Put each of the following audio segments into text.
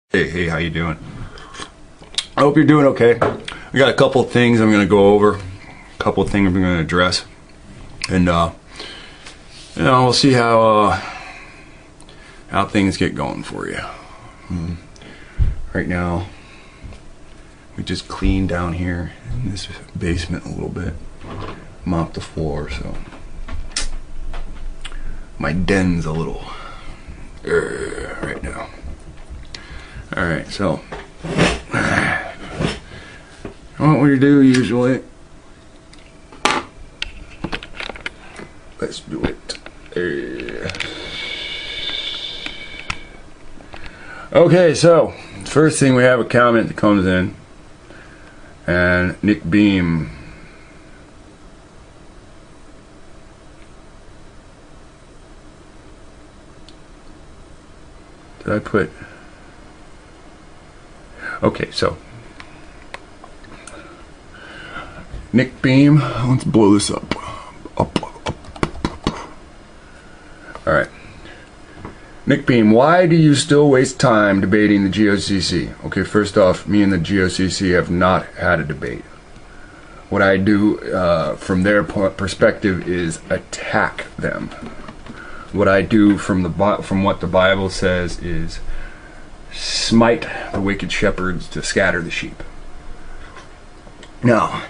Hey, how you doing? I hope you're doing okay. I got a couple of things I'm going to go over, a couple of things I'm going to address, and we'll see how things get going for you. Right now, we just cleaned down here in this basement a little bit, mopped the floor, so my den's a little right now. Alright, so what we do usually, let's do it. Okay, so first thing, we have a comment that comes in, and Nick Beam. Did I put... Okay, so Nick Beam, let's blow this up. Alright. Nick Beam, why do you still waste time debating the GOCC? Okay, first off, me and the GOCC have not had a debate. What I do from their perspective is attack them. What I do from what the Bible says is smite the wicked shepherds to scatter the sheep. Now,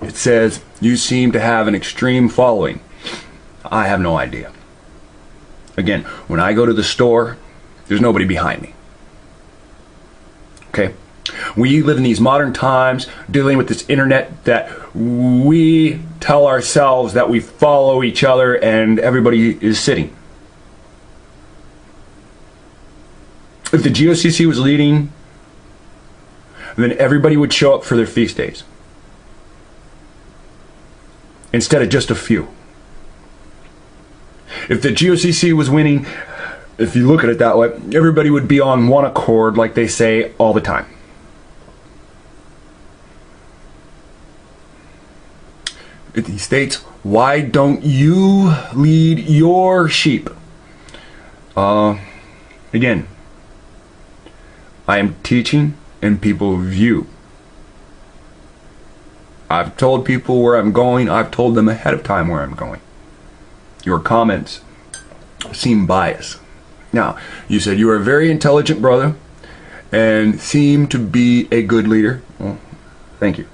it says you seem to have an extreme following. I have no idea. Again, when I go to the store, there's nobody behind me. Okay? We live in these modern times dealing with this internet that we tell ourselves that we follow each other and everybody is sitting. If the GOCC was leading, then everybody would show up for their feast days, instead of just a few. If the GOCC was winning, if you look at it that way, everybody would be on one accord, like they say all the time. He states, why don't you lead your sheep? Again, I am teaching and people view. I've told people where I'm going. I've told them ahead of time where I'm going. Your comments seem biased. Now, you said you are a very intelligent brother and seem to be a good leader. Well, thank you.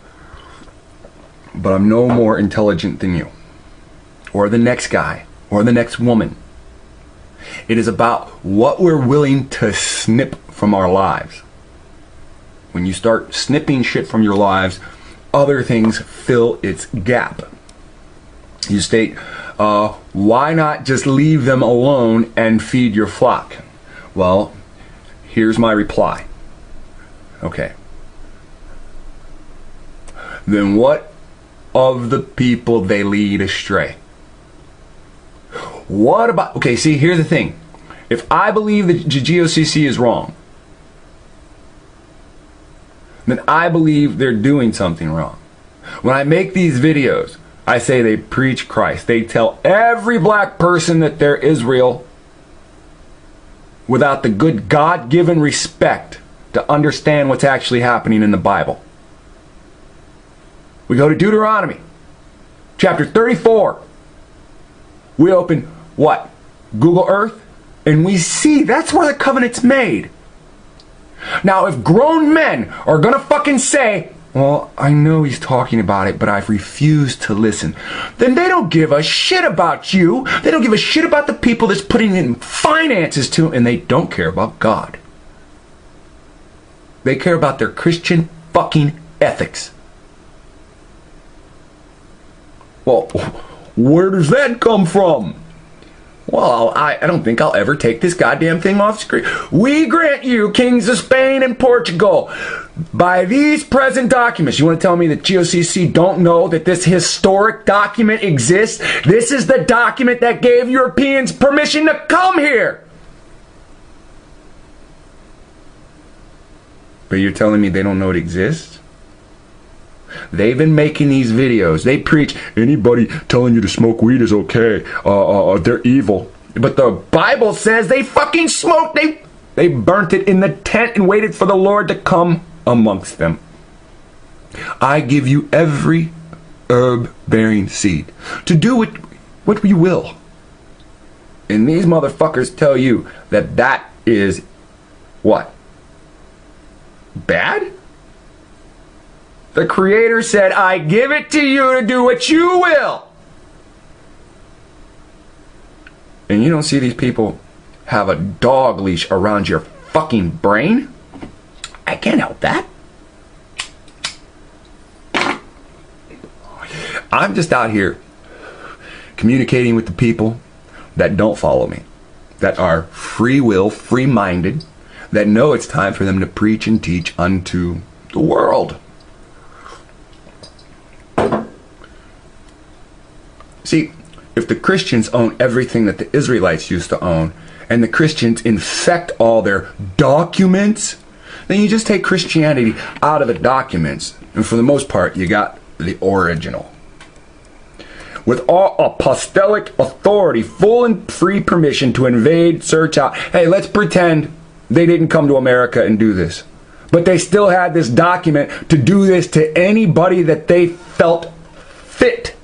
But I'm no more intelligent than you, or the next guy, or the next woman. It is about what we're willing to snip from our lives. When you start snipping shit from your lives, other things fill its gap. You state, why not just leave them alone and feed your flock? Well, here's my reply. Okay. Then what of the people they lead astray? What about... Okay, see, here's the thing. If I believe that GOCC is wrong, then I believe they're doing something wrong. When I make these videos, I say they preach Christ. They tell every black person that they're Israel without the good God-given respect to understand what's actually happening in the Bible. We go to Deuteronomy, chapter 34. We open, what? Google Earth, and we see that's where the covenant's made. Now, if grown men are gonna fucking say, well, I know he's talking about it, but I've refused to listen, then they don't give a shit about you. They don't give a shit about the people that's putting in finances to them, and they don't care about God. They care about their Christian fucking ethics. Well, where does that come from? Well, I don't think I'll ever take this goddamn thing off screen. We grant you, kings of Spain and Portugal, by these present documents. You want to tell me that GOCC don't know that this historic document exists? This is the document that gave Europeans permission to come here. But you're telling me they don't know it exists? They've been making these videos. They preach anybody telling you to smoke weed is okay. They're evil. But the Bible says they fucking smoke. They burnt it in the tent and waited for the Lord to come amongst them. I give you every herb-bearing seed to do what you will. And these motherfuckers tell you that that is what? Bad? The Creator said, I give it to you to do what you will. And you don't see these people have a dog leash around your fucking brain? I can't help that. I'm just out here communicating with the people that don't follow me, that are free will, free-minded, that know it's time for them to preach and teach unto the world. See, if the Christians own everything that the Israelites used to own, and the Christians infect all their documents, then you just take Christianity out of the documents, and for the most part, you got the original. With all apostolic authority, full and free permission to invade, search out. Hey, let's pretend they didn't come to America and do this. But they still had this document to do this to anybody that they felt fit.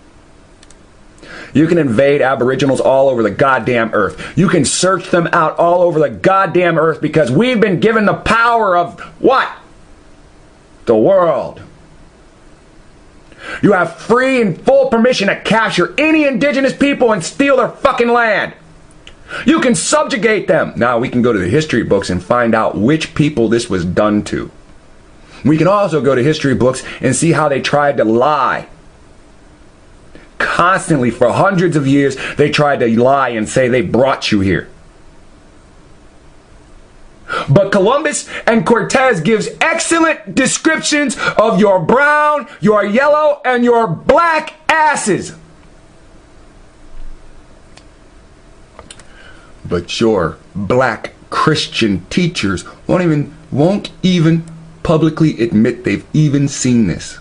You can invade Aboriginals all over the goddamn earth. You can search them out all over the goddamn earth because we've been given the power of what? The world. You have free and full permission to capture any indigenous people and steal their fucking land. You can subjugate them. Now we can go to the history books and find out which people this was done to. We can also go to history books and see how they tried to lie. Constantly for hundreds of years they tried to lie and say they brought you here. But Columbus and Cortez gives excellent descriptions of your brown, your yellow, and your black asses. But your black Christian teachers won't even publicly admit they've even seen this.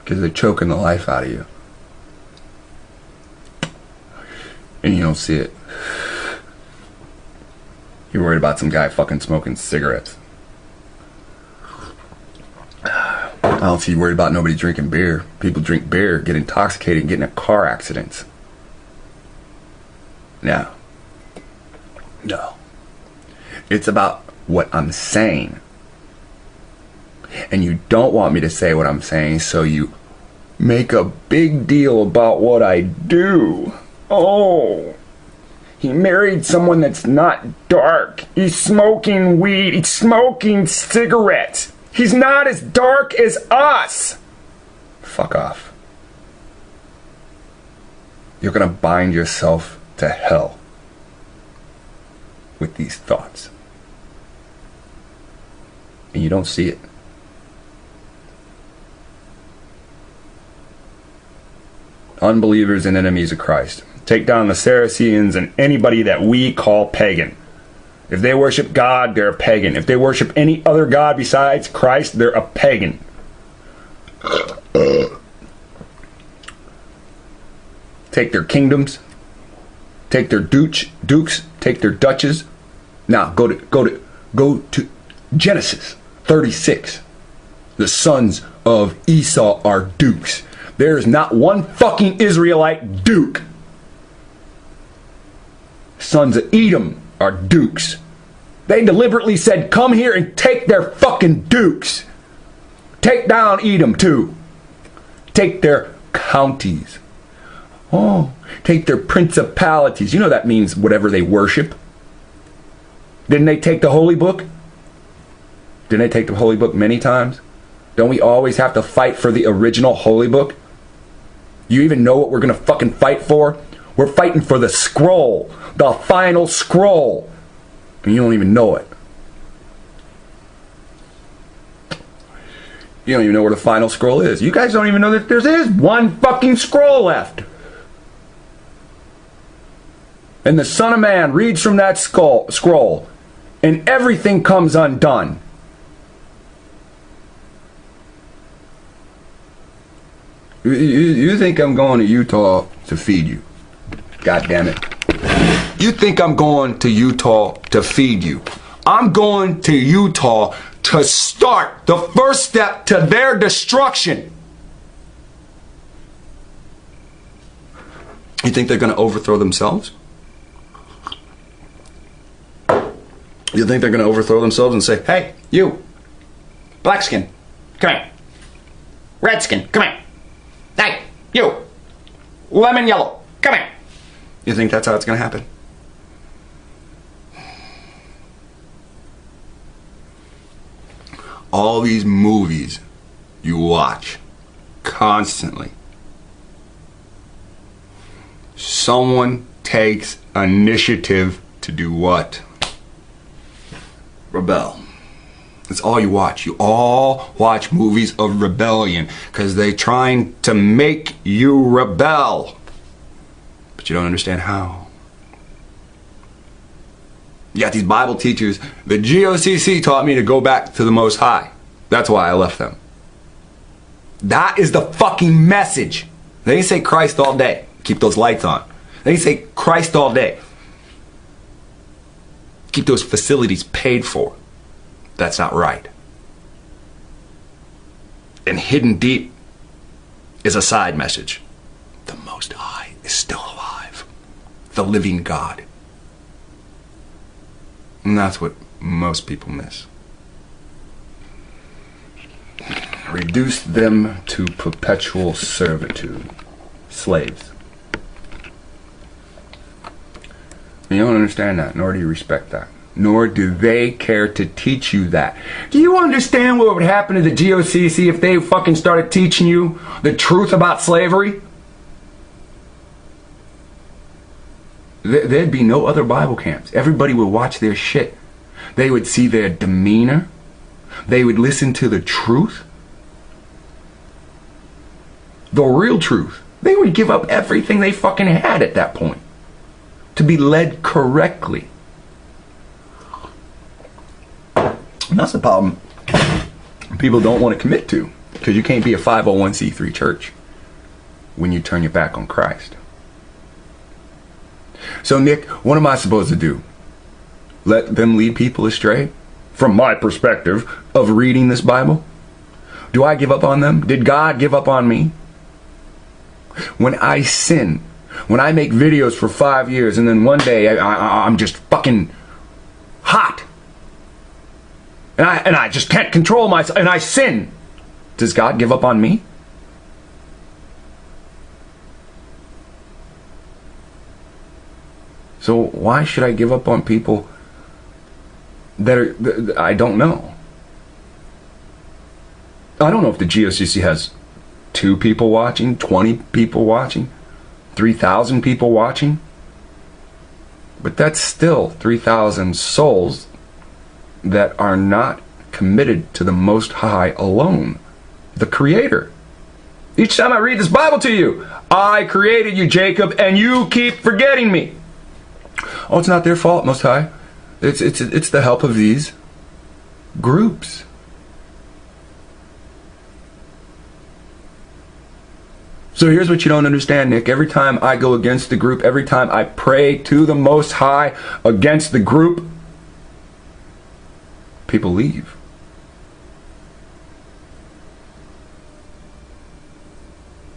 Because they're choking the life out of you. And you don't see it. You're worried about some guy fucking smoking cigarettes. I don't see you worried about nobody drinking beer. People drink beer, get intoxicated, and get in car accidents. No. It's about what I'm saying. And you don't want me to say what I'm saying, so you make a big deal about what I do. Oh, he married someone that's not dark. He's smoking weed. He's smoking cigarettes. He's not as dark as us. Fuck off. You're gonna bind yourself to hell with these thoughts. And you don't see it. Unbelievers and enemies of Christ. Take down the Saracens and anybody that we call pagan. If they worship God, they're a pagan. If they worship any other god besides Christ, they're a pagan. Take their kingdoms. Take their dukes. Take their duchess. Now go to Genesis 36. The sons of Esau are dukes. There's not one fucking Israelite duke. Sons of Edom are dukes. They deliberately said, come here and take their fucking dukes. Take down Edom too. Take their counties. Oh, take their principalities. You know that means whatever they worship. Didn't they take the holy book? Didn't they take the holy book many times? Don't we always have to fight for the original holy book? You even know what we're going to fucking fight for? We're fighting for the scroll. The final scroll. And you don't even know it. You don't even know where the final scroll is. You guys don't even know that there is one fucking scroll left. And the Son of Man reads from that scroll. And everything comes undone. You think I'm going to Utah to feed you? God damn it. You think I'm going to Utah to feed you. I'm going to Utah to start the first step to their destruction. You think they're going to overthrow themselves? You think they're going to overthrow themselves and say, hey, you, black skin, come here. Red skin, come here. Hey, you, lemon yellow, come here. You think that's how it's going to happen? All these movies you watch constantly, someone takes initiative to do what? Rebel. That's all you watch. You all watch movies of rebellion because they're trying to make you rebel. But you don't understand how. You got these Bible teachers. The GOCC taught me to go back to the Most High. That's why I left them. That is the fucking message. They didn't say Christ all day. Keep those lights on. They didn't say Christ all day. Keep those facilities paid for. That's not right. And hidden deep is a side message. The Most High is still alive. The living God. And that's what most people miss. Reduce them to perpetual servitude. Slaves. You don't understand that, nor do you respect that. Nor do they care to teach you that. Do you understand what would happen to the GOCC if they fucking started teaching you the truth about slavery? There'd be no other Bible camps. Everybody would watch their shit. They would see their demeanor. They would listen to the truth. The real truth. They would give up everything they fucking had at that point to be led correctly. And that's the problem people don't want to commit to, because you can't be a 501c3 church when you turn your back on Christ. So Nick, what am I supposed to do? Let them lead people astray? From my perspective of reading this Bible? Do I give up on them? Did God give up on me? When I sin, when I make videos for 5 years and then one day I'm just fucking hot and I just can't control myself and I sin, does God give up on me? So why should I give up on people that I don't know? I don't know if the GOCC has 2 people watching, 20 people watching, 3,000 people watching. But that's still 3,000 souls that are not committed to the Most High alone, the Creator. Each time I read this Bible to you, I created you, Jacob, and you keep forgetting me. Oh, it's not their fault, Most High. It's the help of these groups. So here's what you don't understand, Nick. Every time I go against the group, every time I pray to the Most High against the group, people leave.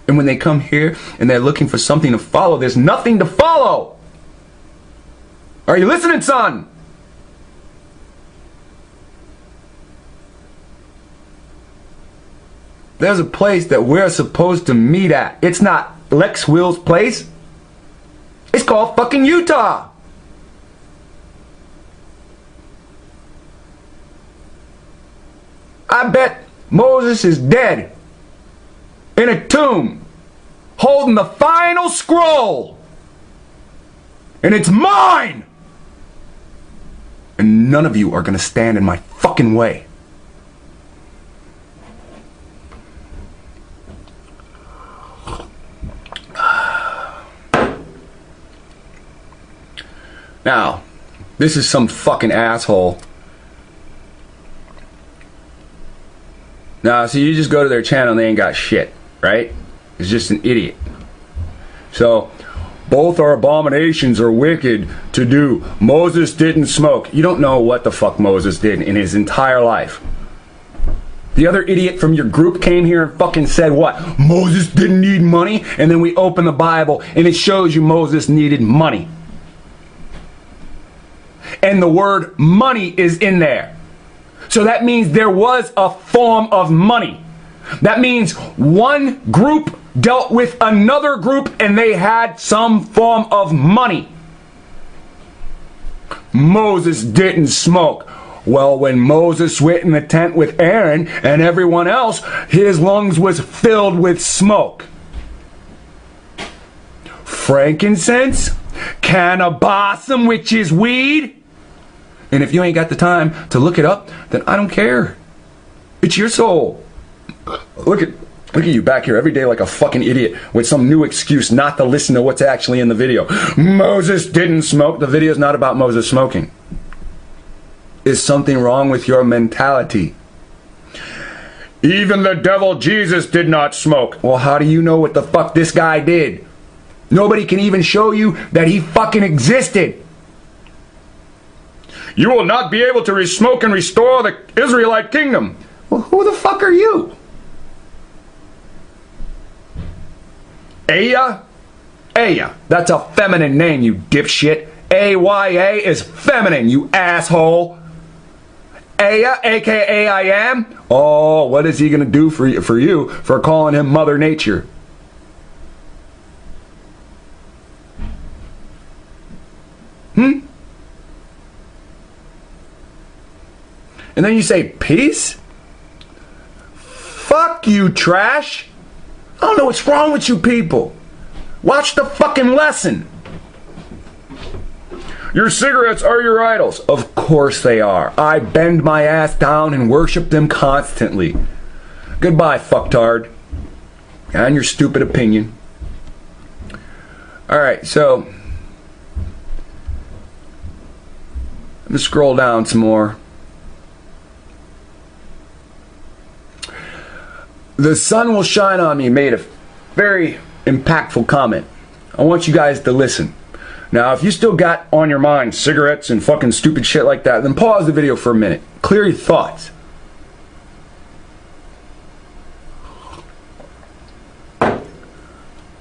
And when they come here and they're looking for something to follow, there's nothing to follow. Are you listening, son? There's a place that we're supposed to meet at. It's not Lexwill's place. It's called fucking Utah. I bet Moses is dead in a tomb holding the final scroll. And it's mine. And none of you are going to stand in my fucking way. Now, this is some fucking asshole. Now, so you just go to their channel and they ain't got shit, right? It's just an idiot. So, Both are abominations or wicked to do. Moses didn't smoke. You don't know what the fuck Moses did in his entire life. The other idiot from your group came here and fucking said what? Moses didn't need money? And then we open the Bible and it shows you Moses needed money. And the word money is in there. So that means there was a form of money. That means one group dealt with another group and they had some form of money. Moses didn't smoke. Well, when Moses went in the tent with Aaron and everyone else, his lungs was filled with smoke. Frankincense, cannabisum, which is weed. And if you ain't got the time to look it up, then I don't care. It's your soul. Look at you back here every day like a fucking idiot with some new excuse not to listen to what's actually in the video. Moses didn't smoke. The video's not about Moses smoking. Is something wrong with your mentality? Even the devil Jesus did not smoke. Well, how do you know what the fuck this guy did? Nobody can even show you that he fucking existed. You will not be able to smoke and restore the Israelite kingdom. Well, who the fuck are you? Aya? Aya. That's a feminine name, you dipshit. A-Y-A is feminine, you asshole. Aya, a.k.a. I am? Oh, what is he going to do for you for calling him Mother Nature? And then you say, peace? Fuck you, trash. I don't know what's wrong with you people. Watch the fucking lesson. Your cigarettes are your idols. Of course they are. I bend my ass down and worship them constantly. Goodbye, fucktard. And your stupid opinion. Alright, so let me scroll down some more. The sun will shine on me made a very impactful comment. I want you guys to listen. Now, if you still got on your mind cigarettes and fucking stupid shit like that, then pause the video for a minute. Clear your thoughts.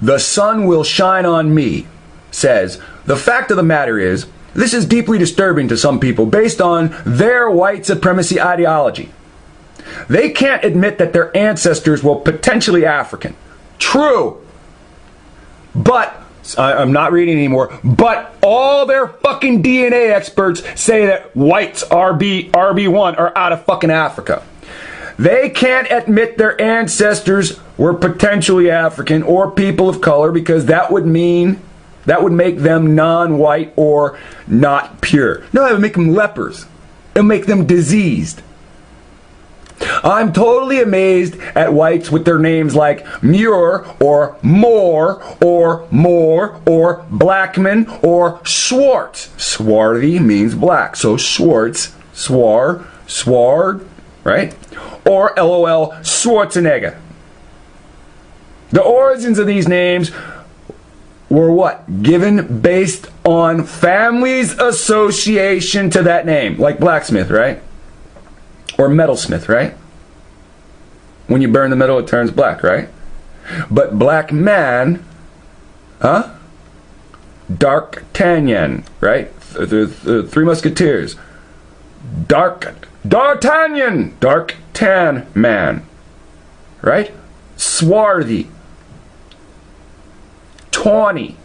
The sun will shine on me says, the fact of the matter is, this is deeply disturbing to some people based on their white supremacy ideology. They can't admit that their ancestors were potentially African. True. But, I'm not reading anymore, but all their fucking DNA experts say that whites, RB1, are out of fucking Africa. They can't admit their ancestors were potentially African or people of color because that would make them non-white or not pure. No, it would make them lepers. It would make them diseased. I'm totally amazed at whites with their names like Muir or Moore or Blackman or Schwartz. Swarthy means black, so Schwartz, Sward, right? Or LOL Schwarzenegger. The origins of these names were what? Given based on families' association to that name. Like blacksmith, right? Or metalsmith, right? When you burn the metal, it turns black, right? But black man, D'Artagnan, right? The Three Musketeers. D'Artagnan man, right? Swarthy. Tawny.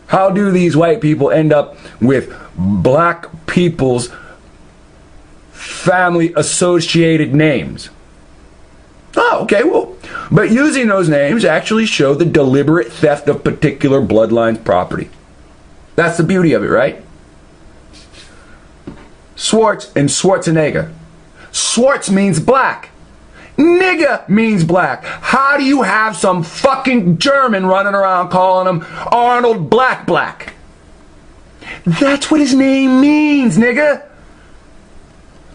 How do these white people end up with black people's family associated names? Oh, okay, well, but using those names actually show the deliberate theft of particular bloodline's property. That's the beauty of it, right? Schwartz and Schwarzenegger. Schwartz means black. Nigga means black. How do you have some fucking German running around calling him Arnold Black? That's what his name means, nigga.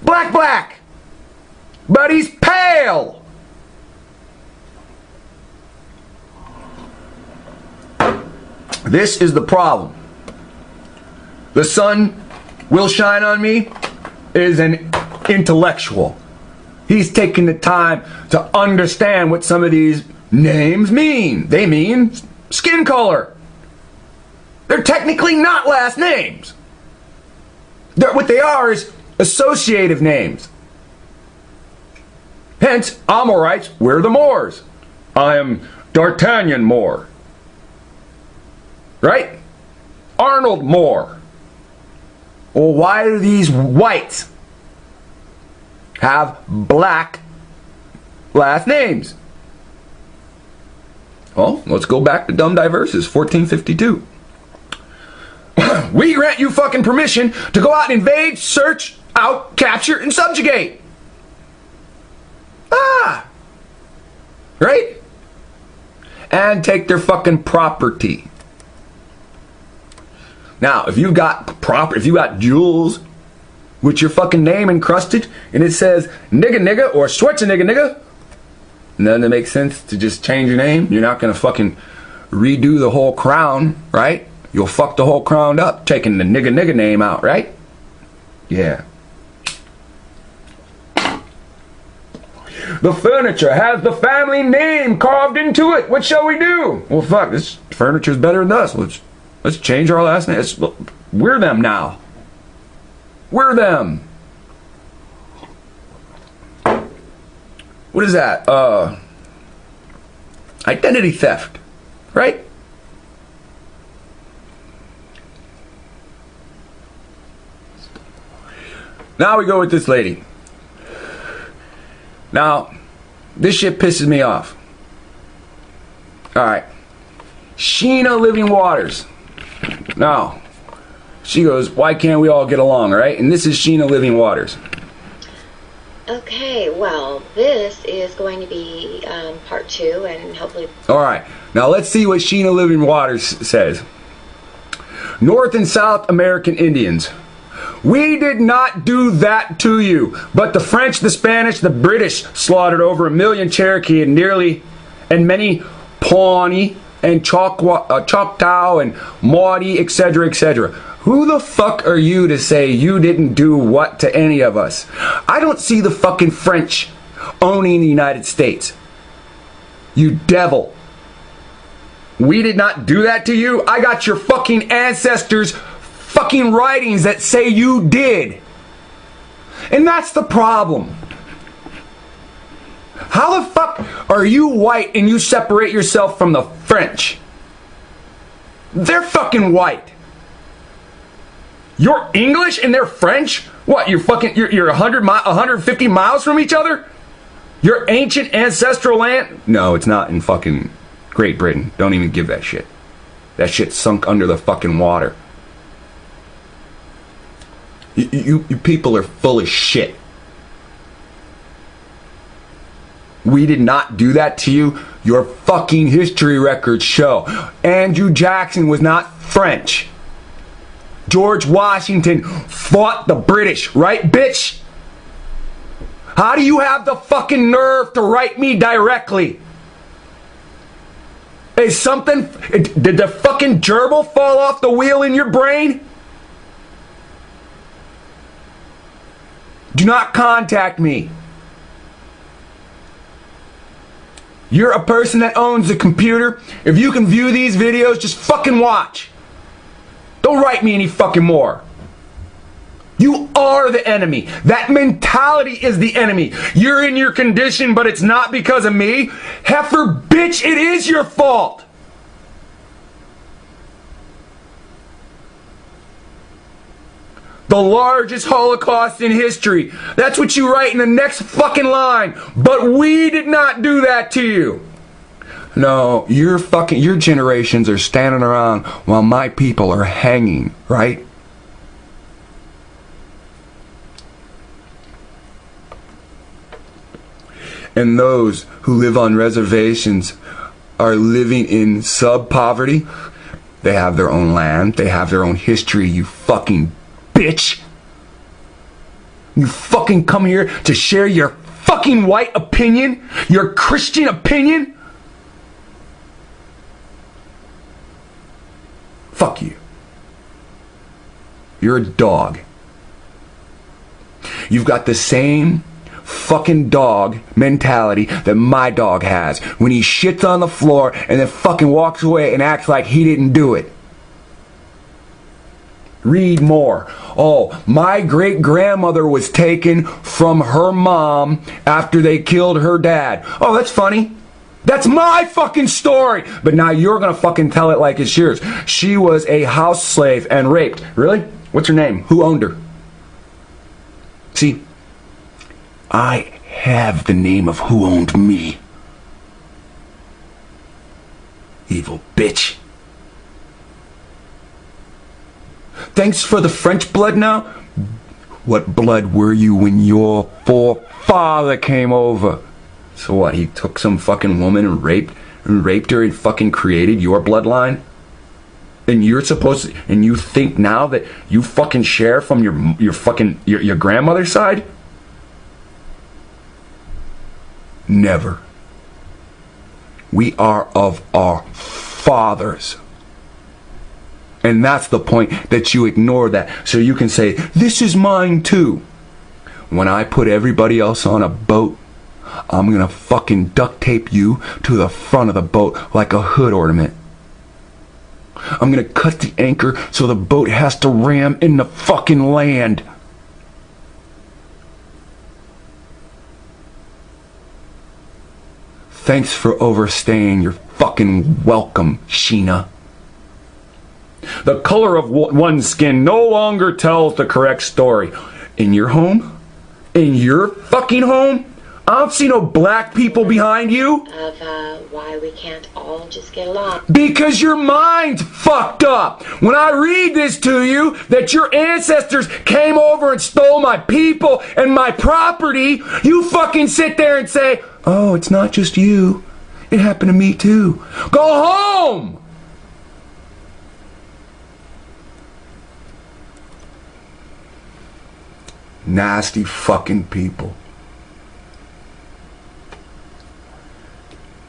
Black. But he's pale. This is the problem. The sun will shine on me is an intellectual. He's taking the time to understand what some of these names mean. They mean skin color. They're technically not last names. What they are is associative names. Hence, Amorites, we're the Moors. I am D'Artagnan Moore. Right? Arnold Moore. Well, why do these whites have black last names? Well, let's go back to Dumb Diverses, 1452. We grant you fucking permission to go out and invade, search out, capture, and subjugate. Right? And take their fucking property. Now, if you got jewels with your fucking name encrusted and it says nigga nigga or Schwarzenegger nigga, doesn't it make sense to just change your name? You're not gonna fucking redo the whole crown, right? You'll fuck the whole crown up taking the nigga nigga name out, right? Yeah. The furniture has the family name carved into it. What shall we do? Well, fuck, this furniture's better than us. Let's change our last name. We're them now. We're them. What is that? Identity theft, right? Now we go with this lady. Now, this shit pisses me off. Alright. Sheena Living Waters. Now, she goes, why can't we all get along, right? And this is Sheena Living Waters. Okay, well, this is going to be part 2, and hopefully... Alright, now let's see what Sheena Living Waters says. North and South American Indians. We did not do that to you, but the French, the Spanish, the British slaughtered over 1 million Cherokee and many Pawnee and Choctaw and Maudie, etc., etc. Who the fuck are you to say you didn't do what to any of us? I don't see the fucking French owning the United States. You devil. We did not do that to you. I got your fucking ancestors' fucking writings that say you did. And that's the problem. How the fuck are you white and you separate yourself from the French? They're fucking white. You're English and they're French? What, you're 150 miles from each other? Your ancient ancestral land? No, it's not in fucking Great Britain. Don't even give that shit. That shit sunk under the fucking water. You people are full of shit. We did not do that to you. Your fucking history records show. Andrew Jackson was not French. George Washington fought the British, right, bitch? How do you have the fucking nerve to write me directly? Did the fucking gerbil fall off the wheel in your brain? Do not contact me. You're a person that owns a computer. If you can view these videos, just fucking watch. Don't write me any fucking more. You are the enemy. That mentality is the enemy. You're in your condition, but it's not because of me. Heifer, bitch, it is your fault. The largest Holocaust in history. That's what you write in the next fucking line. But we did not do that to you. No, your generations are standing around while my people are hanging, right? And those who live on reservations are living in sub-poverty. They have their own land. They have their own history, you fucking bitch. You fucking come here to share your fucking white opinion, your Christian opinion. Fuck you. You're a dog. You've got the same fucking dog mentality that my dog has when he shits on the floor and then fucking walks away and acts like he didn't do it. Read more. Oh, my great-grandmother was taken from her mom after they killed her dad. Oh, that's funny. That's my fucking story. But now you're gonna fucking tell it like it's yours. She was a house slave and raped. Really? What's her name? Who owned her? See, I have the name of who owned me. Evil bitch. Thanks for the French blood now? What blood were you when your forefather came over? So what, he took some fucking woman and raped her and fucking created your bloodline? And you're supposed to, and you think now that you fucking share from your grandmother's side? Never. We are of our fathers. And that's the point, that you ignore that so you can say, this is mine too. When I put everybody else on a boat, I'm gonna fucking duct tape you to the front of the boat like a hood ornament. I'm gonna cut the anchor so the boat has to ram in the fucking land. Thanks for overstaying your fucking welcome, Sheena. The color of one's skin no longer tells the correct story. In your home? In your fucking home? I don't see no black people behind you. Of why we can't all just get along. Because your mind's fucked up. When I read this to you, that your ancestors came over and stole my people and my property, you fucking sit there and say, oh, it's not just you. It happened to me too. Go home! Nasty fucking people.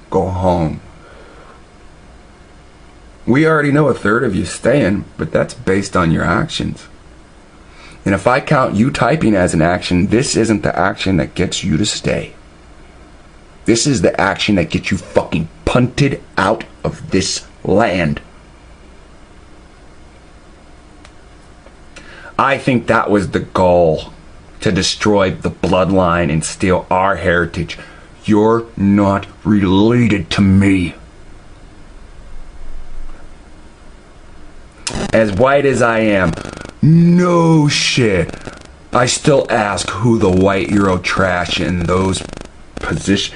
Go home. We already know a third of you staying, but that's based on your actions. And if I count you typing as an action, this isn't the action that gets you to stay. This is the action that gets you fucking punted out of this land. I think that was the goal, to destroy the bloodline and steal our heritage. You're not related to me. As white as I am, no shit, I still ask who the white Euro trash in those positions.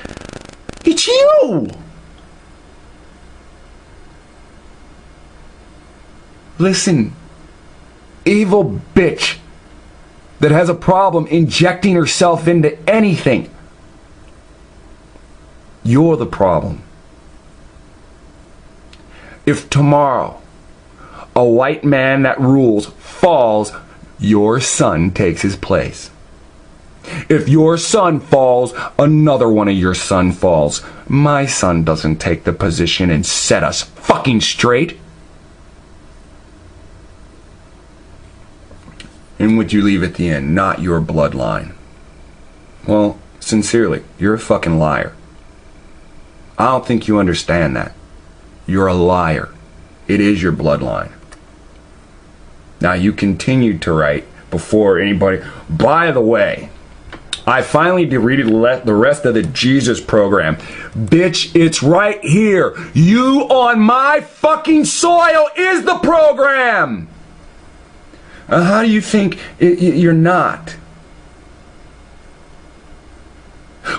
It's you! Listen, evil bitch that has a problem injecting herself into anything. You're the problem. If tomorrow a white man that rules falls, your son takes his place. If your son falls, another one of your son falls. My son doesn't take the position and set us fucking straight. And would you leave at the end, not your bloodline? Well, sincerely, you're a fucking liar. I don't think you understand that. You're a liar. It is your bloodline. Now, you continued to write before anybody. By the way, I finally deleted the rest of the Jesus program. Bitch, it's right here. You on my fucking soil is the program. How do you think you're not?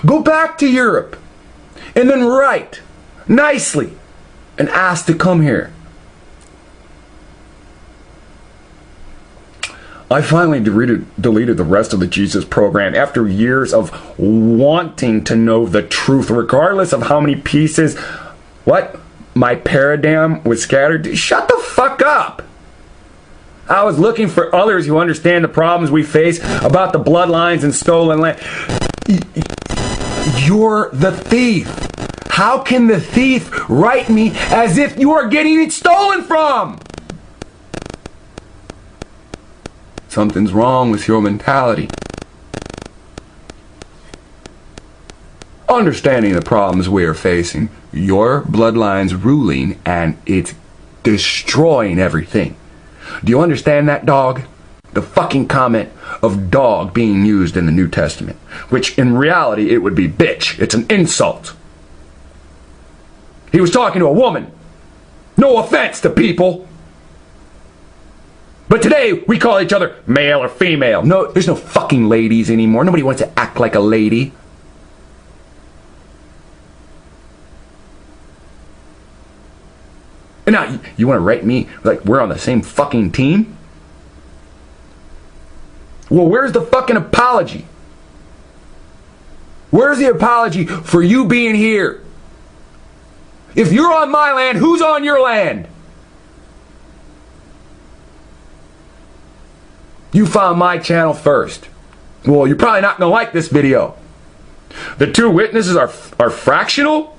Go back to Europe and then write nicely and ask to come here. I finally deleted the rest of the Jesus program after years of wanting to know the truth, regardless of how many pieces, my paradigm was scattered. Shut the fuck up! I was looking for others who understand the problems we face about the bloodlines and stolen land. You're the thief. How can the thief write me as if you are getting it stolen from? Something's wrong with your mentality. Understanding the problems we are facing, your bloodline's ruling, and it's destroying everything. Do you understand that, dog? The fucking comment of dog being used in the New Testament, which in reality it would be bitch. It's an insult. He was talking to a woman. No offense to people. But today we call each other male or female. No, there's no fucking ladies anymore. Nobody wants to act like a lady. And now you want to write me like we're on the same fucking team? Well, where's the fucking apology? Where's the apology for you being here? If you're on my land, who's on your land? You found my channel first. Well, you're probably not going to like this video. The two witnesses are fractional?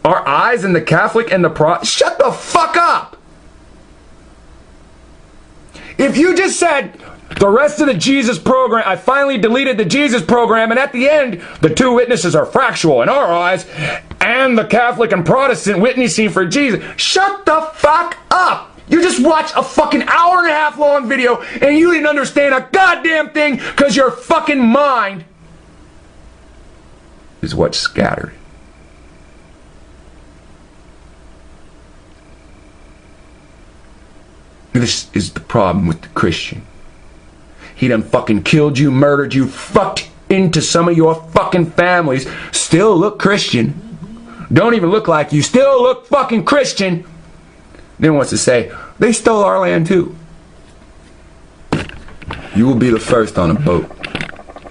Our eyes and the Catholic and the Shut the fuck up! If you just said the rest of the Jesus program, I finally deleted the Jesus program, and at the end, the two witnesses are fractional in our eyes, and the Catholic and Protestant witnessing for Jesus. Shut the fuck up! You just watched a fucking hour-and-a-half long video, and you didn't understand a goddamn thing because your fucking mind is what's scattered. This is the problem with the Christian. He done fucking killed you, murdered you, fucked into some of your fucking families. Still look Christian. Don't even look like you. Still look fucking Christian. Then wants to say, they stole our land too. You will be the first on a boat.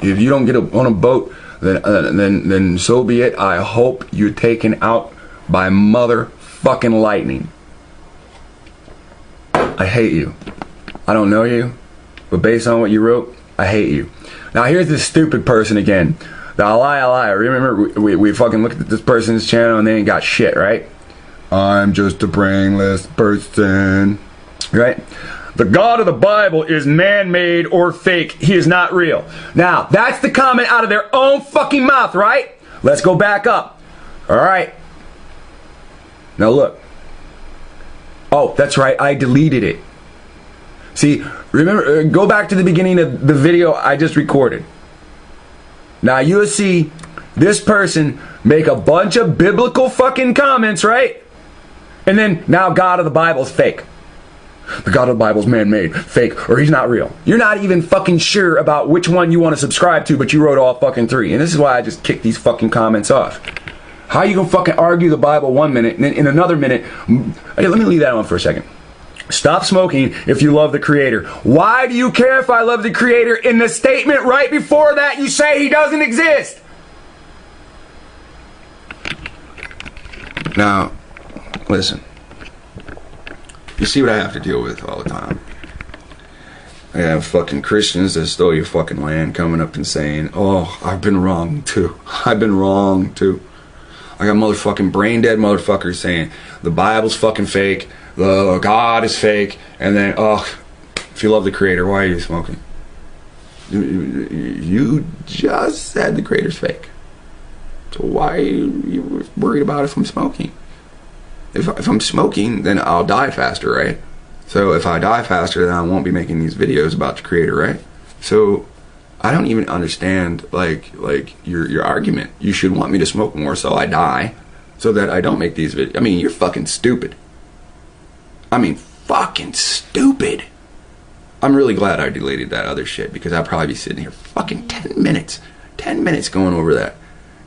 If you don't get on a boat, then so be it. I hope you're taken out by motherfucking lightning. I hate you. I don't know you, but based on what you wrote, I hate you. Now here's this stupid person again. The lie. Remember, we fucking looked at this person's channel and they ain't got shit, right? I'm just a brainless person, right? The God of the Bible is man-made or fake. He is not real. Now, that's the comment out of their own fucking mouth, right? Let's go back up. All right. Now look. Oh, that's right. I deleted it. See, remember, go back to the beginning of the video I just recorded. Now you'll see this person make a bunch of biblical fucking comments, right? And then now God of the Bible's fake. The God of the Bible's man-made, fake, or he's not real. You're not even fucking sure about which one you want to subscribe to, but you wrote all fucking three. And this is why I just kicked these fucking comments off. How are you gonna fucking argue the Bible 1 minute, and then in another minute, hey, let me leave that on for a second. Stop smoking if you love the Creator. Why do you care if I love the Creator? In the statement right before that, you say He doesn't exist. Now, listen. You see what I have to deal with all the time. I have fucking Christians that stole your fucking land coming up and saying, oh, I've been wrong too. I've been wrong too. I got motherfucking brain dead motherfuckers saying the Bible's fucking fake, the God is fake, and then, oh, if you love the Creator, why are you smoking? You just said the Creator's fake. So why are you worried about if I'm smoking? If I'm smoking, then I'll die faster, right? So if I die faster, then I won't be making these videos about the Creator, right? So I don't even understand like your argument. You should want me to smoke more so I die, so that I don't make these videos. I mean, you're fucking stupid. I mean, fucking stupid. I'm really glad I deleted that other shit, because I'd probably be sitting here fucking 10 minutes going over that,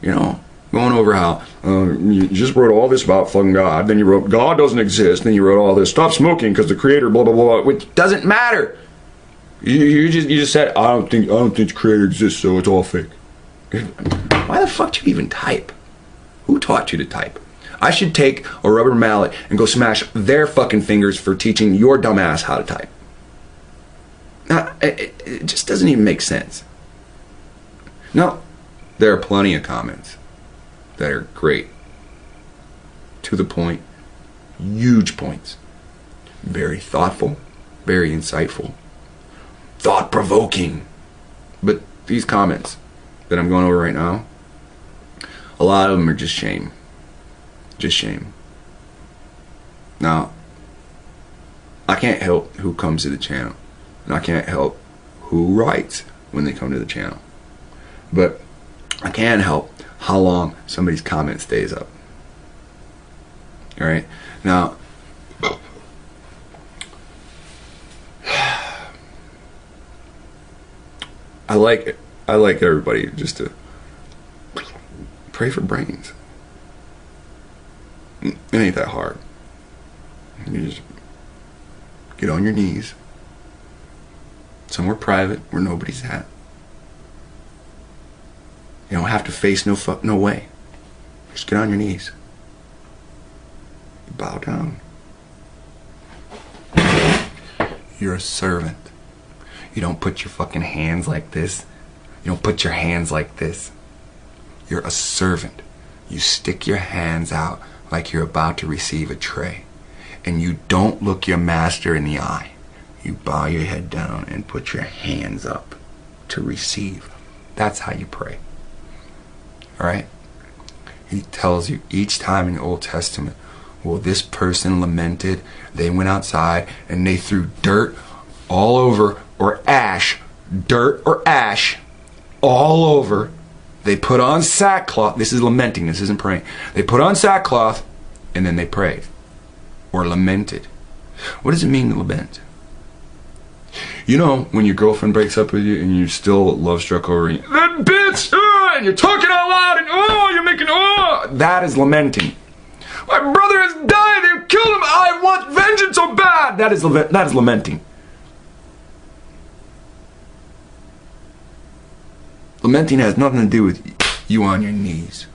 you know? Going over how you just wrote all this about fucking God, then you wrote God doesn't exist, then you wrote all this stop smoking because the Creator blah blah blah, which doesn't matter. You just said I don't think the Creator exists, so it's all fake. Why the fuck do you even type? Who taught you to type? I should take a rubber mallet and go smash their fucking fingers for teaching your dumb ass how to type. Now, it just doesn't even make sense. No, there are plenty of comments that are great, to the point, huge points, very thoughtful, very insightful. thought-provoking. But these comments that I'm going over right now, a lot of them are just shame. Just shame. Now, I can't help who comes to the channel, and I can't help who writes when they come to the channel, but I can help how long somebody's comment stays up. All right, now I like everybody just to pray for brains. It ain't that hard. You just get on your knees somewhere private where nobody's at. You don't have to face no way. Just get on your knees. You bow down. You're a servant. You don't put your fucking hands like this. You don't put your hands like this. You're a servant. You stick your hands out like you're about to receive a tray. And you don't look your master in the eye. You bow your head down and put your hands up to receive. That's how you pray. Alright? He tells you each time in the Old Testament, well, this person lamented, they went outside and they threw dirt all over, or ash, dirt or ash, all over. They put on sackcloth. This is lamenting, this isn't praying. They put on sackcloth and then they prayed. Or lamented. What does it mean to lament? You know, when your girlfriend breaks up with you and you're still love struck over you, that bitch, and you're talking out loud and you're making, that is lamenting. My brother has died, they killed him, I want vengeance so bad. That is lamenting. Lamenting has nothing to do with you on your knees.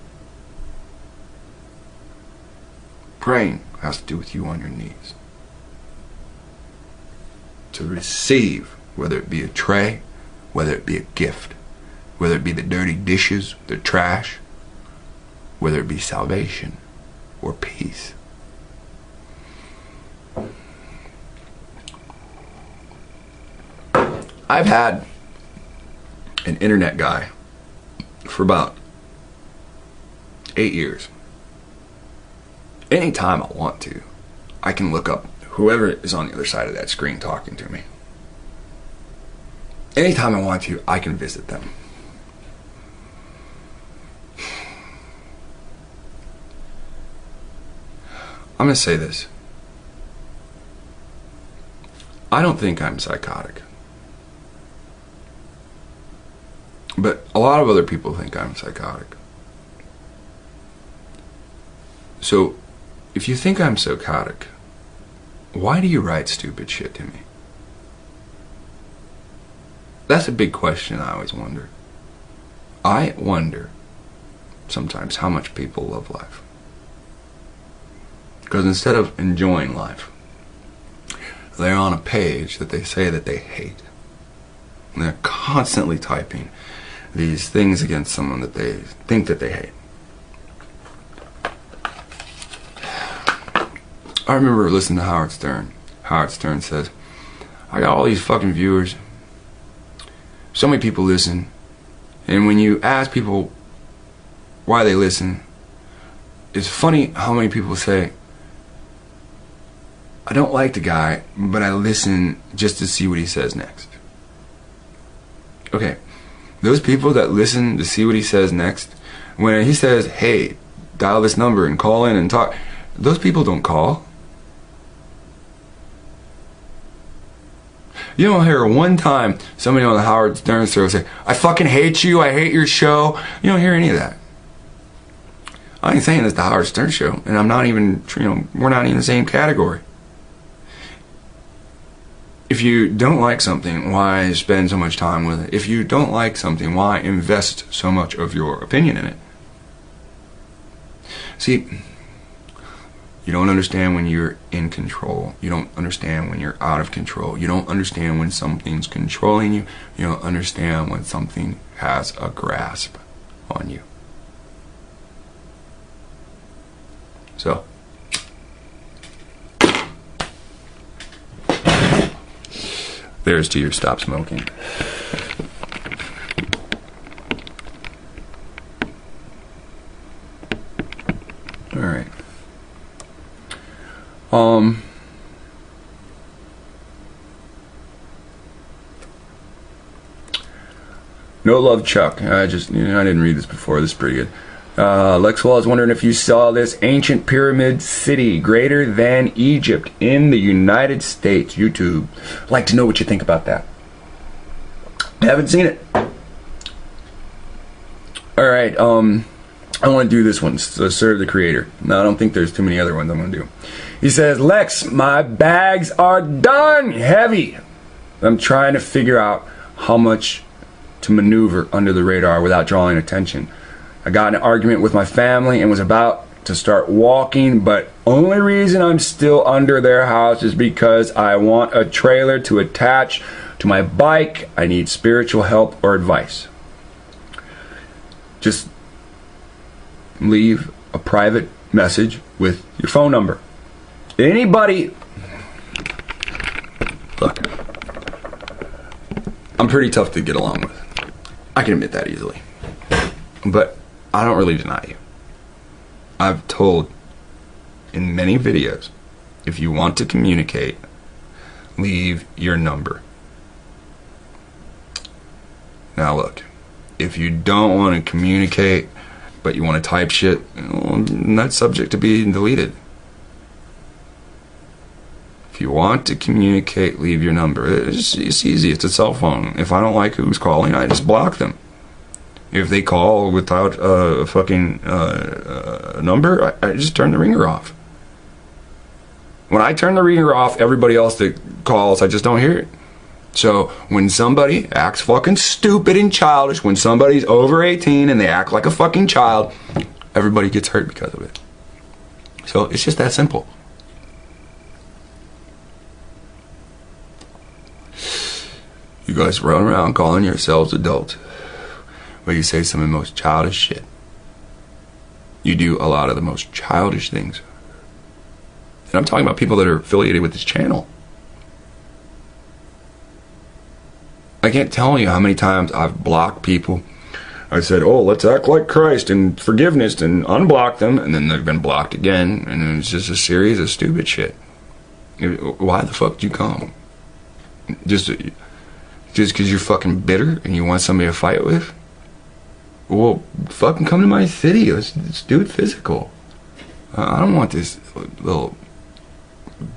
Praying has to do with you on your knees. To receive, whether it be a tray, whether it be a gift, whether it be the dirty dishes, the trash, whether it be salvation or peace. I've had an internet guy for about 8 years. Anytime I want to, I can look up whoever is on the other side of that screen talking to me. Anytime I want to, I can visit them. I'm going to say this. I don't think I'm psychotic. But a lot of other people think I'm psychotic. So, if you think I'm psychotic, why do you write stupid shit to me? That's a big question I always wonder. I wonder sometimes how much people love life. Because instead of enjoying life, they're on a page that they say that they hate. And they're constantly typing these things against someone that they think that they hate. I remember listening to Howard Stern. Howard Stern says, I got all these fucking viewers. So many people listen. And when you ask people why they listen, it's funny how many people say, I don't like the guy, but I listen just to see what he says next. Okay, those people that listen to see what he says next, when he says, hey, dial this number and call in and talk, those people don't call. You don't hear one time somebody on the Howard Stern show say, I fucking hate you, I hate your show. You don't hear any of that. I ain't saying it's the Howard Stern show, and I'm not even, we're not in the same category. If you don't like something, why spend so much time with it? If you don't like something, why invest so much of your opinion in it? See, you don't understand when you're in control. You don't understand when you're out of control. You don't understand when something's controlling you. You don't understand when something has a grasp on you. So, There's to your stop smoking. All right. No love, Chuck. I didn't read this before. This is pretty good. Lexwill is wondering if you saw this ancient pyramid city greater than Egypt in the United States. YouTube. I'd like to know what you think about that. I haven't seen it. Alright, I want to do this one. So serve the creator. No, I don't think there's too many other ones I'm going to do. He says, Lex, my bags are done. Heavy. I'm trying to figure out how much to maneuver under the radar without drawing attention. I got in an argument with my family and was about to start walking, but only reason I'm still under their house is because I want a trailer to attach to my bike. I need spiritual help or advice. Just leave a private message with your phone number. Anybody, look, I'm pretty tough to get along with. I can admit that easily. But I don't really deny you. I've told in many videos, if you want to communicate, leave your number. Now look, if you don't want to communicate, but you want to type shit, well, that's subject to being deleted. If you want to communicate, leave your number. It's easy. It's a cell phone. If I don't like who's calling, I just block them. If they call without a fucking number, I just turn the ringer off. When I turn the ringer off, everybody else that calls, I just don't hear it. So when somebody acts fucking stupid and childish, when somebody's over 18 and they act like a fucking child, everybody gets hurt because of it. So it's just that simple. You guys run around calling yourselves adults, but you say some of the most childish shit. You do a lot of the most childish things. And I'm talking about people that are affiliated with this channel. I can't tell you how many times I've blocked people. I said, oh, let's act like Christ and forgiveness, and unblock them, and then they've been blocked again, and it's just a series of stupid shit. Why the fuck did you come? Just because you're fucking bitter and you want somebody to fight with? Well, fucking come to my city. Let's do it physical. I don't want this little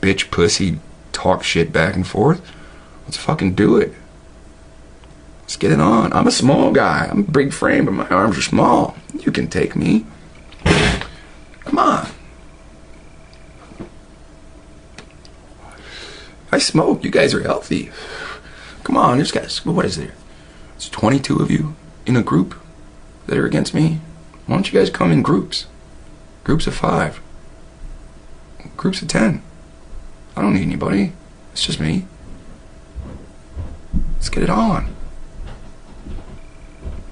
bitch pussy talk shit back and forth. Let's fucking do it. Let's get it on. I'm a small guy. I'm a big frame, but my arms are small. You can take me. Come on. I smoke. You guys are healthy. Come on, there's guys. What is there? It's 22 of you in a group that are against me. Why don't you guys come in groups? Groups of 5. Groups of 10. I don't need anybody. It's just me. Let's get it on.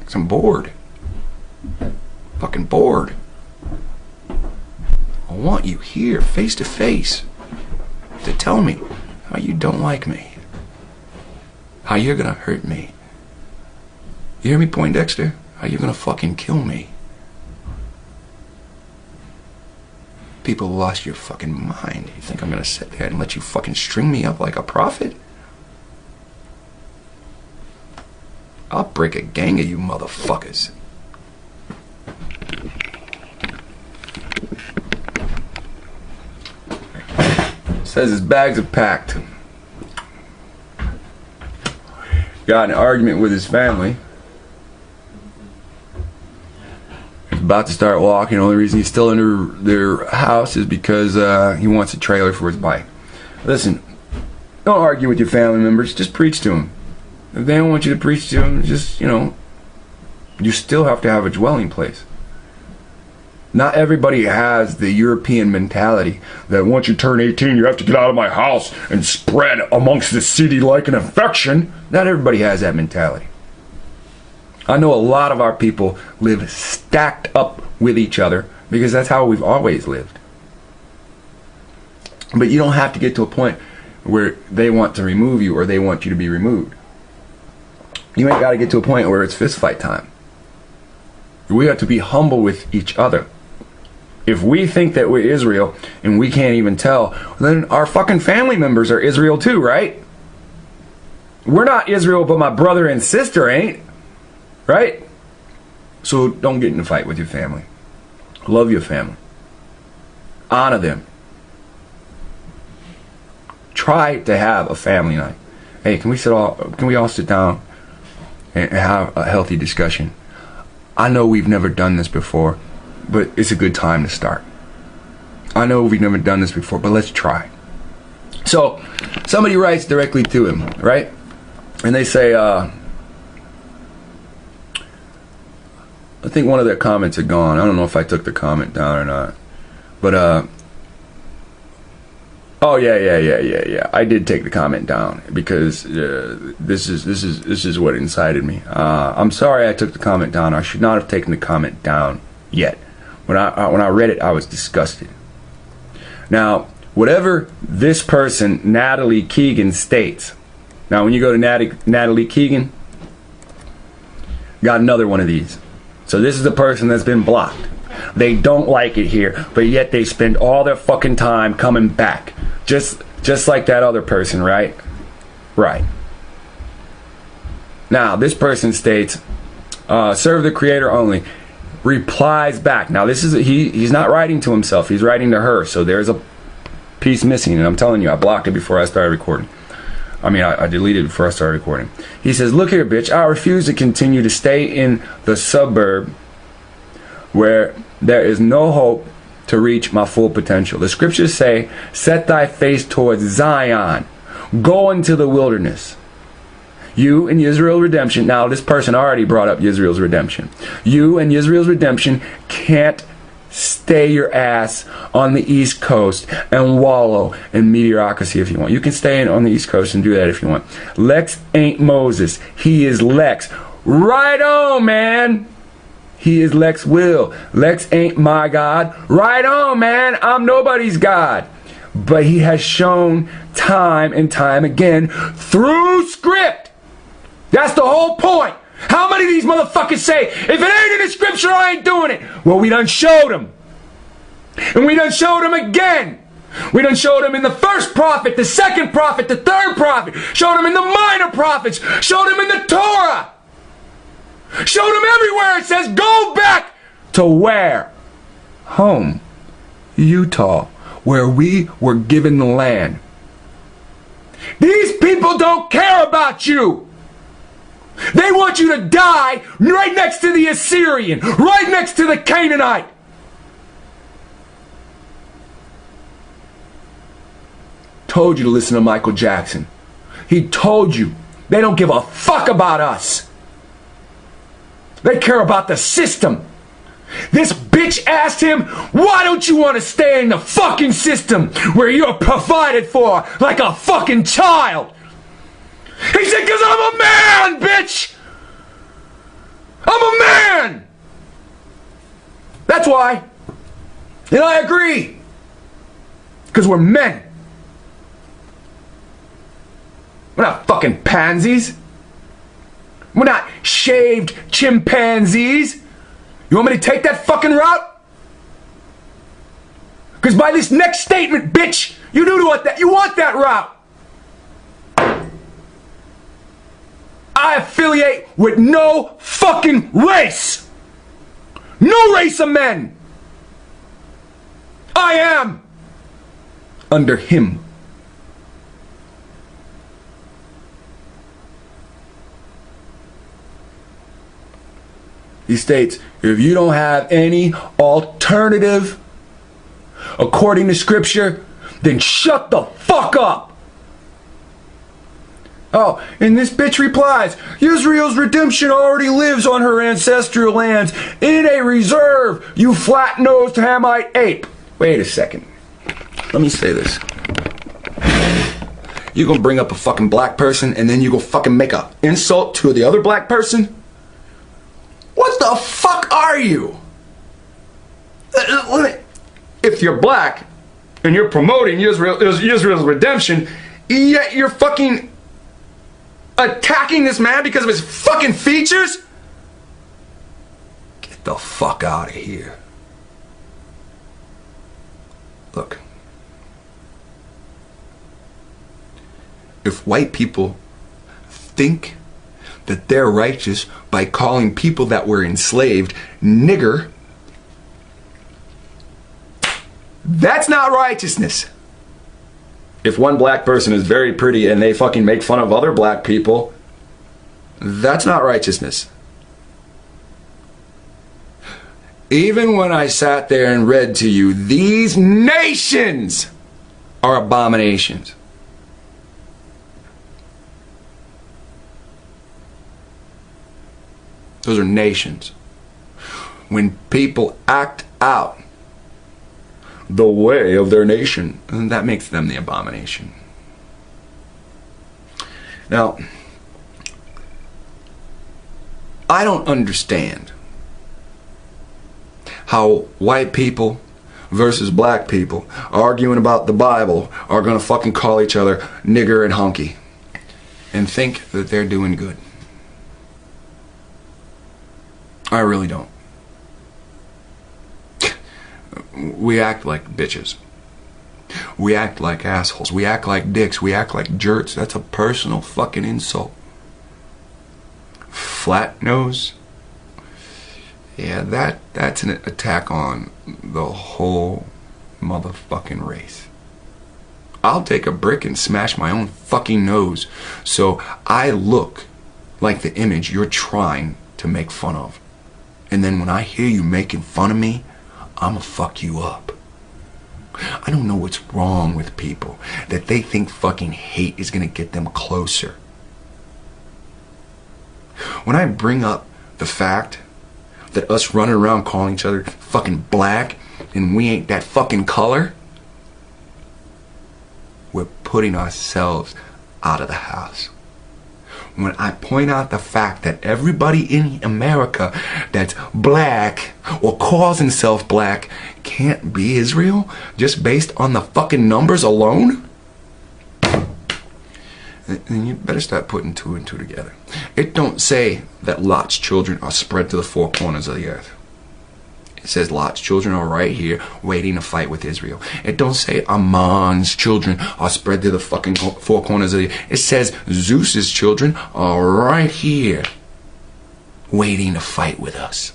'Cause I'm bored. Fucking bored. I want you here, face to face, to tell me how you don't like me. How you're gonna hurt me. You hear me, Poindexter? How you're gonna fucking kill me. People lost your fucking mind. You think I'm gonna sit there and let you fucking string me up like a prophet? I'll break a gang of you motherfuckers. Says his bags are packed. Got in an argument with his family. He's about to start walking. The only reason he's still under their house is because he wants a trailer for his bike. Listen, don't argue with your family members. Just preach to them. If they don't want you to preach to them, just, you still have to have a dwelling place. Not everybody has the European mentality that once you turn 18, you have to get out of my house and spread amongst the city like an infection. Not everybody has that mentality. I know a lot of our people live stacked up with each other because that's how we've always lived. But you don't have to get to a point where they want to remove you or they want you to be removed. You ain't got to get to a point where it's fist fight time. We have to be humble with each other. If we think that we're Israel and we can't even tell, then our fucking family members are Israel too, right? We're not Israel, but my brother and sister ain't, right? So don't get in a fight with your family. Love your family. Honor them. Try to have a family night. Hey, can we all sit down and have a healthy discussion? I know we've never done this before, but it's a good time to start. I know we've never done this before, but let's try. So somebody writes directly to him, right? And they say, I think one of their comments had gone. I don't know if I took the comment down or not. But, oh yeah. I did take the comment down because this is what incited me. I'm sorry I took the comment down. I should not have taken the comment down yet. When I read it, I was disgusted. Now, whatever this person, Natalie Keegan, states. Now, when you go to Natalie Keegan, got another one of these. So this is the person that's been blocked. They don't like it here, but yet they spend all their fucking time coming back. Just like that other person, right? Right. Now, this person states, serve the Creator only. Replies back. Now, this is he's not writing to himself. He's writing to her. So there's a piece missing, and I'm telling you, I blocked it before I started recording. I mean, I deleted it before I started recording. He says, look here, bitch. I refuse to continue to stay in the suburb where there is no hope to reach my full potential. The scriptures say, set thy face towards Zion. Go into the wilderness. You and Israel's redemption. Now, this person already brought up Israel's redemption. You and Israel's redemption can't stay your ass on the East Coast and wallow in mediocrity if you want. You can stay on the East Coast and do that if you want. Lex ain't Moses. He is Lex. Right on, man. He is lexwill. Lex ain't my God. Right on, man. I'm nobody's God. But he has shown time and time again through script. That's the whole point. How many of these motherfuckers say, if it ain't in the scripture, I ain't doing it? Well, we done showed them. And we done showed them again. We done showed them in the first prophet, the second prophet, the third prophet. Showed them in the minor prophets. Showed them in the Torah. Showed them everywhere. It says, go back to where? Home. Utah. Where we were given the land. These people don't care about you. They want you to die right next to the Assyrian, right next to the Canaanite. Told you to listen to Michael Jackson. He told you. They don't give a fuck about us. They care about the system. This bitch asked him, why don't you want to stay in the fucking system where you're provided for like a fucking child? He said, because I'm a man, bitch! I'm a man! That's why. And I agree. Because we're men. We're not fucking pansies. We're not shaved chimpanzees. You want me to take that fucking route? Because by this next statement, bitch, you want that route. I affiliate with no fucking race. No race of men. I am under him. He states, if you don't have any alternative according to scripture, then shut the fuck up. Oh, and this bitch replies, Israel's redemption already lives on her ancestral lands in a reserve, you flat-nosed Hamite ape. Wait a second. Let me say this. You gonna bring up a fucking black person and then you gonna fucking make an insult to the other black person? What the fuck are you? If you're black and you're promoting Israel's redemption yet you're fucking attacking this man because of his fucking features? Get the fuck out of here. Look. If white people think that they're righteous by calling people that were enslaved nigger, that's not righteousness. If one black person is very pretty and they fucking make fun of other black people, that's not righteousness. Even when I sat there and read to you, these nations are abominations. Those are nations. When people act out the way of their nation, and that makes them the abomination. Now, I don't understand how white people versus black people arguing about the Bible are gonna fucking call each other nigger and hunky and think that they're doing good. I really don't. We act like bitches. We act like assholes. We act like dicks. We act like jerks. That's a personal fucking insult. Flat nose. Yeah, that's an attack on the whole motherfucking race. I'll take a brick and smash my own fucking nose so I look like the image you're trying to make fun of. And then when I hear you making fun of me, I'ma fuck you up. I don't know what's wrong with people that they think fucking hate is gonna get them closer. When I bring up the fact that us running around calling each other fucking black and we ain't that fucking color, we're putting ourselves out of the house. When I point out the fact that everybody in America that's black or calls himself black can't be Israel just based on the fucking numbers alone, then you better start putting two and two together. It don't say that Lot's children are spread to the four corners of the earth. It says Lot's children are right here waiting to fight with Israel. It don't say Ammon's children are spread to the fucking four corners of the earth. It says Zeus's children are right here waiting to fight with us.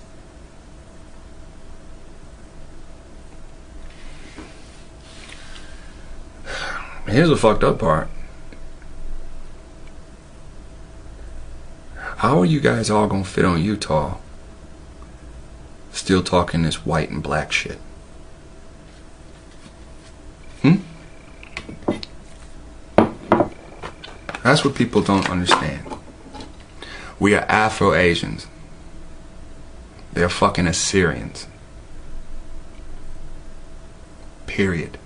Here's the fucked up part. How are you guys all gonna fit on Utah still talking this white and black shit? That's what people don't understand. We are Afro-Asians. They're fucking Assyrians. Period.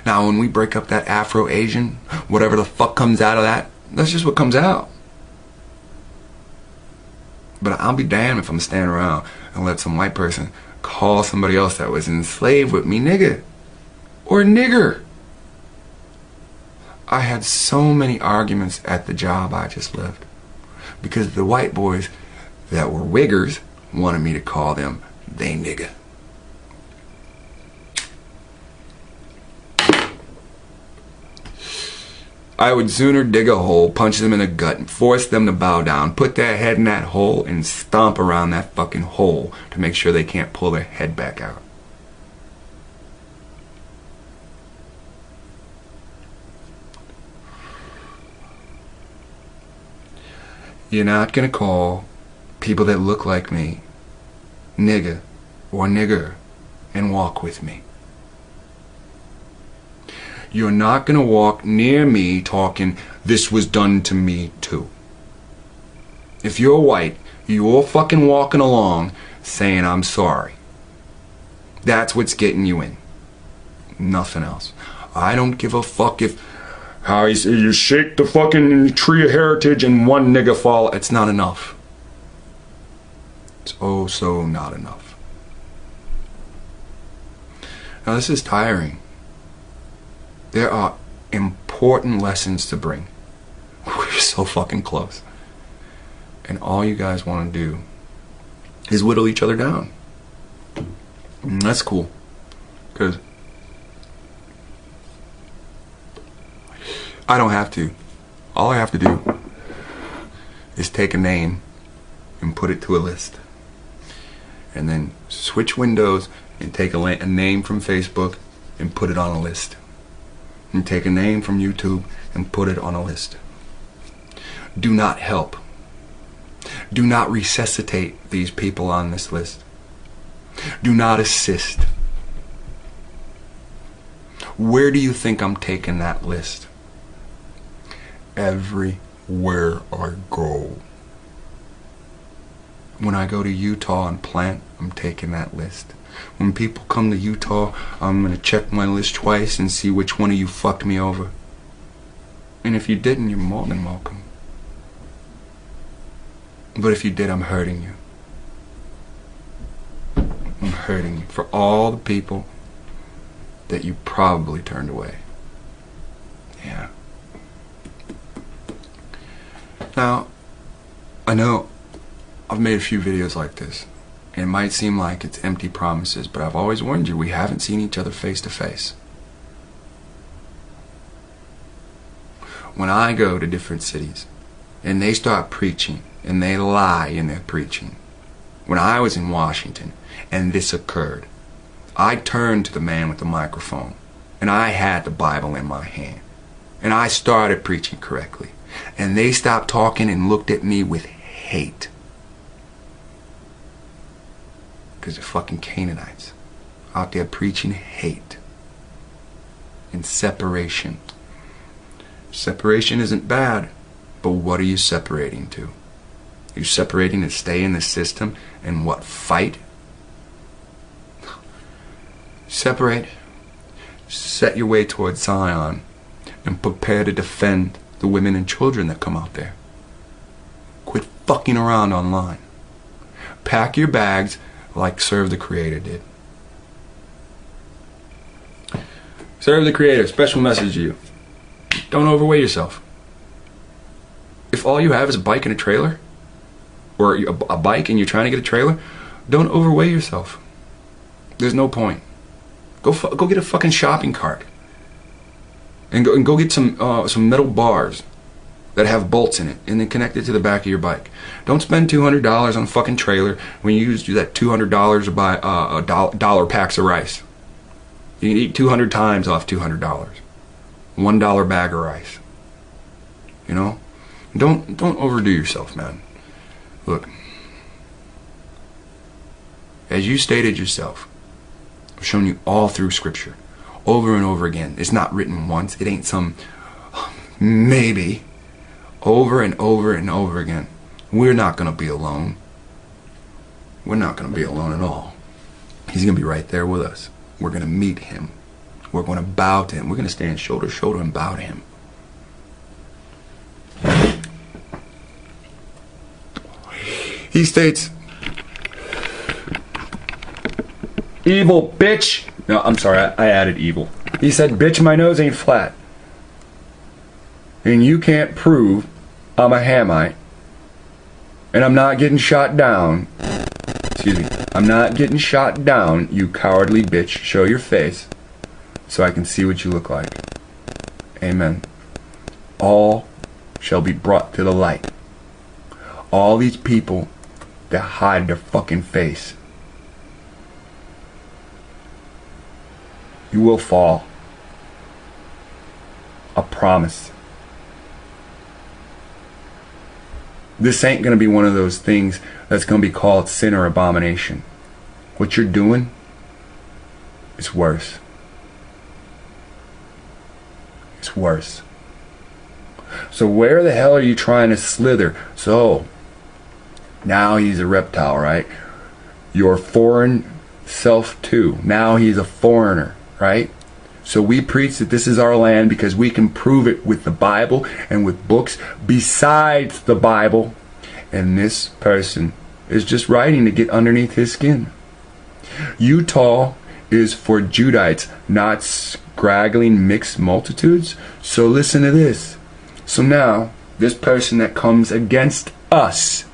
Now when we break up that Afro-Asian, whatever the fuck comes out of that, that's just what comes out. But I'll be damned if I'm standing around and let some white person call somebody else that was enslaved with me nigga or nigger. I had so many arguments at the job I just left because the white boys that were wiggers wanted me to call them they nigga. I would sooner dig a hole, punch them in the gut, and force them to bow down, put their head in that hole, and stomp around that fucking hole to make sure they can't pull their head back out. You're not gonna call people that look like me nigga or nigger and walk with me. You're not gonna walk near me talking, this was done to me too. If you're white, you're fucking walking along saying I'm sorry. That's what's getting you in. Nothing else. I don't give a fuck if how you say you shake the fucking tree of heritage and one nigga fall. It's not enough. It's oh so not enough. Now this is tiring. There are important lessons to bring. We're so fucking close. And all you guys want to do is whittle each other down. And that's cool. Because I don't have to. All I have to do is take a name and put it to a list. And then switch windows and take a name from Facebook and put it on a list. And take a name from YouTube and put it on a list. Do not help. Do not resuscitate these people on this list. Do not assist. Where do you think I'm taking that list? Everywhere I go. When I go to Utah and plant, I'm taking that list. When people come to Utah, I'm going to check my list twice and see which one of you fucked me over. And if you didn't, you're more than welcome. But if you did, I'm hurting you. I'm hurting you for all the people that you probably turned away. Yeah. Now, I know I've made a few videos like this, and it might seem like it's empty promises, but I've always warned you, we haven't seen each other face to face. When I go to different cities, and they start preaching, and they lie in their preaching. When I was in Washington, and this occurred, I turned to the man with the microphone, and I had the Bible in my hand, and I started preaching correctly, and they stopped talking and looked at me with hate. Because they're fucking Canaanites out there preaching hate and separation. Separation isn't bad, but what are you separating to? Are you separating to stay in the system and what, fight? Separate. Set your way towards Zion and prepare to defend the women and children that come out there. Quit fucking around online. Pack your bags like Serve the Creator did. Serve the Creator, special message to you. Don't overweight yourself. If all you have is a bike and a trailer, or a bike and you're trying to get a trailer, don't overweigh yourself. There's no point. Go get a fucking shopping cart. And go get some metal bars that have bolts in it, and then connect it to the back of your bike. Don't spend $200 on a fucking trailer when you use that $200 to buy dollar packs of rice. You can eat 200 times off $200. $1 bag of rice. You know? Don't overdo yourself, man. Look, as you stated yourself, I've shown you all through Scripture, over and over again. It's not written once. It ain't some maybe. Over and over and over again. We're not going to be alone. We're not going to be alone at all. He's going to be right there with us. We're going to meet him. We're going to bow to him. We're going to stand shoulder to shoulder and bow to him. He states, evil bitch. No, I'm sorry, I added evil. He said, bitch, my nose ain't flat. And you can't prove I'm a Hamite. And I'm not getting shot down. Excuse me. I'm not getting shot down, you cowardly bitch. Show your face so I can see what you look like. Amen. All shall be brought to the light. All these people that hide their fucking face. You will fall. I promise. This ain't going to be one of those things that's going to be called sin or abomination. What you're doing is worse. It's worse. So where the hell are you trying to slither? So, now he's a reptile, right? Your foreign self too. Now he's a foreigner, right? So we preach that this is our land because we can prove it with the Bible and with books besides the Bible. And this person is just writing to get underneath his skin. Utah is for Judites, not scraggling mixed multitudes. So listen to this. So now, this person that comes against us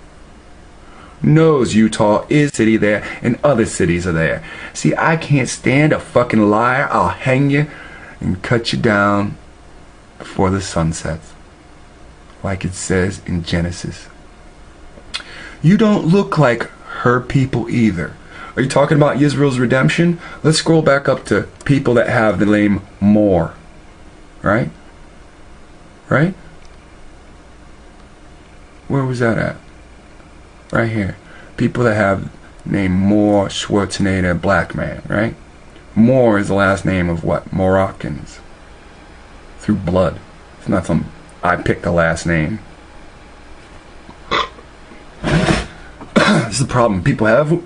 knows Utah is a city there and other cities are there. See, I can't stand a fucking liar. I'll hang you and cut you down before the sun sets, like it says in Genesis. You don't look like her people either. Are you talking about Israel's redemption? Let's scroll back up to people that have the name More. Right? Right? Where was that at? Right here. People that have name Moore, Schwarzenegger, black man, right? Moore is the last name of what? Moroccans. Through blood. It's not some I picked the last name. This is the problem people have.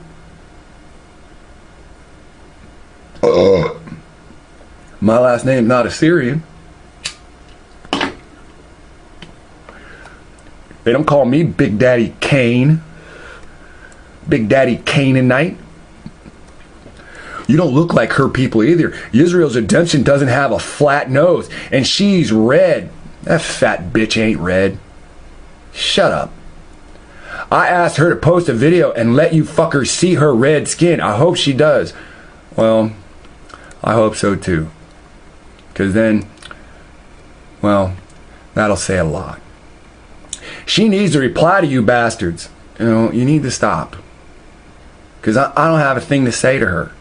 My last name's not Assyrian. They don't call me Big Daddy Cain. Big Daddy Canaanite. You don't look like her people either. Israel's redemption doesn't have a flat nose. And she's red. That fat bitch ain't red. Shut up. I asked her to post a video and let you fuckers see her red skin. I hope she does. Well, I hope so too. Because then, well, that'll say a lot. She needs to reply to you bastards. You know, you need to stop. Because I don't have a thing to say to her.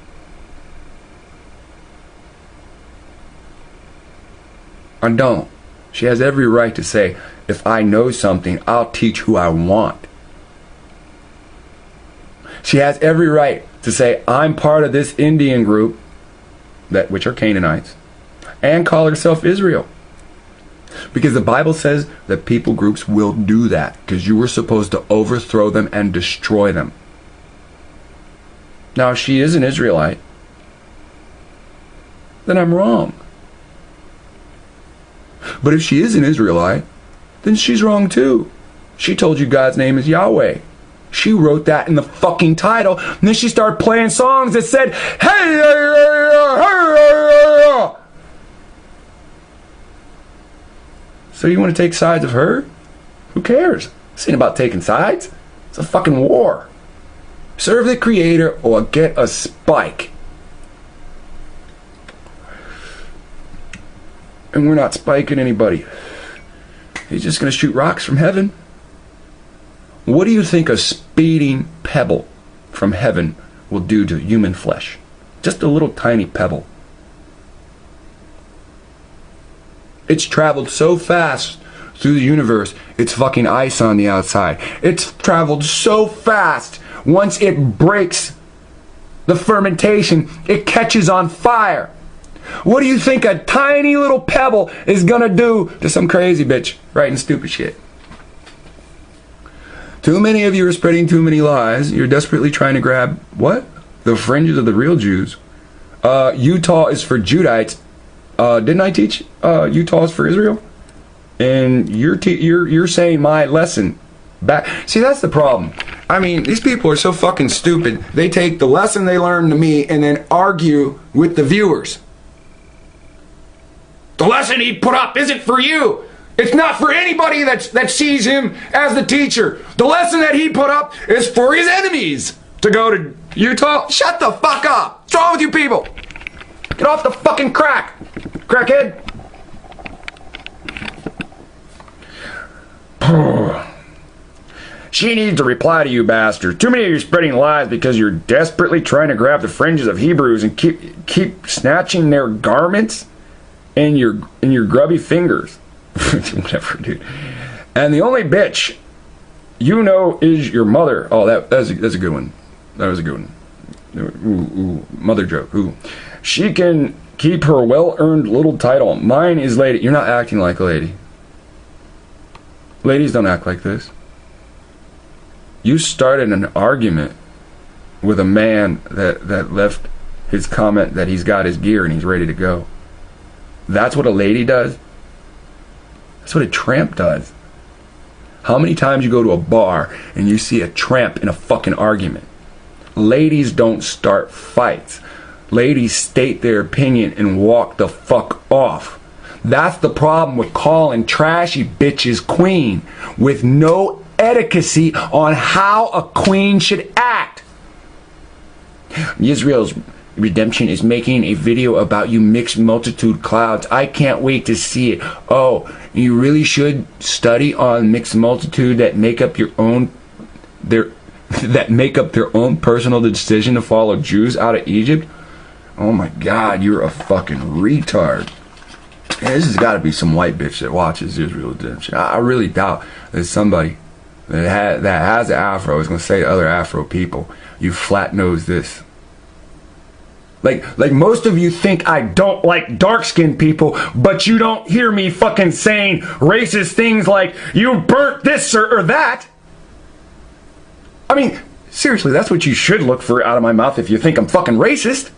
I don't. She has every right to say, if I know something, I'll teach who I want. She has every right to say, I'm part of this Indian group, which are Canaanites, and call herself Israel. Because the Bible says that people groups will do that, because you were supposed to overthrow them and destroy them. Now, if she is an Israelite, then I'm wrong. But if she is an Israelite, then she's wrong too. She told you God's name is Yahweh. She wrote that in the fucking title, and then she started playing songs that said, hey, so you want to take sides of her? Who cares? This ain't about taking sides. It's a fucking war. Serve the Creator or get a spike. And we're not spiking anybody. He's just going to shoot rocks from heaven. What do you think a speeding pebble from heaven will do to human flesh? Just a little tiny pebble. It's traveled so fast through the universe, it's fucking ice on the outside. It's traveled so fast, once it breaks the fermentation, it catches on fire. What do you think a tiny little pebble is gonna do to some crazy bitch writing stupid shit? Too many of you are spreading too many lies. You're desperately trying to grab, what? The fringes of the real Jews. Utah is for Judites. Didn't I teach Utah is for Israel? And you're saying my lesson back. See, that's the problem. I mean, these people are so fucking stupid. They take the lesson they learned to me and then argue with the viewers. The lesson he put up isn't for you. It's not for anybody that sees him as the teacher. The lesson that he put up is for his enemies to go to Utah. Shut the fuck up. What's wrong with you people? Get off the fucking crack, crackhead. She needs to reply to you bastards. Too many of you are spreading lies because you're desperately trying to grab the fringes of Hebrews and keep snatching their garments and your grubby fingers. Whatever, dude. And the only bitch you know is your mother. Oh, that's a good one. That was a good one. Ooh, mother joke. Ooh. She can keep her well-earned little title. Mine is lady. You're not acting like a lady. Ladies don't act like this. You started an argument with a man that left his comment that he's got his gear and he's ready to go. That's what a lady does. That's what a tramp does. How many times you go to a bar and you see a tramp in a fucking argument? Ladies don't start fights. ladies state their opinion and walk the fuck off. That's the problem with calling trashy bitches queen, with no etiquette on how a queen should act. Israel's Redemption is making a video about you mixed multitude clouds. I can't wait to see it. Oh, you really should study on mixed multitude that make up your own their own personal decision to follow Jews out of Egypt. Oh my God, you're a fucking retard. Yeah, this has got to be some white bitch that watches Israel Redemption. I really doubt there's somebody that has an afro is going to say to other afro people, you flat-nosed this. Like most of you think I don't like dark-skinned people, but you don't hear me fucking saying racist things like, you burnt this or that. I mean, seriously, that's what you should look for out of my mouth if you think I'm fucking racist.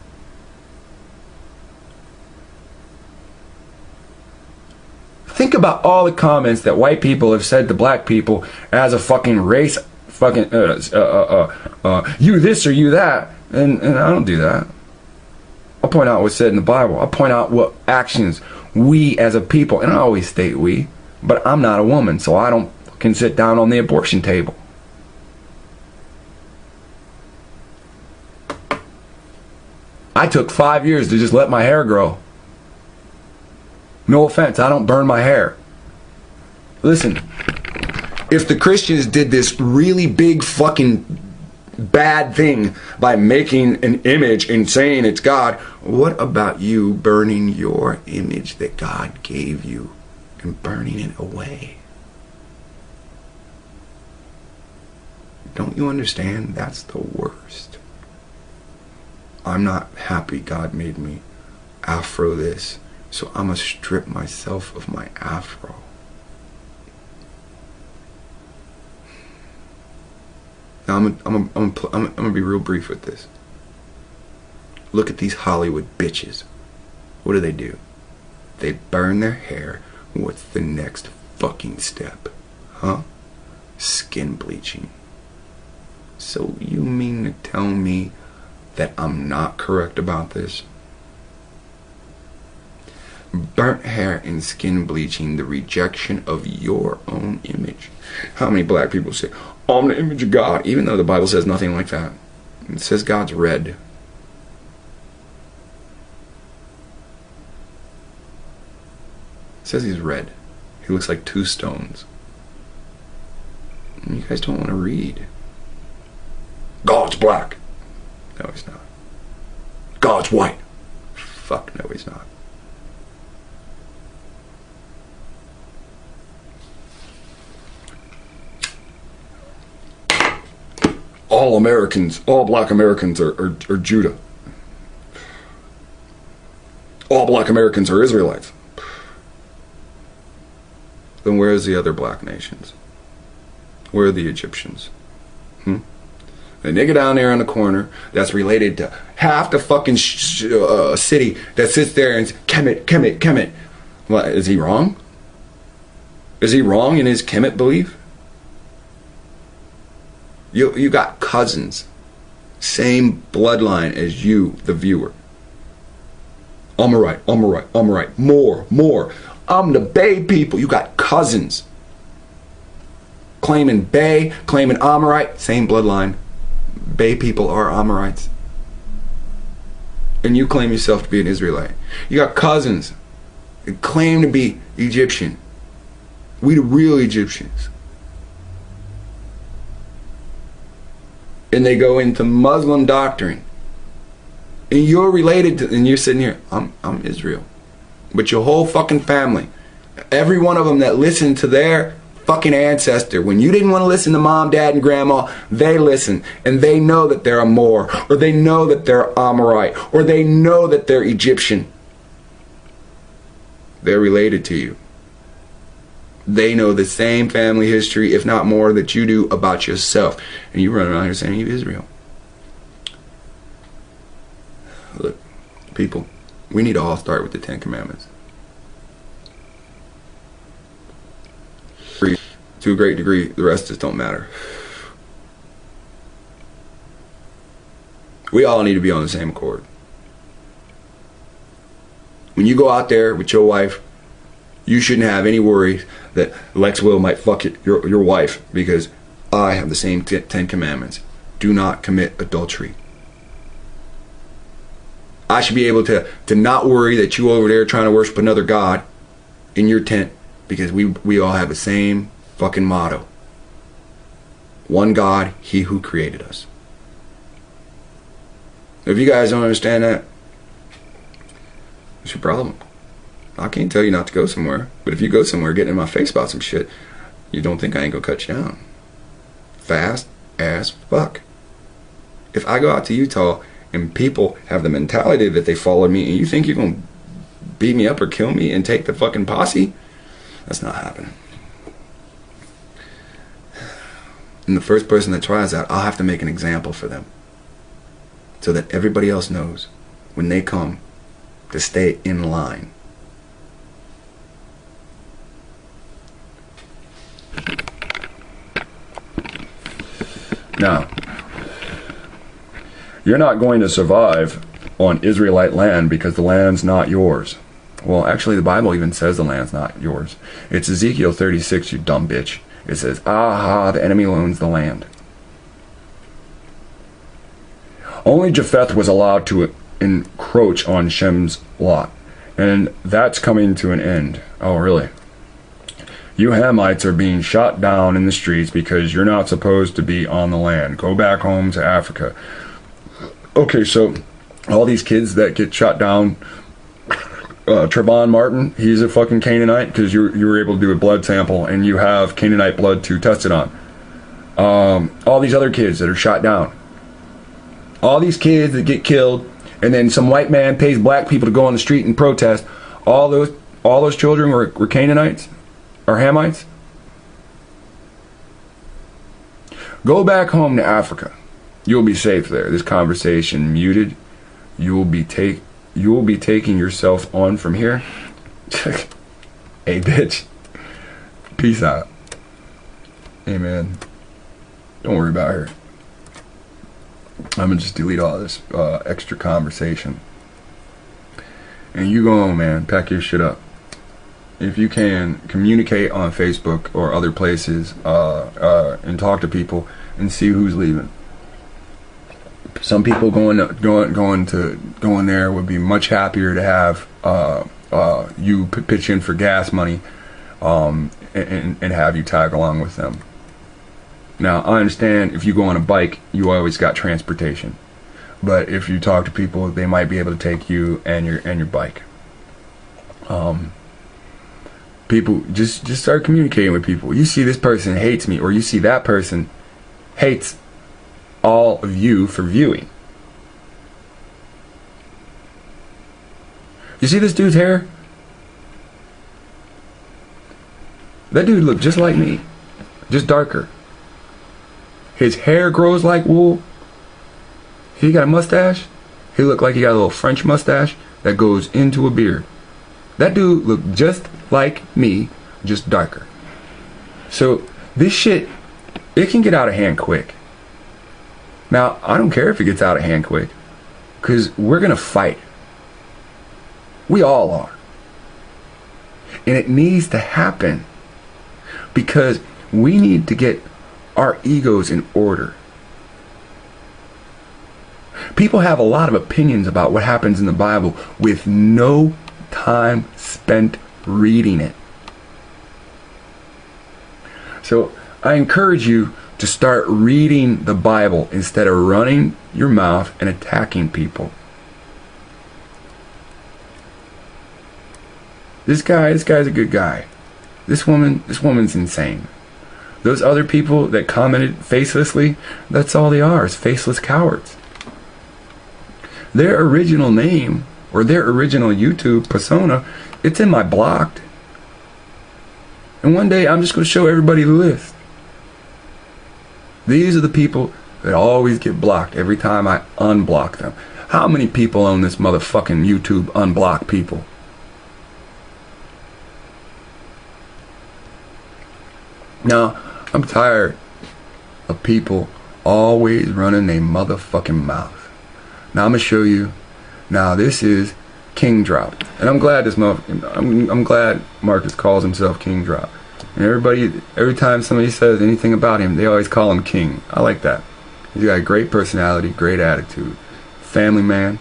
Think about all the comments that white people have said to black people as a fucking race, fucking, you this or you that, and I don't do that. I'll point out what's said in the Bible. I'll point out what actions we as a people, and I always state we, but I'm not a woman, so I don't can sit down on the abortion table. I took 5 years to just let my hair grow. No offense, I don't burn my hair. Listen, if the Christians did this really big fucking bad thing by making an image and saying it's God, what about you burning your image that God gave you and burning it away? Don't you understand? That's the worst. I'm not happy God made me afro this, so I'm gonna strip myself of my afro. Now I'm gonna be real brief with this. Look at these Hollywood bitches. What do? They burn their hair. What's the next fucking step? Huh? Skin bleaching. So you mean to tell me that I'm not correct about this? Burnt hair and skin bleaching, the rejection of your own image. How many black people say, I'm the image of God, even though the Bible says nothing like that? It says God's red. It says he's red. He looks like two stones. And you guys don't want to read. God's black. No, he's not. God's white. Fuck, no, he's not. All Americans, all black Americans are Judah. All black Americans are Israelites. Then where's the other black nations? Where are the Egyptians? The nigga down there in the corner that's related to half the fucking city that sits there and Kemet. What, is he wrong? Is he wrong in his Kemet belief? You got cousins, same bloodline as you, the viewer. I'm alright, more. I'm the Bay people. You got cousins. Claiming Bay, claiming Amorite, same bloodline. Bay people are Amorites. And you claim yourself to be an Israelite. You got cousins that claim to be Egyptian. We the real Egyptians. And they go into Muslim doctrine. And you're related to, and you're sitting here, I'm Israel. But your whole fucking family, every one of them that listened to their fucking ancestor, when you didn't want to listen to mom, dad, and grandma, they listen. And they know that they're Amor, or they know that they're Amorite, or they know that they're Egyptian. They're related to you. They know the same family history, if not more, that you do about yourself. And you run around here saying you're Israel. Look, people, we need to all start with the 10 Commandments. To a great degree, the rest just don't matter. We all need to be on the same accord. When you go out there with your wife, you shouldn't have any worries that lexwill might fuck your wife, because I have the same 10 commandments. Do not commit adultery. I should be able to not worry that you over there trying to worship another god in your tent, because we all have the same fucking motto. One God, he who created us. If you guys don't understand that, it's your problem. I can't tell you not to go somewhere, but if you go somewhere getting in my face about some shit, you don't think I ain't gonna cut you down. Fast as fuck. If I go out to Utah and people have the mentality that they followed me, and you think you're gonna beat me up or kill me and take the fucking posse, that's not happening. And the first person that tries that, I'll have to make an example for them, so that everybody else knows when they come to stay in line. Now, you're not going to survive on Israelite land because the land's not yours. Well, actually, the Bible even says the land's not yours. It's Ezekiel 36, you dumb bitch. It says, aha, the enemy owns the land. Only Japheth was allowed to encroach on Shem's lot, and that's coming to an end. Oh, really? You Hamites are being shot down in the streets because you're not supposed to be on the land. Go back home to Africa. Okay, so all these kids that get shot down, Trayvon Martin, he's a fucking Canaanite because you were able to do a blood sample and you have Canaanite blood to test it on. All these other kids that are shot down. All these kids that get killed, and then some white man pays black people to go on the street and protest. All those children were Canaanites or Hamites. Go back home to Africa. You'll be safe there. This conversation muted. You will be taking yourself on from here. Hey, bitch. Peace out. Hey, man. Don't worry about her. I'm gonna just delete all this extra conversation. And you go home, man. Pack your shit up. If you can, communicate on Facebook or other places and talk to people and see who's leaving. Some people going there would be much happier to have you pitch in for gas money and have you tag along with them. Now, I understand if you go on a bike, you always got transportation. But if you talk to people, they might be able to take you and your bike. People, just start communicating with people. You see this person hates me, or you see that person hates all of you for viewing. You see this dude's hair? That dude looked just like me, just darker. His hair grows like wool. He got a mustache. He looked like he got a little French mustache that goes into a beard. That dude looked just like me, just darker. So this shit, it can get out of hand quick. Now, I don't care if it gets out of hand quick, because we're going to fight. We all are. And it needs to happen because we need to get our egos in order. People have a lot of opinions about what happens in the Bible with no time spent reading it. So I encourage you to start reading the Bible instead of running your mouth and attacking people. This guy's a good guy. This woman's insane. Those other people that commented facelessly, that's all they are, is faceless cowards. Their original name or their original YouTube persona, it's in my blocked. And one day I'm just going to show everybody the list. These are the people that always get blocked every time I unblock them. How many people on this motherfucking YouTube unblock people? Now, I'm tired of people always running their motherfucking mouth. Now I'm going to show you. Now this is King Drop. And I'm glad I'm glad Marcus calls himself King Drop. And every time somebody says anything about him, they always call him King. I like that. He's got a great personality, great attitude, family man.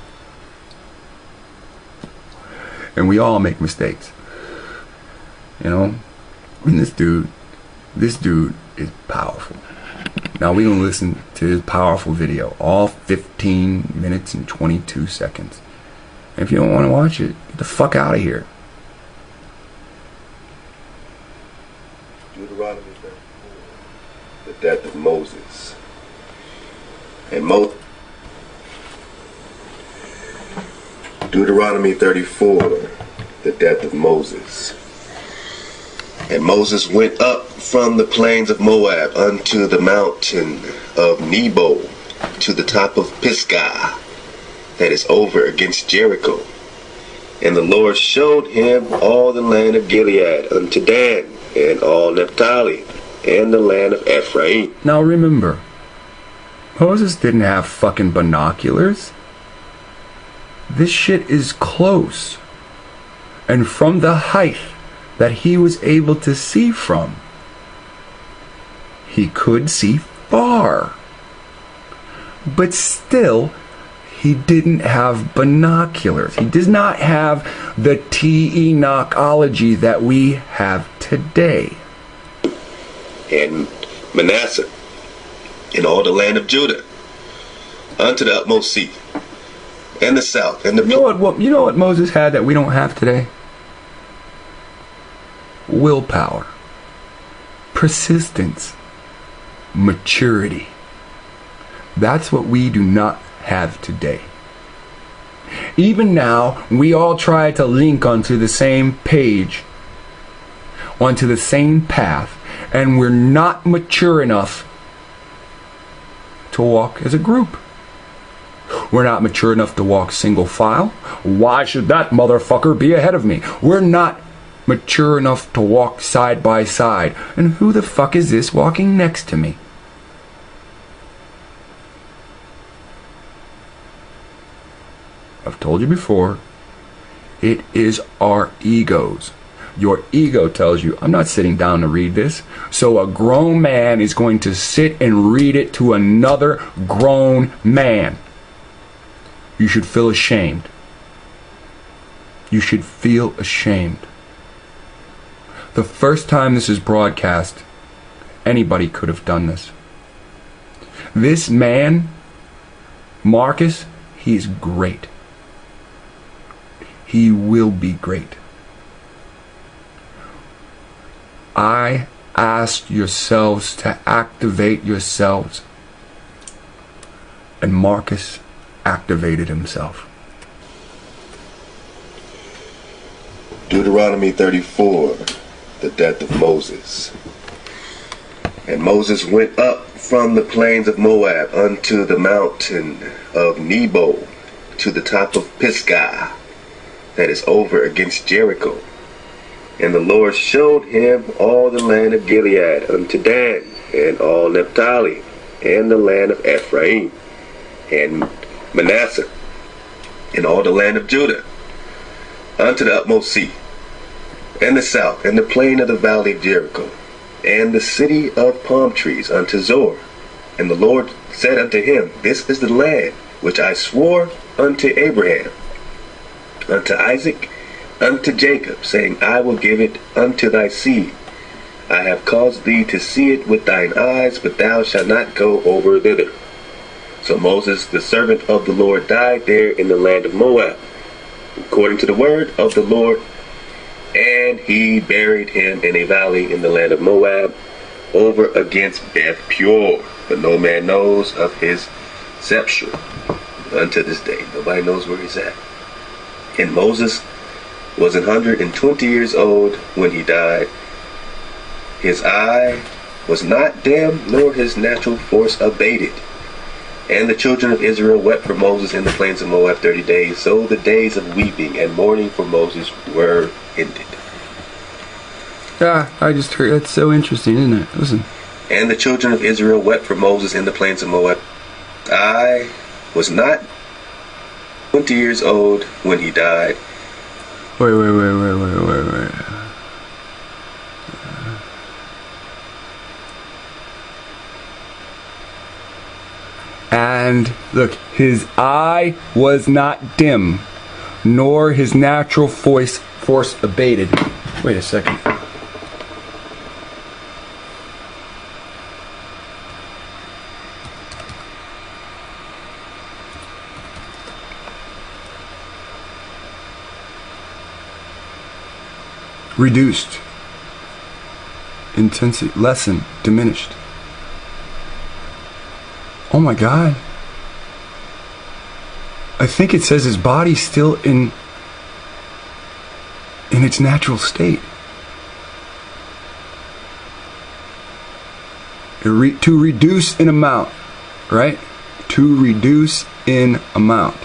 And we all make mistakes. You know? And this dude is powerful. Now we're gonna listen to his powerful video, all 15 minutes and 22 seconds. And if you don't want to watch it, get the fuck out of here. Deuteronomy 34, the death of Moses. And Deuteronomy 34, the death of Moses. And Moses went up from the plains of Moab unto the mountain of Nebo, to the top of Pisgah, that is over against Jericho. And the Lord showed him all the land of Gilead unto Dan, and all Naphtali, and the land of Ephraim. Now remember, Moses didn't have fucking binoculars. This shit is close. And from the height that he was able to see from, he could see far. But still, he didn't have binoculars. He does not have the Enochology that we have today. And Manasseh, and all the land of Judah, unto the utmost sea, and the south, and the... You know what Moses had that we don't have today? Willpower, persistence, maturity. That's what we do not have today. Even now, we all try to link onto the same page, onto the same path, and we're not mature enough to walk as a group. We're not mature enough to walk single file. Why should that motherfucker be ahead of me? We're not mature enough to walk side by side. And who the fuck is this walking next to me? I've told you before, it is our egos. Your ego tells you, I'm not sitting down to read this. So a grown man is going to sit and read it to another grown man. You should feel ashamed. You should feel ashamed. The first time this is broadcast, anybody could have done this. This man, Marcus, he's great. He will be great. I ask yourselves to activate yourselves. And Marcus activated himself. Deuteronomy 34, the death of Moses. And Moses went up from the plains of Moab unto the mountain of Nebo, to the top of Pisgah, that is over against Jericho. And the Lord showed him all the land of Gilead unto Dan, and all Naphtali, and the land of Ephraim, and Manasseh, and all the land of Judah, unto the utmost sea, and the south, and the plain of the valley of Jericho, and the city of palm trees unto Zor. And the Lord said unto him, This is the land which I swore unto Abraham, unto Isaac, unto Jacob, saying, I will give it unto thy seed. I have caused thee to see it with thine eyes, but thou shalt not go over thither. So Moses, the servant of the Lord, died there in the land of Moab, according to the word of the Lord, and he buried him in a valley in the land of Moab, over against Beth Peor. But no man knows of his sepulchre unto this day. Nobody knows where he's at. And Moses was 120 years old when he died. His eye was not dim, nor his natural force abated. And the children of Israel wept for Moses in the plains of Moab 30 days. So the days of weeping and mourning for Moses were ended. Yeah, I just heard. That's so interesting, isn't it? Listen. And the children of Israel wept for Moses in the plains of Moab. I was not 20 years old when he died. Wait. And look, his eye was not dim, nor his natural force abated. Wait a second. Reduced. Intensity, lessened, diminished. Oh my God. I think it says his body's still in its natural state. To reduce in amount, right? To reduce in amount.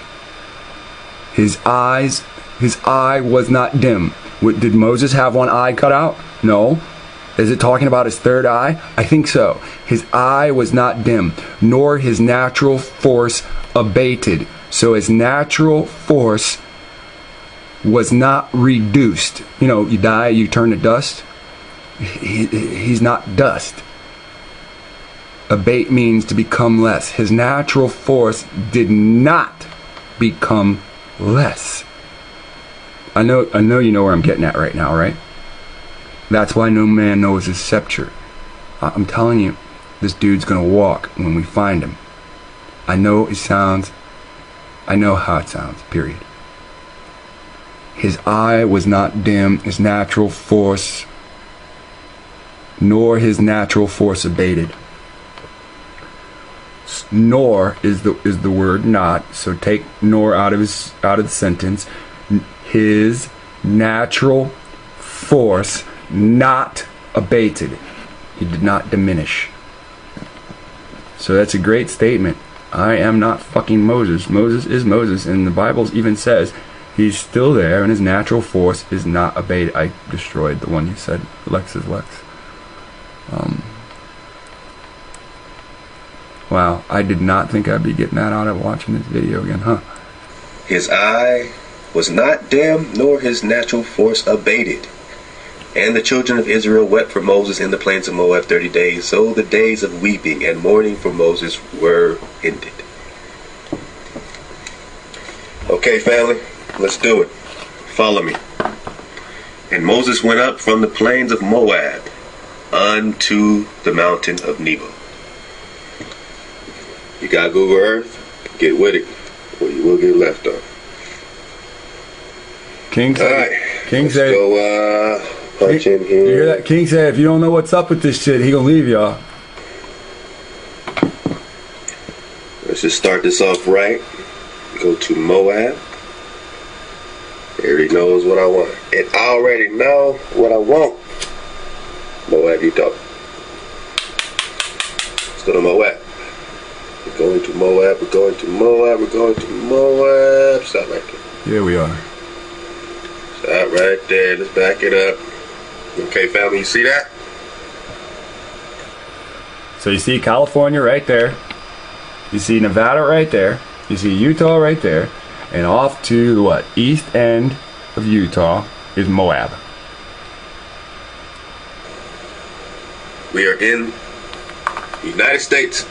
His eye was not dim. Did Moses have one eye cut out? No. Is it talking about his third eye? I think so. His eye was not dim, nor his natural force abated. So his natural force was not reduced. You know, you die, you turn to dust. He's not dust. Abate means to become less. His natural force did not become less. I know you know where I'm getting at right now, right? That's why no man knows his scepter. I'm telling you, this dude's gonna walk when we find him. I know it sounds, I know how it sounds, period. His eye was not dim, his natural force, nor his natural force abated. Nor is the word not, so take nor out of the sentence. His natural force not abated. He did not diminish. So that's a great statement. I am not fucking Moses. Moses is Moses, and the Bible even says he's still there and his natural force is not abated. I destroyed the one you said. Lex is Lex. Wow, I did not think I'd be getting that out of watching this video again, huh? His eye was not dim, nor his natural force abated. And the children of Israel wept for Moses in the plains of Moab 30 days. So the days of weeping and mourning for Moses were ended. Okay, family, let's do it. Follow me. And Moses went up from the plains of Moab unto the mountain of Nebo. You got Google Earth? Get with it, or you will get left on. King said, all right, King let's said, go punch in here. You hear that? King said, if you don't know what's up with this shit, he gonna leave y'all. Let's just start this off right. Go to Moab. It already knows what I want. It already know what I want. Moab, you talk. Let's go to Moab. We're going to Moab. We're going to Moab. We're going to Moab. Stop right there. Yeah, we are. Stop right there. Let's back it up. Okay, family, you see that? So you see California right there. You see Nevada right there. You see Utah right there. And off to the what? East end of Utah is Moab. We are in the United States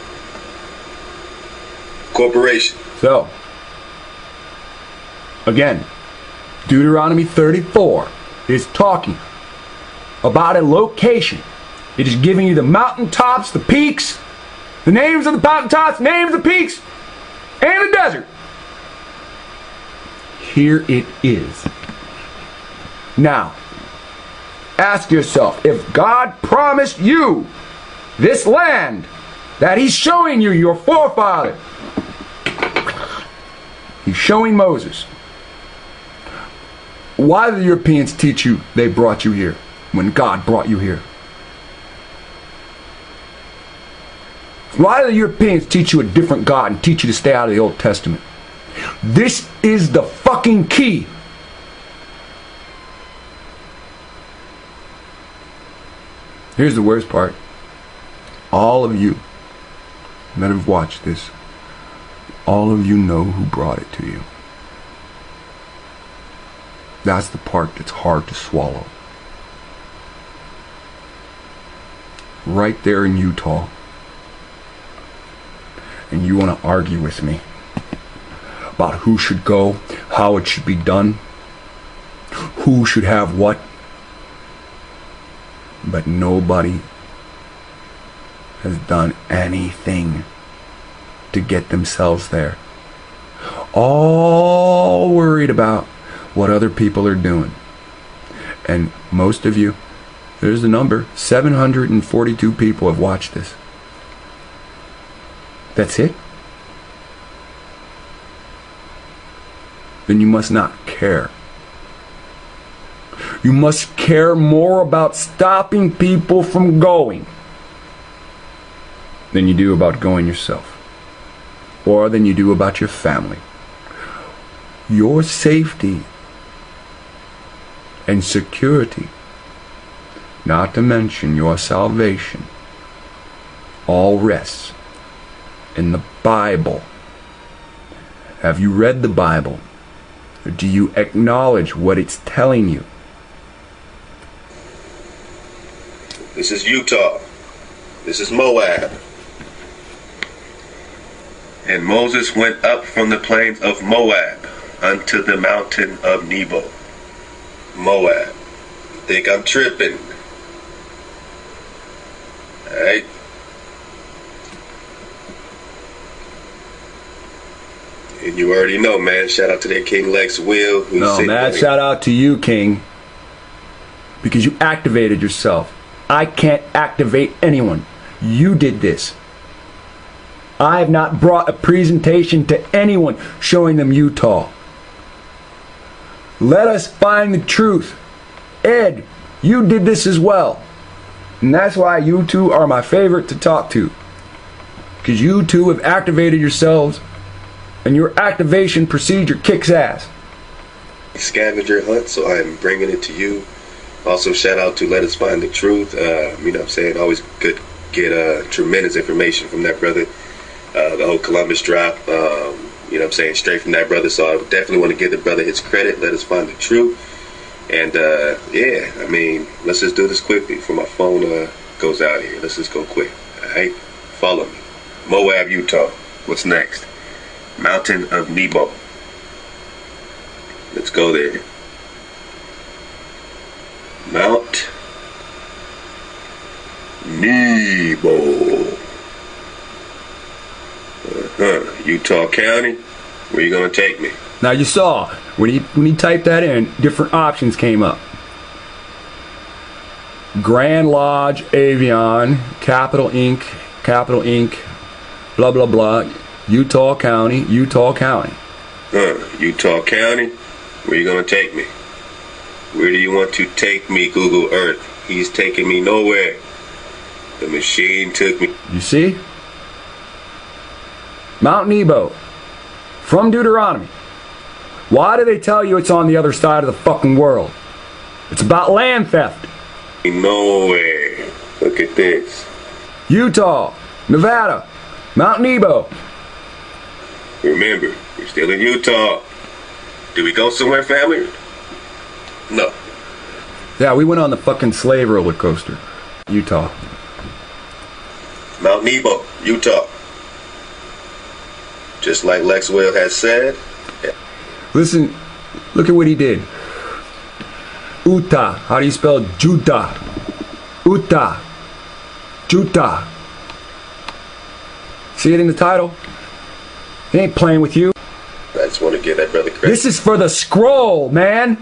Corporation. So, again, Deuteronomy 34 is talking about a location. It is giving you the mountaintops, the peaks, the names of the mountaintops, names of the peaks, and the desert. Here it is. Now, ask yourself, if God promised you this land that He's showing you, your forefather, He's showing Moses, why do the Europeans teach you they brought you here when God brought you here? Why do the Europeans teach you a different God and teach you to stay out of the Old Testament? This is the fucking key. Here's the worst part. All of you that have watched this, all of you know who brought it to you. That's the part that's hard to swallow. Right there in Utah. And you want to argue with me about who should go, how it should be done, who should have what. But nobody has done anything to get themselves there. All worried about what other people are doing. And most of you, there's the number, 742 people have watched this. That's it? Then you must not care. You must care more about stopping people from going than you do about going yourself, or than you do about your family. Your safety and security, not to mention your salvation, all rests in the Bible. Have you read the Bible? Or do you acknowledge what it's telling you? This is Utah. This is Moab. And Moses went up from the plains of Moab unto the mountain of Nebo. Moab. Think I'm tripping. Alright. And you already know, man. Shout out to that King lexwill. No, mad shout out to you, King. Because you activated yourself. I can't activate anyone. You did this. I have not brought a presentation to anyone showing them Utah. Let us find the truth. Ed, you did this as well. And that's why you two are my favorite to talk to. Because you two have activated yourselves, and your activation procedure kicks ass. Scavenger hunt, so I'm bringing it to you. Also, shout out to Let Us Find the Truth. You know what I'm saying? Always good get tremendous information from that brother. The whole Columbus drop, you know what I'm saying? Straight from that brother. So I definitely want to give the brother his credit. Let Us Find the Truth. And yeah, I mean, let's just do this quickly before my phone goes out here. Let's just go quick. Alright? Follow me. Moab, Utah. What's next? Mountain of Nebo. Let's go there. Mount Nebo. Utah County. Where you gonna take me? Now you saw when he typed that in, different options came up. Grand Lodge, Avion, Capital Inc., blah blah blah. Utah County, Utah County. Utah County. Where you gonna take me? Where do you want to take me, Google Earth? He's taking me nowhere. The machine took me. You see? Mount Nebo. From Deuteronomy. Why do they tell you it's on the other side of the fucking world? It's about land theft. Nowhere. Look at this. Utah, Nevada, Mount Nebo. Remember, we're still in Utah. Do we go somewhere, family? No. Yeah, we went on the fucking slave roller coaster. Utah. Mount Nebo, Utah. Just like lexwill has said. Listen, look at what he did. Utah. How do you spell Judah? Utah. Judah. See it in the title? He ain't playing with you. I just want to give that brother credit. This is for the scroll, man.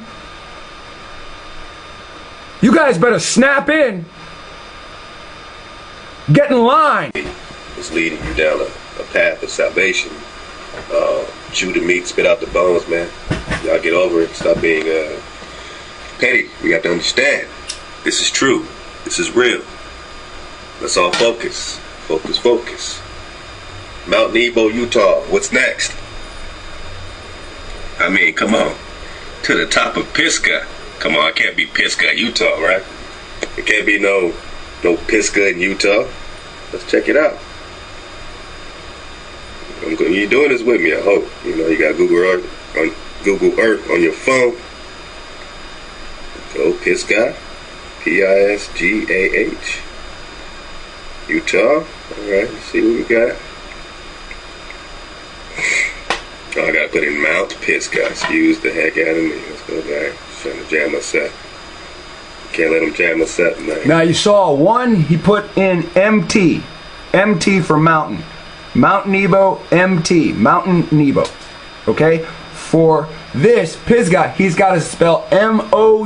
You guys better snap in. Get in line. It's leading you down a path of salvation. Chew the meat, spit out the bones, man. Y'all get over it. Stop being petty. We got to understand. This is true. This is real. Let's all focus. Focus, focus. Mount Nebo, Utah. What's next? I mean, come on. To the top of Pisgah. Come on, it can't be Pisgah, Utah, right? It can't be no Pisgah in Utah. Let's check it out. You're doing this with me, I hope. You know, you got Google Earth on your phone. Go Pisgah. Pisgah. Utah. Alright, let's see what we got. Oh, I gotta put in Mount Pisgah. Excuse the heck out of me. Let's go back. Trying to jam us up. Can't let them jam us up, man. Now you saw one, he put in MT. MT for mountain. Mount Nebo, MT. Mountain Nebo. Okay? For this, Pisgah, he's got to spell M-O-U-N-T.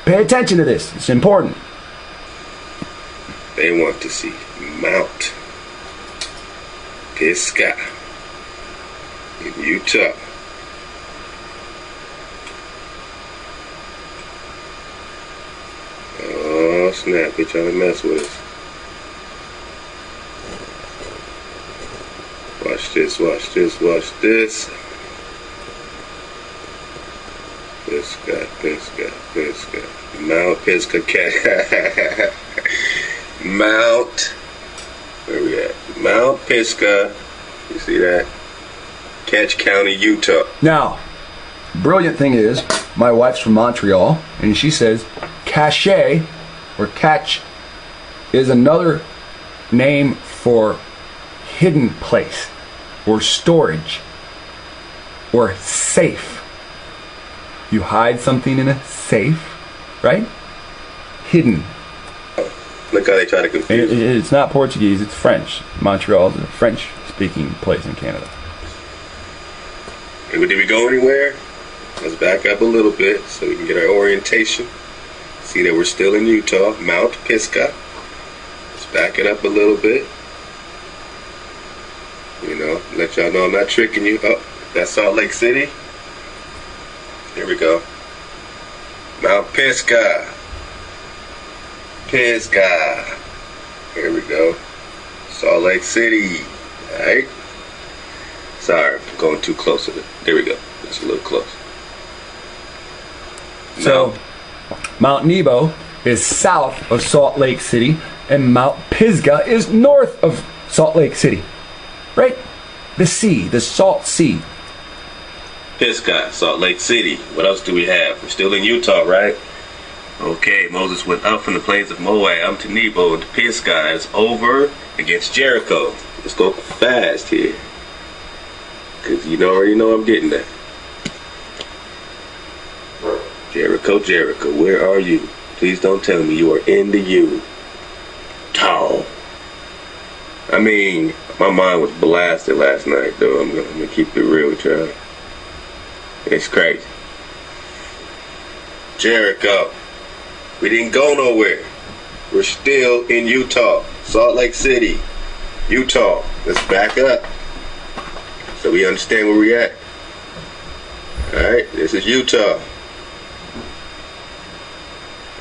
Pay attention to this. It's important. They want to see Mount Pisgah in Utah. Oh snap, they're trying to mess with us. Watch this, watch this, watch this. Pisgah, Pisgah, Pisgah. Mount Pisgah Cat. Mount, where we at? Mount Pisgah. You see that? Cache County, Utah. Now, brilliant thing is, my wife's from Montreal, and she says cache or catch is another name for hidden place or storage or safe. You hide something in a safe, right? Hidden. Look how they try to confuse us. It's not Portuguese, it's French. Montreal is a French-speaking place in Canada. Hey, did we go anywhere? Let's back up a little bit so we can get our orientation. See that we're still in Utah, Mount Pisgah. Let's back it up a little bit. You know, let y'all know I'm not tricking you. Oh, that's Salt Lake City. Here we go. Mount Pisgah. Pisgah. Here we go. Salt Lake City. Alright. Sorry, I'm going too close to it. There we go. That's a little close. So, Mount Nebo is south of Salt Lake City, and Mount Pisgah is north of Salt Lake City. Right? The sea, the Salt Sea. Pisgah, Salt Lake City. What else do we have? We're still in Utah, right? Okay, Moses went up from the plains of Moab to Nebo and to Pisgah. It's over against Jericho. Let's go fast here. Because you already know I'm getting that. Jericho, Jericho, where are you? Please don't tell me you are in the Utah. I mean, my mind was blasted last night, though. I'm gonna keep it real with y'all. It's crazy. Jericho. We didn't go nowhere. We're still in Utah. Salt Lake City, Utah. Let's back up so we understand where we're at. Alright, this is Utah.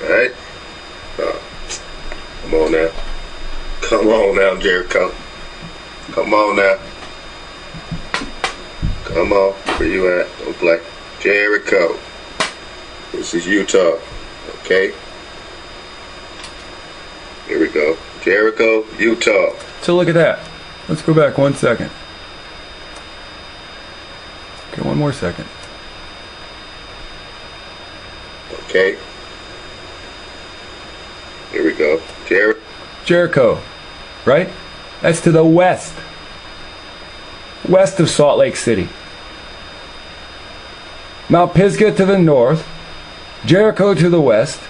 Alright? Oh, come on now. Come on now, Jericho. Come on now. Come on. Where you at? Don't play. Jericho. This is Utah. Okay? Here we go. Jericho, Utah. So look at that. Let's go back 1 second. Okay, one more second. Okay. Here we go. Jericho, right? That's to the west. West of Salt Lake City. Mount Pisgah to the north. Jericho to the west.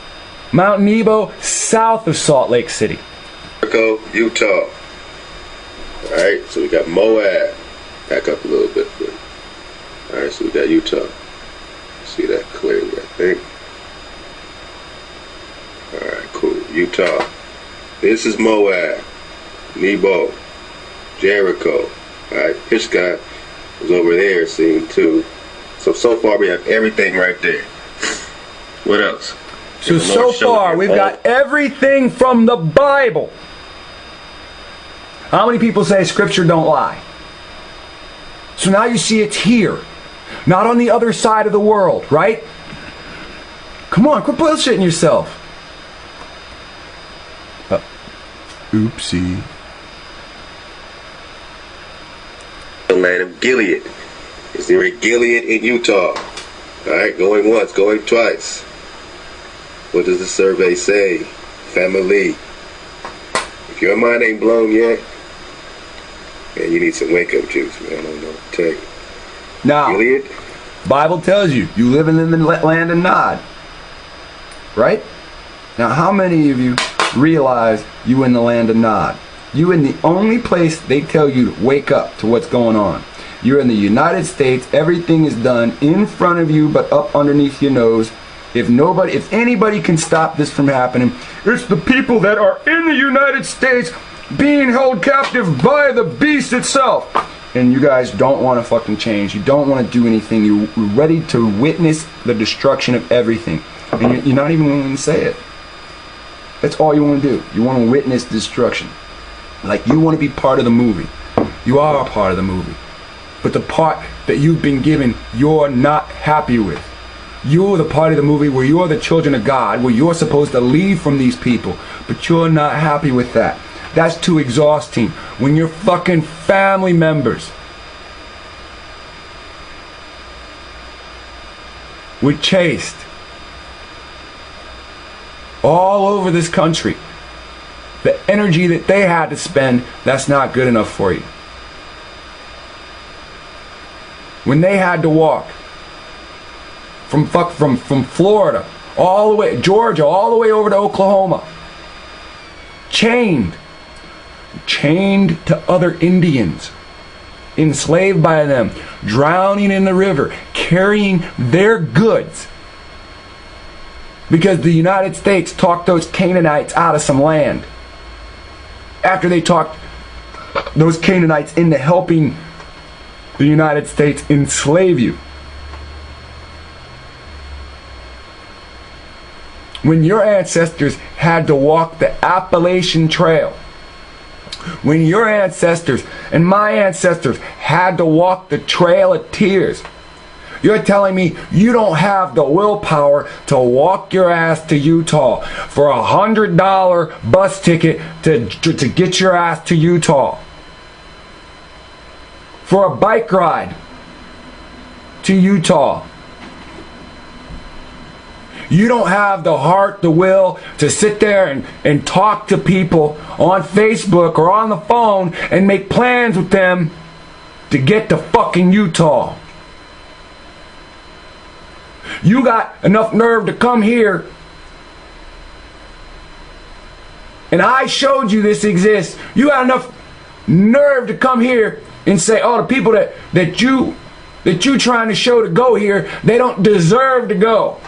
Mount Nebo south of Salt Lake City. Jericho, Utah. Alright, so we got Moab. Back up a little bit. Alright, so we got Utah. See that clearly, I think. Alright, cool. Utah. This is Moab. Nebo. Jericho. Alright, Pisgah was over there seeing too. So far we have everything right there. What else? So far we've got everything from the Bible. How many people say Scripture don't lie? So now you see it's here. Not on the other side of the world, right? Come on, quit bullshitting yourself. Oopsie. The land of Gilead. Is there a Gilead in Utah? Alright, going once, going twice. What does the survey say? Family. If your mind ain't blown yet, man, you need some wake-up juice, man. I don't know what to tell you. Now, Gilead? Bible tells you, you living in the land of Nod. Right? Now, how many of you realize you in the land of Nod? You in the only place they tell you to wake up to what's going on. You're in the United States. Everything is done in front of you, but up underneath your nose. If anybody can stop this from happening, it's the people that are in the United States being held captive by the beast itself. And you guys don't want to fucking change. You don't want to do anything. You're ready to witness the destruction of everything. And you're not even willing to say it. That's all you want to do. You want to witness destruction. Like you want to be part of the movie. You are a part of the movie. But the part that you've been given, you're not happy with. You're the part of the movie where you're the children of God, where you're supposed to lead from these people. But you're not happy with that. That's too exhausting. When your fucking family members were chased all over this country, the energy that they had to spend, that's not good enough for you. When they had to walk from Florida all the way, Georgia, all the way over to Oklahoma, chained to other Indians, enslaved by them, drowning in the river, carrying their goods, because the United States talked those Canaanites out of some land. After they talked those Canaanites into helping the United States enslave you. When your ancestors had to walk the Appalachian Trail, when your ancestors and my ancestors had to walk the Trail of Tears, you're telling me you don't have the willpower to walk your ass to Utah for $100 bus ticket to get your ass to Utah, for a bike ride to Utah. You don't have the heart, the will to sit there and talk to people on Facebook or on the phone and make plans with them to get to fucking Utah. You got enough nerve to come here, and I showed you this exists. You got enough nerve to come here and say, oh, the people that you trying to show to go here, they don't deserve to go.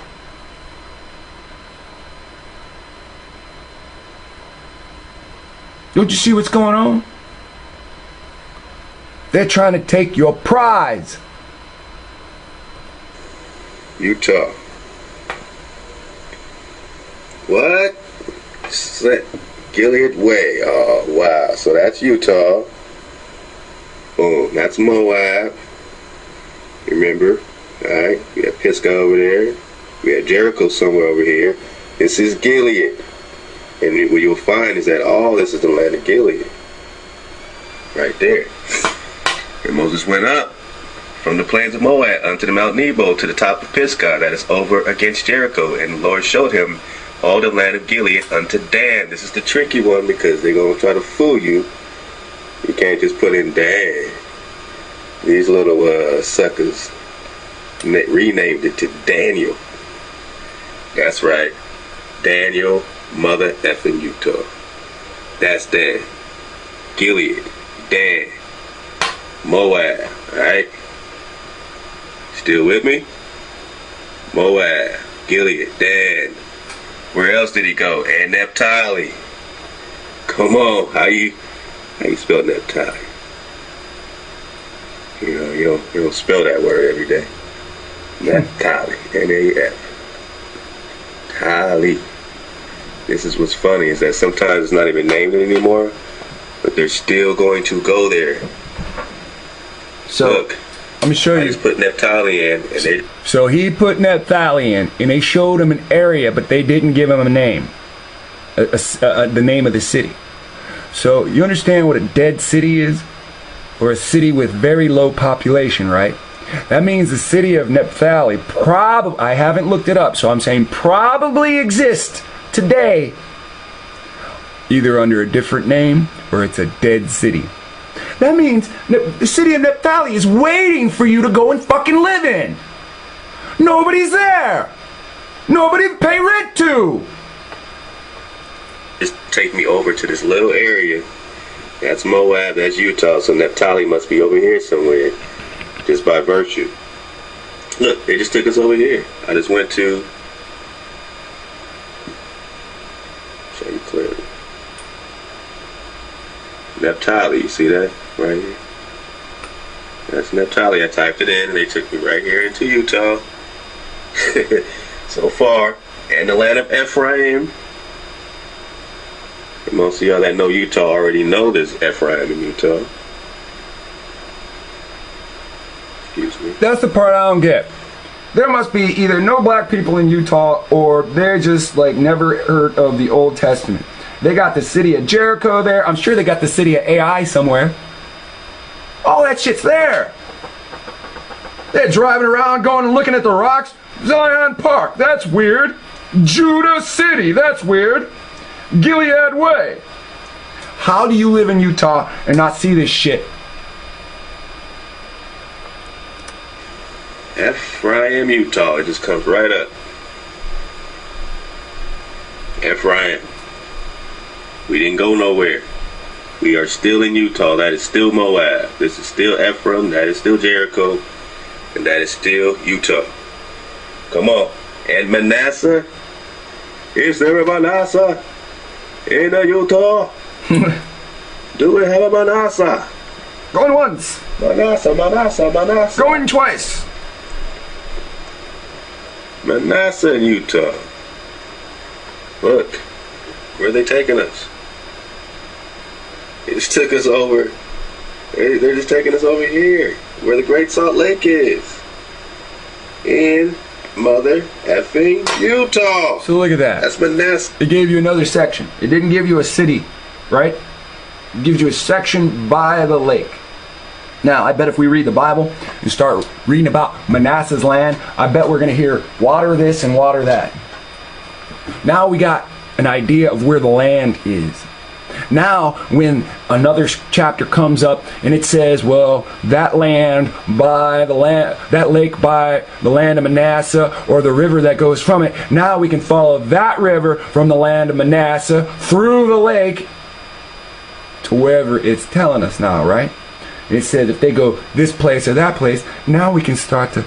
Don't you see what's going on? They're trying to take your prize. Utah. What? Gilead Way. Oh, wow. So that's Utah. Boom. That's Moab. Remember? Alright. We have Pisgah over there. We have Jericho somewhere over here. This is Gilead. And what you'll find is that all this is the land of Gilead. Right there. And Moses went up from the plains of Moab unto the Mount Nebo to the top of Pisgah that is over against Jericho. And the Lord showed him all the land of Gilead unto Dan. This is the tricky one because they're going to try to fool you. You can't just put in Dan. These little suckers renamed it to Daniel. That's right. Daniel, mother effing Utah. That's Dan. Gilead, Dan, Moab. Alright? Still with me? Moab, Gilead, Dan. Where else did he go? And Naphtali. Come on, how you spell Naphtali? You know, you don't spell that word every day. Naphtali. N-A-F. Tali. This is what's funny, is that sometimes it's not even named anymore, but they're still going to go there. So, look, let me show you. I just put Naphtali in, and they... So he put Naphtali in, and they showed him an area, but they didn't give him a name, the name of the city. So you understand what a dead city is? Or a city with very low population, right? That means the city of Naphtali probably, I haven't looked it up, so I'm saying probably exists today, either under a different name or it's a dead city. That means the city of Naphtali is waiting for you to go and fucking live in. Nobody's there. Nobody to pay rent to. Just take me over to this little area. That's Moab, that's Utah, so Naphtali must be over here somewhere, just by virtue. Look, they just took us over here. I just went to, show you clearly, Naphtali, you see that right here? That's Naphtali. I typed it in and they took me right here into Utah. So far, and the land of Ephraim. Most of y'all that know Utah already know there's Ephraim in Utah. Excuse me. That's the part I don't get. There must be either no black people in Utah or they're just like never heard of the Old Testament. They got the city of Jericho there. I'm sure they got the city of AI somewhere. All that shit's there. They're driving around going and looking at the rocks. Zion Park, that's weird. Judah City, that's weird. Gilead Way. How do you live in Utah and not see this shit? Ephraim, Utah. It just comes right up. Ephraim. We didn't go nowhere. We are still in Utah. That is still Moab. This is still Ephraim. That is still Jericho. And that is still Utah. Come on. And Manasseh. Is there a Manasseh in the Utah? Do we have a Manasseh? Going once. Manasseh, Manasseh, Manasseh. Going twice. Manasseh in Utah. Look, where are they taking us? They just took us over. They're just taking us over here, where the Great Salt Lake is. In mother effing Utah. So look at that. That's Manasseh. It gave you another section. It didn't give you a city, right? It gives you a section by the lake. Now, I bet if we read the Bible and start reading about Manasseh's land, I bet we're going to hear water this and water that. Now we got an idea of where the land is. Now, when another chapter comes up and it says, well, that land by the land, that lake by the land of Manasseh, or the river that goes from it, now we can follow that river from the land of Manasseh through the lake to wherever it's telling us now, right? And it says if they go this place or that place, now we can start to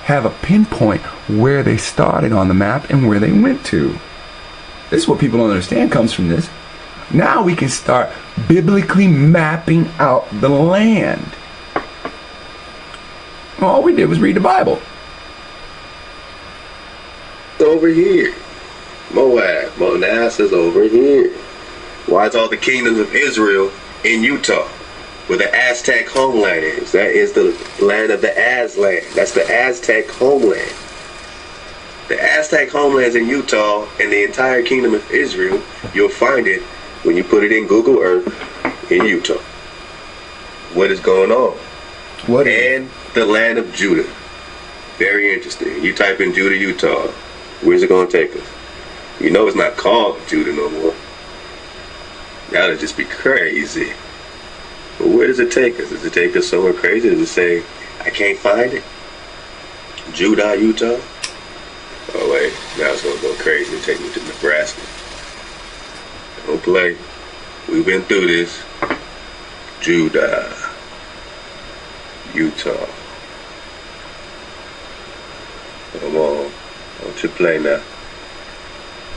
have a pinpoint where they started on the map and where they went to. This is what people don't understand comes from this. Now we can start biblically mapping out the land. All we did was read the Bible. Over here. Moab. Manasseh's over here. Why is all the kingdoms of Israel in Utah, where the Aztec homeland is? That is the land of the Azlan. That's the Aztec homeland. The Aztec homeland's in Utah, and the entire kingdom of Israel, you'll find it when you put it in Google Earth in Utah. What is going on? What? And the land of Judah. Very interesting. You type in Judah, Utah. Where's it going to take us? You know it's not called Judah no more. That would just be crazy. But where does it take us? Does it take us somewhere crazy? Does it say, I can't find it? Judah, Utah? Oh wait, now it's going to go crazy and take me to Nebraska. Don't play. We've been through this. Judah, Utah. Come on. Don't you play now.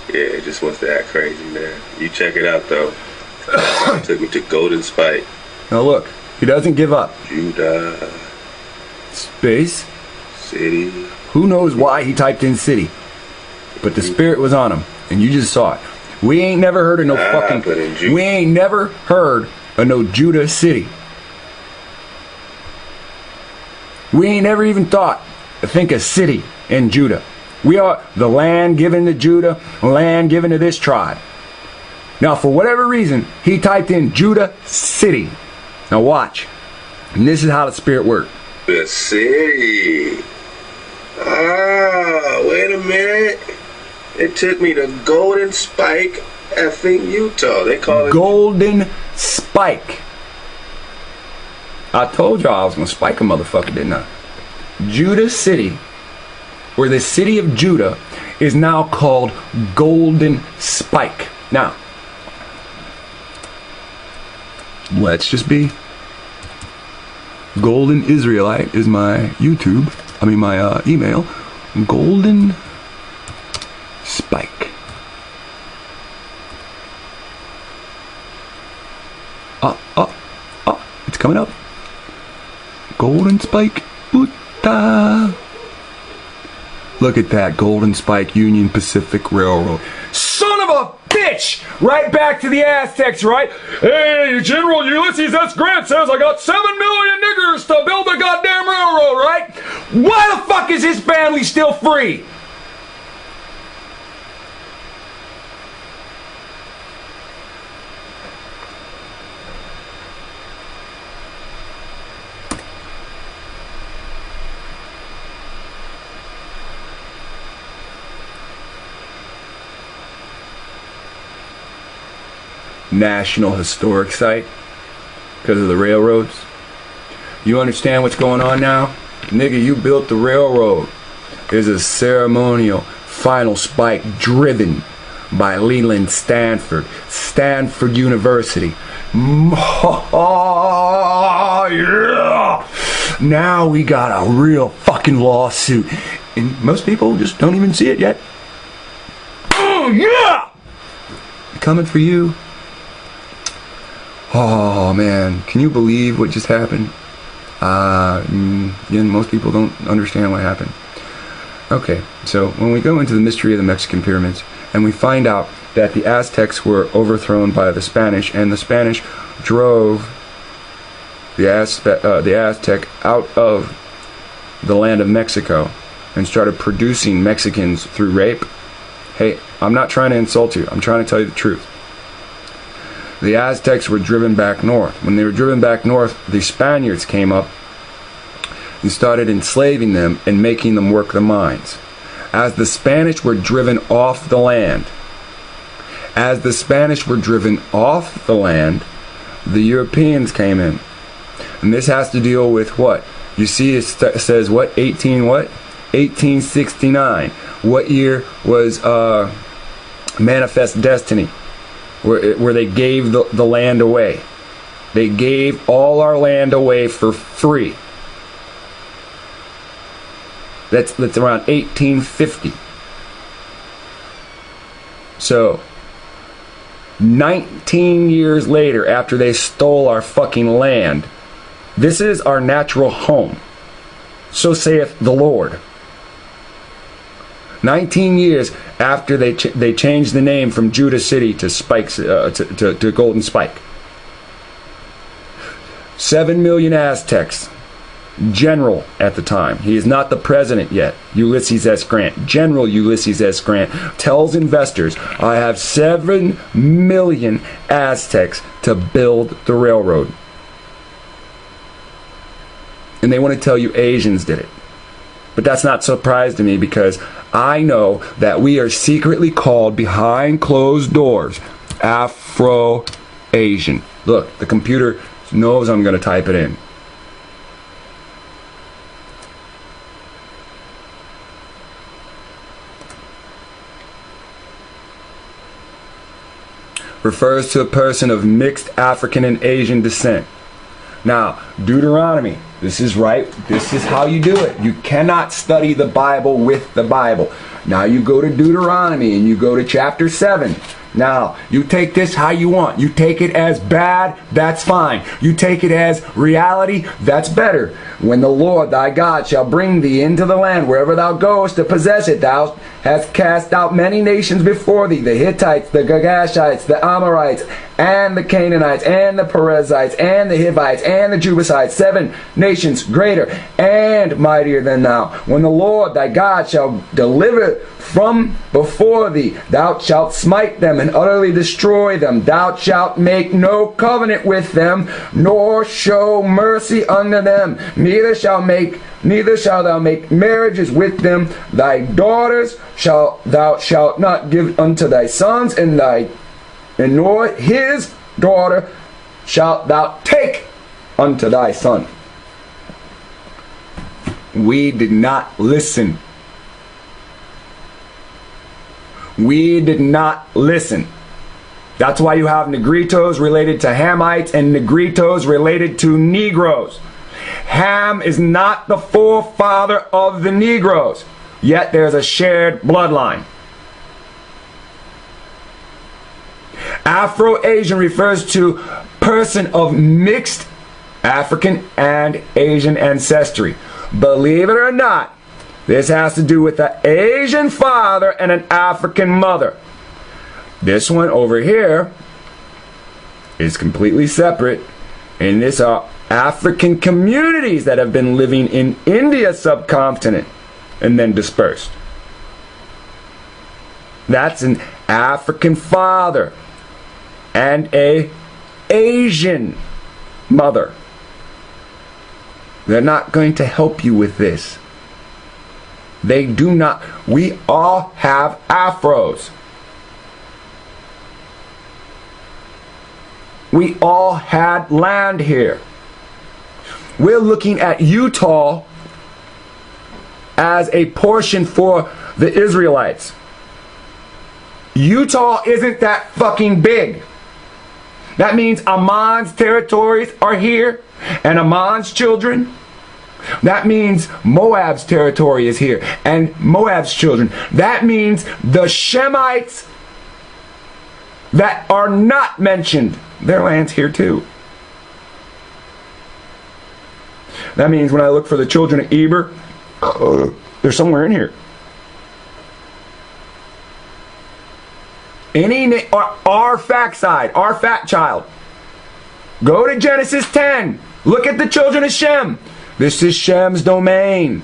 Yeah, it just wants to act crazy, man. You check it out, though. It took me to Golden Spike. Now look, he doesn't give up. Judah. Space. City. Who knows why he typed in city? But the Spirit was on him, and you just saw it. We ain't never heard of no fucking... We ain't never heard of no Judah city. We ain't never even thought to think of city in Judah. We are the land given to Judah, land given to this tribe. Now, for whatever reason, he typed in Judah city. Now watch. And this is how the Spirit worked. The city. Ah, wait a minute. It took me to Golden Spike, effing Utah. They call it Golden Spike. I told y'all I was gonna spike a motherfucker, didn't I? Judah City, or the city of Judah, is now called Golden Spike. Now, let's just be. Golden Israelite is my YouTube. My email. Golden Spike. It's coming up. Golden Spike. Utah. Look at that. Golden Spike Union Pacific Railroad. Son of a bitch! Right back to the Aztecs, right? Hey, General Ulysses S. Grant says I got 7 million niggers to build a goddamn railroad, right? Why the fuck is his family still free? National Historic Site because of the railroads. You understand what's going on now? Nigga, you built the railroad. There's a ceremonial final spike driven by Leland Stanford University. Oh, yeah. Now we got a real fucking lawsuit, and most people just don't even see it yet. Oh yeah, coming for you. Oh man, can you believe what just happened? Most people don't understand what happened. Okay, so when we go into the mystery of the Mexican pyramids, and we find out that the Aztecs were overthrown by the Spanish, and the Spanish drove the Aztec out of the land of Mexico and started producing Mexicans through rape. Hey, I'm not trying to insult you. I'm trying to tell you the truth. The Aztecs were driven back north. When they were driven back north, the Spaniards came up and started enslaving them and making them work the mines. As the Spanish were driven off the land, the Europeans came in. And this has to deal with what? You see it says what? 1869. What year was Manifest Destiny? Where they gave the land away. They gave all our land away for free. That's around 1850. So 19 years later, after they stole our fucking land, this is our natural home. So saith the Lord. 19 years after they changed the name from Judah City to to Golden Spike. 7 million Aztecs. General at the time. He is not the president yet. Ulysses S. Grant. General Ulysses S. Grant tells investors, I have 7 million Aztecs to build the railroad. And they want to tell you Asians did it. But that's not a surprise to me, because I know that we are secretly called behind closed doors Afro-Asian. Look, the computer knows I'm going to type it in. Refers to a person of mixed African and Asian descent. Now, Deuteronomy, this is right. This is how you do it. You cannot study the Bible with the Bible. Now you go to Deuteronomy and you go to chapter 7. Now, you take this how you want. You take it as bad, that's fine. You take it as reality, that's better. When the Lord thy God shall bring thee into the land wherever thou goest to possess it, thou hast cast out many nations before thee, the Hittites, the Girgashites, the Amorites, and the Canaanites, and the Perizzites, and the Hivites, and the Jebusites, 7 nations nations greater and mightier than thou. When the Lord thy God shall deliver from before thee, thou shalt smite them and utterly destroy them. Thou shalt make no covenant with them, nor show mercy unto them. Neither shalt thou make marriages with them. Thy daughters thou shalt not give unto thy sons, and nor his daughter shalt thou take unto thy son. We did not listen. We did not listen. That's why you have Negritos related to Hamites and Negritos related to Negroes. Ham is not the forefather of the Negroes, yet there's a shared bloodline. Afro-Asian refers to person of mixed African and Asian ancestry. Believe it or not, this has to do with an Asian father and an African mother. This one over here is completely separate, and these are African communities that have been living in India subcontinent and then dispersed. That's an African father and a Asian mother. They're not going to help you with this. They do not. We all have afros. We all had land here. We're looking at Utah as a portion for the Israelites. Utah isn't that fucking big. That means Ammon's territories are here, and Ammon's children. That means Moab's territory is here, and Moab's children. That means the Shemites that are not mentioned, their land's here too. That means when I look for the children of Eber, they're somewhere in here. Our fact side, our fat child. Go to Genesis 10. Look at the children of Shem. This is Shem's domain.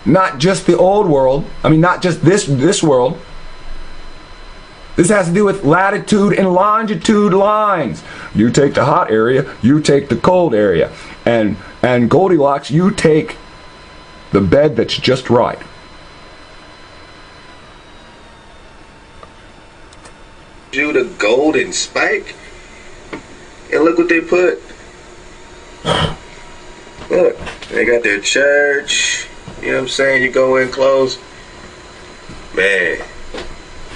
Not just the old world. I mean, not just this world. This has to do with latitude and longitude lines. You take the hot area, you take the cold area. And Goldilocks, you take the bed that's just right. The golden spike, and look what they put. Look, they got their church. You know what I'm saying? You go in close, man.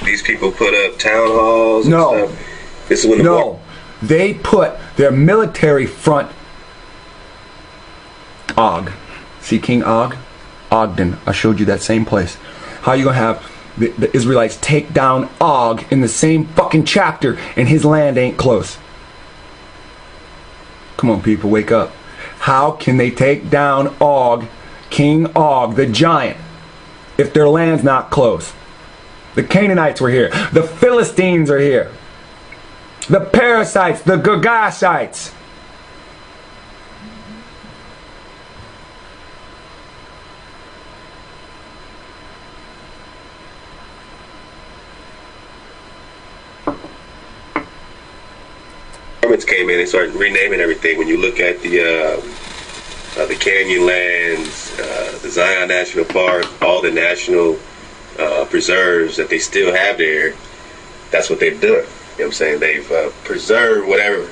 These people put up town halls and stuff. This is when they put their military front. Og, see King Og, Ogden. I showed you that same place. How you gonna have the Israelites take down Og in the same fucking chapter, and his land ain't close? Come on, people, wake up. How can they take down Og, King Og, the giant, if their land's not close? The Canaanites were here. The Philistines are here. The Perizzites, the Girgashites. Came in and started renaming everything. When you look at the Canyon Lands, the Zion National Park, all the national preserves that they still have there, that's what they've done. You know what I'm saying? They've preserved whatever,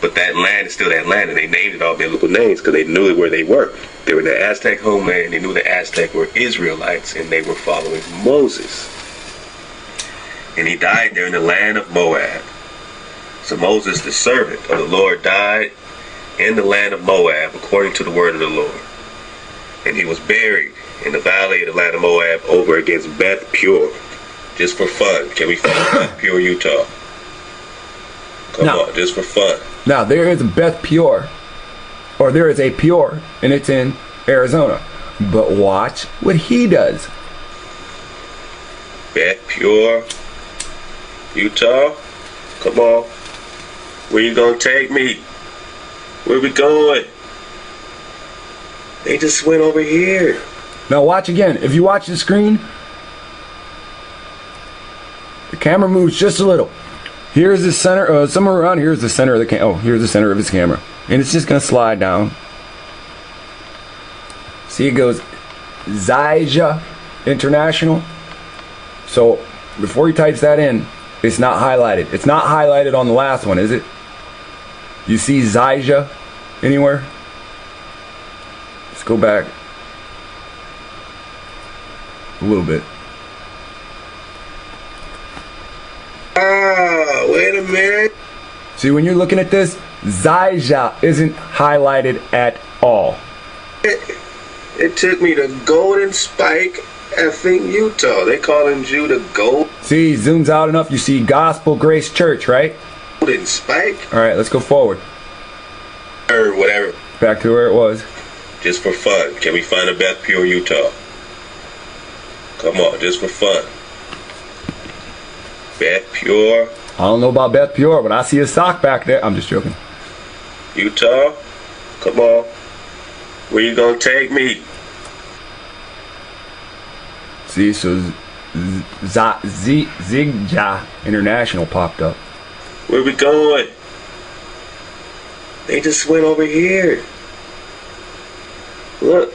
but that land is still that land, and they named it all biblical names because they knew where they were. They were in the Aztec homeland. They knew the Aztec were Israelites, and they were following Moses. And he died there in the land of Moab. So Moses, the servant of the Lord, died in the land of Moab according to the word of the Lord. And he was buried in the valley of the land of Moab over against Beth Peor. Just for fun. Can we find Beth Peor, Utah? Come on, just for fun. Now, there is a Beth Peor, or there is a Peor, and it's in Arizona. But watch what he does. Beth Peor, Utah? Come on. Where you gonna take me? Where we going? They just went over here. Now watch again. If you watch the screen, the camera moves just a little. Here's the center, somewhere around here is the center of the camera. Oh, here's the center of his camera. And it's just going to slide down. See, it goes Zyja International. So, before he types that in, it's not highlighted. It's not highlighted on the last one, is it? You see Zyja anywhere? Let's go back a little bit. Ah, wait a minute. See, when you're looking at this, Zyja isn't highlighted at all. It took me to Golden Spike, I think Utah. They calling Judah Gold. See, zooms out enough, you see Gospel Grace Church, right? Golden Spike? Alright, let's go forward. Or whatever. Back to where it was. Just for fun. Can we find a Beth Pure, Utah? Come on, just for fun. Beth Pure. I don't know about Beth Pure, but I see a sock back there. I'm just joking. Utah? Come on. Where you gonna take me? See, so Zigja International popped up. Where we going? They just went over here. Look.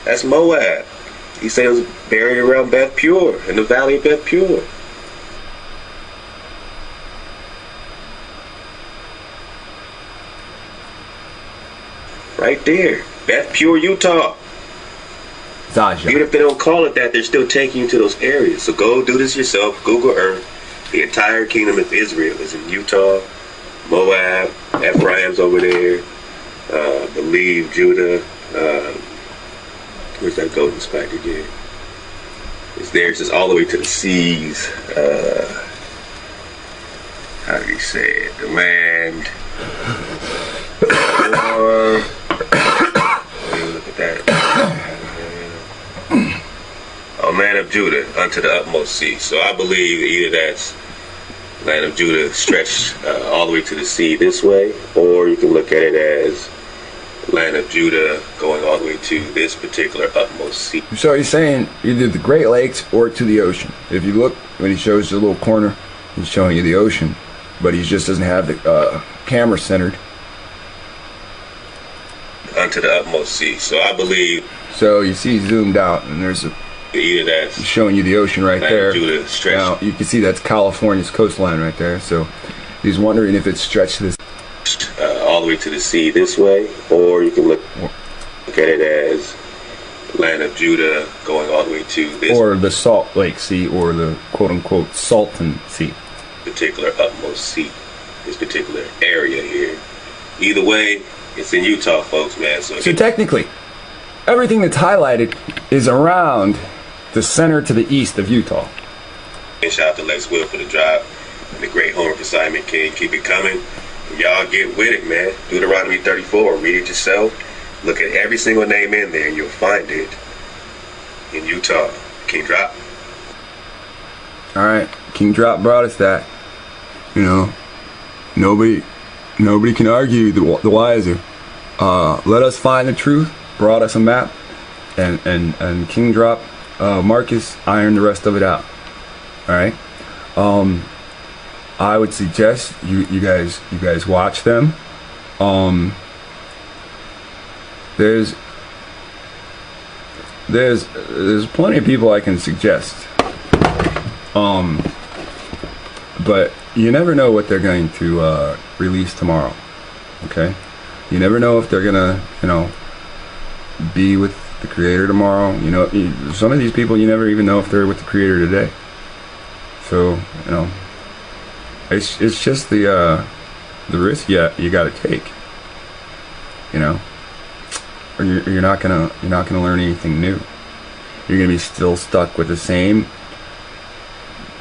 That's Moab. He said it was buried around Beth Pure, in the valley of Beth Pure. Right there. Beth Pure, Utah. Zyja. Even if they don't call it that, they're still taking you to those areas. So go do this yourself. Google Earth. The entire kingdom of Israel is in Utah, Moab, Ephraim's over there. Believe Judah. Where's that golden spike again? It's there. It's just all the way to the seas. How did he say it? The land. Look at that. Oh, land of Judah unto the utmost sea. So I believe either that's land of Judah stretched all the way to the sea this way, or you can look at it as land of Judah going all the way to this particular utmost sea. So he's saying either the Great Lakes or to the ocean. If you look, when he shows the little corner, he's showing you the ocean, but he just doesn't have the camera centered. Unto the utmost sea. So I believe. So you see zoomed out, and there's a. Either that's he's showing you the ocean right there. Judah stretched. Now you can see that's California's coastline right there. So he's wondering if it's stretched this. All the way to the sea this way, or you can look at it as land of Judah going all the way to this, or the Salt Lake Sea, or the quote-unquote Salton Sea, particular utmost sea, this particular area here. Either way, it's in Utah, folks, man. So technically, everything that's highlighted is around the center to the east of Utah. And shout out to lexwill for the drive and the great homework assignment, King. Keep it coming. Y'all get with it, man. Deuteronomy 34. Read it yourself. Look at every single name in there, and you'll find it in Utah. King Drop. All right, King Drop brought us that. You know, nobody can argue the wiser. Let us find the truth. Brought us a map, and King Drop, Marcus ironed the rest of it out. All right. I would suggest you guys watch them. There's plenty of people I can suggest. But you never know what they're going to release tomorrow. Okay? You never know if they're gonna, be with the Creator tomorrow. Some of these people, you never even know if they're with the Creator today. So, it's just the risk you got to take, or you're not gonna learn anything new. You're gonna be still stuck with the same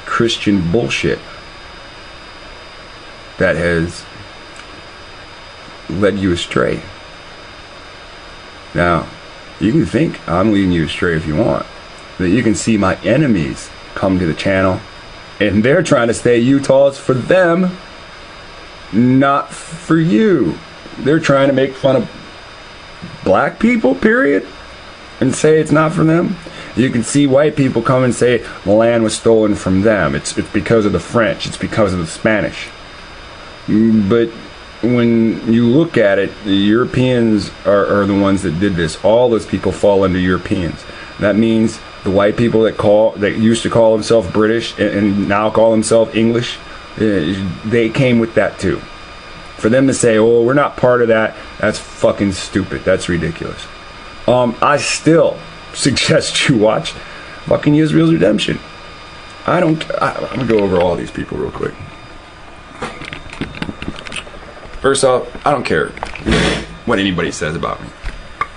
Christian bullshit that has led you astray. Now, you can think I'm leading you astray if you want, but you can see my enemies come to the channel, and they're trying to stay Utah's for them. not for you. They're trying to make fun of black people, period, and say it's not for them. You can see white people come and say the land was stolen from them. It's because of the French. It's because of the Spanish. But when you look at it, the Europeans are the ones that did this. All those people fall under Europeans. That means the white people that used to call themselves British and now call themselves English, they came with that too. For them to say, oh, we're not part of that, that's fucking stupid. That's ridiculous. I still suggest you watch fucking Israel's Redemption. I'm gonna go over all these people real quick. First off, I don't care what anybody says about me.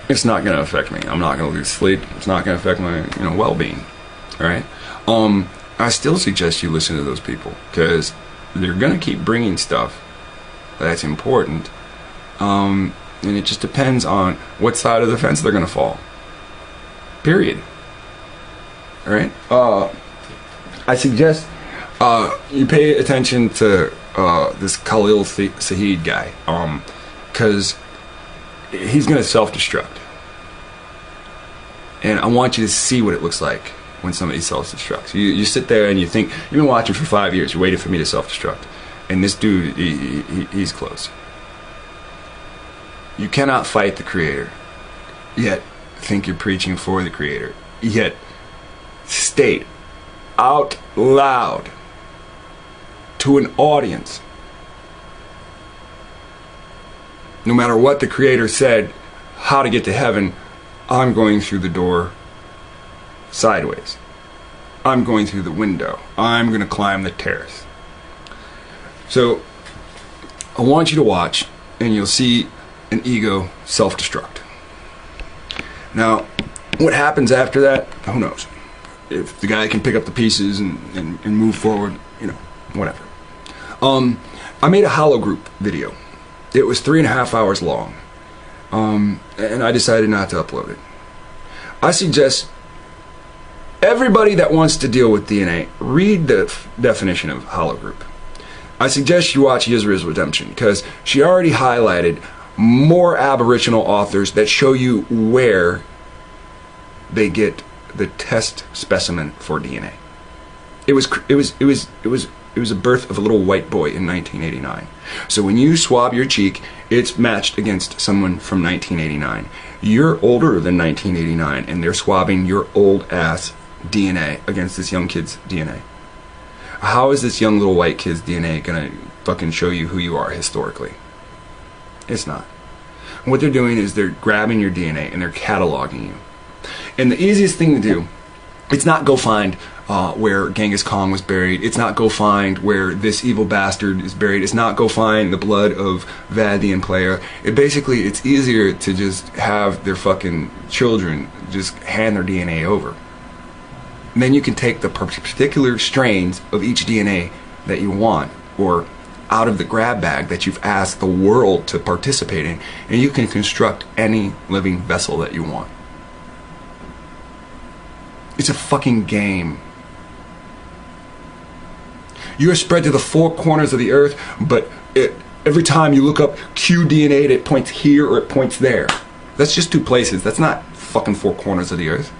It's not gonna affect me. I'm not gonna lose sleep. It's not gonna affect my well-being. All right. I still suggest you listen to those people because they're gonna keep bringing stuff that's important. And it just depends on what side of the fence they're gonna fall. Period. All right. I suggest you pay attention to this Khalil Saeed guy, because he's gonna self-destruct, and I want you to see what it looks like when somebody self-destructs. You sit there and you think, you've been watching for 5 years, you waited for me to self-destruct, and this dude, he's close. You cannot fight the Creator, yet think you're preaching for the Creator, yet state out loud to an audience, no matter what the Creator said, how to get to heaven, I'm going through the door sideways. I'm going through the window. I'm going to climb the terrace. So I want you to watch, and you'll see an ego self-destruct. Now, what happens after that, who knows? If the guy can pick up the pieces and move forward, whatever. I made a Hollow Group video. It was 3.5 hours long. And I decided not to upload it. I suggest everybody that wants to deal with DNA, read the definition of Hollow Group. I suggest you watch Israel's Redemption, because she already highlighted more Aboriginal authors that show you where they get the test specimen for DNA. It was a birth of a little white boy in 1989. So when you swab your cheek, it's matched against someone from 1989. You're older than 1989, and they're swabbing your old ass DNA against this young kid's DNA. How is this young little white kid's DNA gonna fucking show you who you are historically? It's not. What they're doing is they're grabbing your DNA and they're cataloging you. And the easiest thing to do, it's not go find where Genghis Khan was buried. It's not go find where this evil bastard is buried. It's not go find the blood of Vad the Impaler. It's easier to just have their fucking children just hand their DNA over. And then you can take the particular strains of each DNA that you want, or out of the grab bag that you've asked the world to participate in, and you can construct any living vessel that you want. It's a fucking game. You are spread to the 4 corners of the earth, but every time you look up QDNA, it points here or it points there. That's just 2 places. That's not fucking 4 corners of the earth.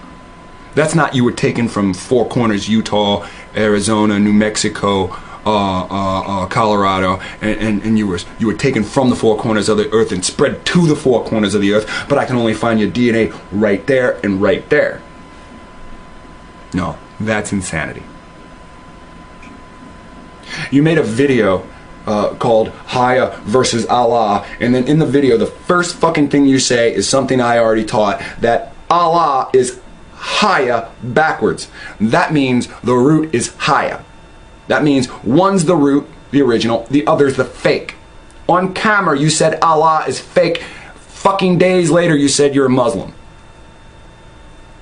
That's not you were taken from 4 corners, Utah, Arizona, New Mexico, Colorado, and you were taken from the 4 corners of the earth and spread to the 4 corners of the earth, but I can only find your DNA right there and right there. No, that's insanity. You made a video called Haya versus Allah, and then in the video, the first fucking thing you say is something I already taught, that Allah is Haya backwards. That means the root is Haya. That means one's the root, the original, the other's the fake. On camera, you said Allah is fake. Fucking days later, you said you're a Muslim.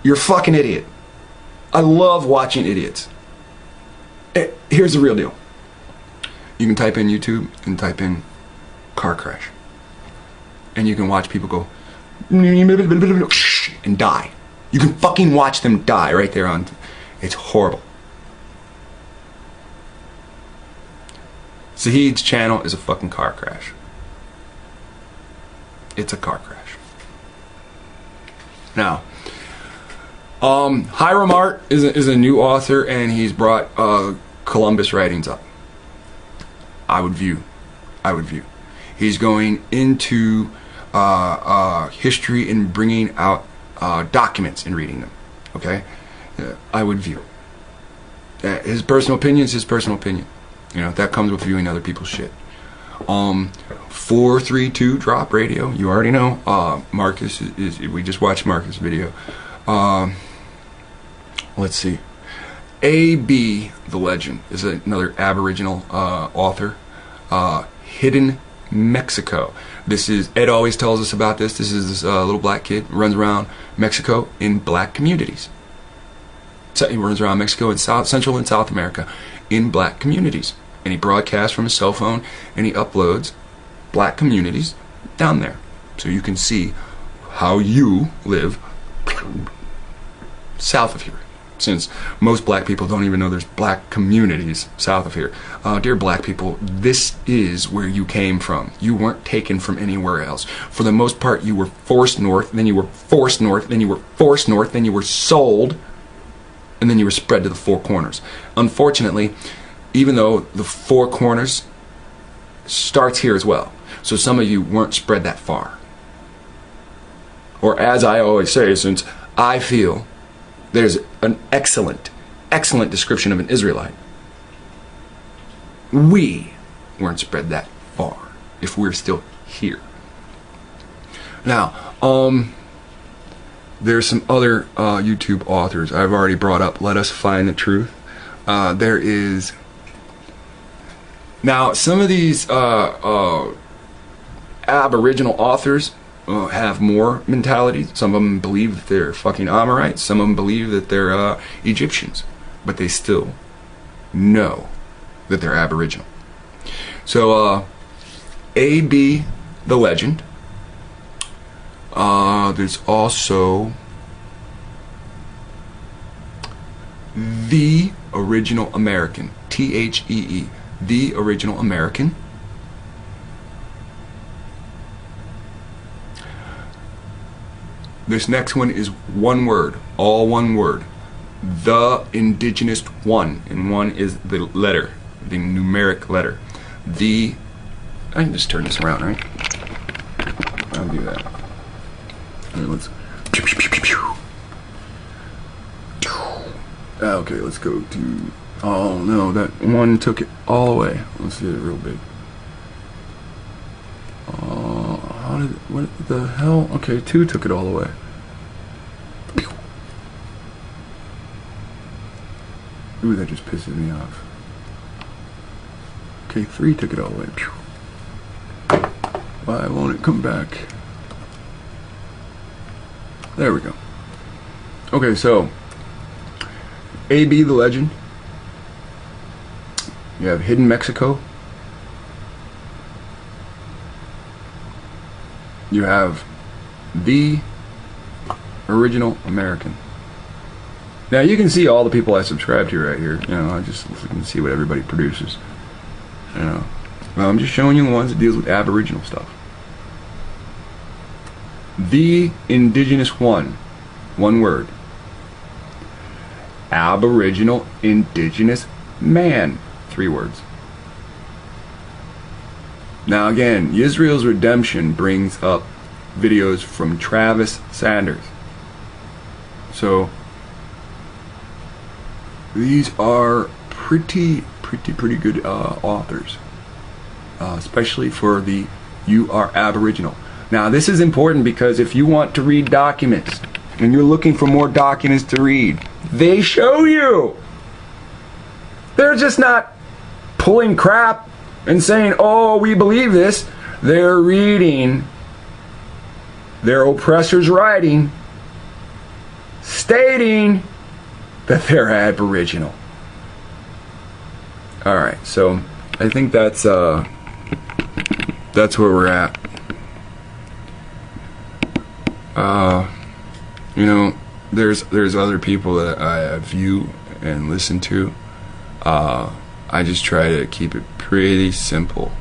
You're a fucking idiot. I love watching idiots. Here's the real deal. You can type in YouTube and type in car crash. And you can watch people go and die. You can fucking watch them die right there on. It's horrible. Zahid's channel is a fucking car crash. It's a car crash. Now, Hiram Art is a new author, and he's brought Columbus writings up. I would view. He's going into history and bringing out documents and reading them. Okay, I would view. His personal opinion is his personal opinion. You know, that comes with viewing other people's shit. 432 Drop Radio. You already know. Marcus is. We just watched Marcus' video. Let's see. A.B. the Legend is another Aboriginal author. Hidden Mexico. This is, Ed always tells us about this. This is this little black kid who runs around Mexico in black communities. So he runs around Mexico in Central and South America in black communities. And he broadcasts from his cell phone, and he uploads black communities down there. So you can see how you live south of here. Since most black people don't even know there's black communities south of here. Dear black people, this is where you came from. You weren't taken from anywhere else. For the most part, you were forced north, then you were forced north, then you were forced north, then you were sold, and then you were spread to the four corners. Unfortunately, even though the four corners starts here as well, so some of you weren't spread that far. Or as I always say, since I feel there's an excellent description of an Israelite, we weren't spread that far if we're still here. Now, there's some other YouTube authors I've already brought up. Let Us Find the Truth. There is... Now, some of these Aboriginal authors have more mentalities. Some of them believe that they're fucking Amorites. Some of them believe that they're Egyptians. But they still know that they're Aboriginal. So, A.B. the Legend. There's also The Original American. T-H-E-E. The Original American. This next one is one word, all one word. The Indigenous One, and one is the letter, the numeric letter. The, I can just turn this around, right? I'll do that. All right, let's. Okay, let's go to. Oh no, that one took it all the way. Let's do it real big. How did, what the hell? Okay, 2 took it all the way. Ooh, that just pisses me off. Okay, 3 took it all the way. Why won't it come back? There we go. Okay, so A.B. the Legend. You have Hidden Mexico. You have The Original American. Now you can see all the people I subscribe to right here. You know, I just can see what everybody produces. You know, well, I'm just showing you the ones that deals with Aboriginal stuff. The Indigenous One, one word. Aboriginal Indigenous Man, 3 words. Now again, Israel's Redemption brings up videos from Travis Sanders. So these are pretty good authors, especially for the You Are Aboriginal. Now this is important because if you want to read documents and you're looking for more documents to read, they show you. They're just not pulling crap and saying, oh, we believe this. They're reading their oppressor's writing stating that they're Aboriginal. Alright, so I think that's where we're at. You know, there's other people that I view and listen to. I just try to keep it pretty simple.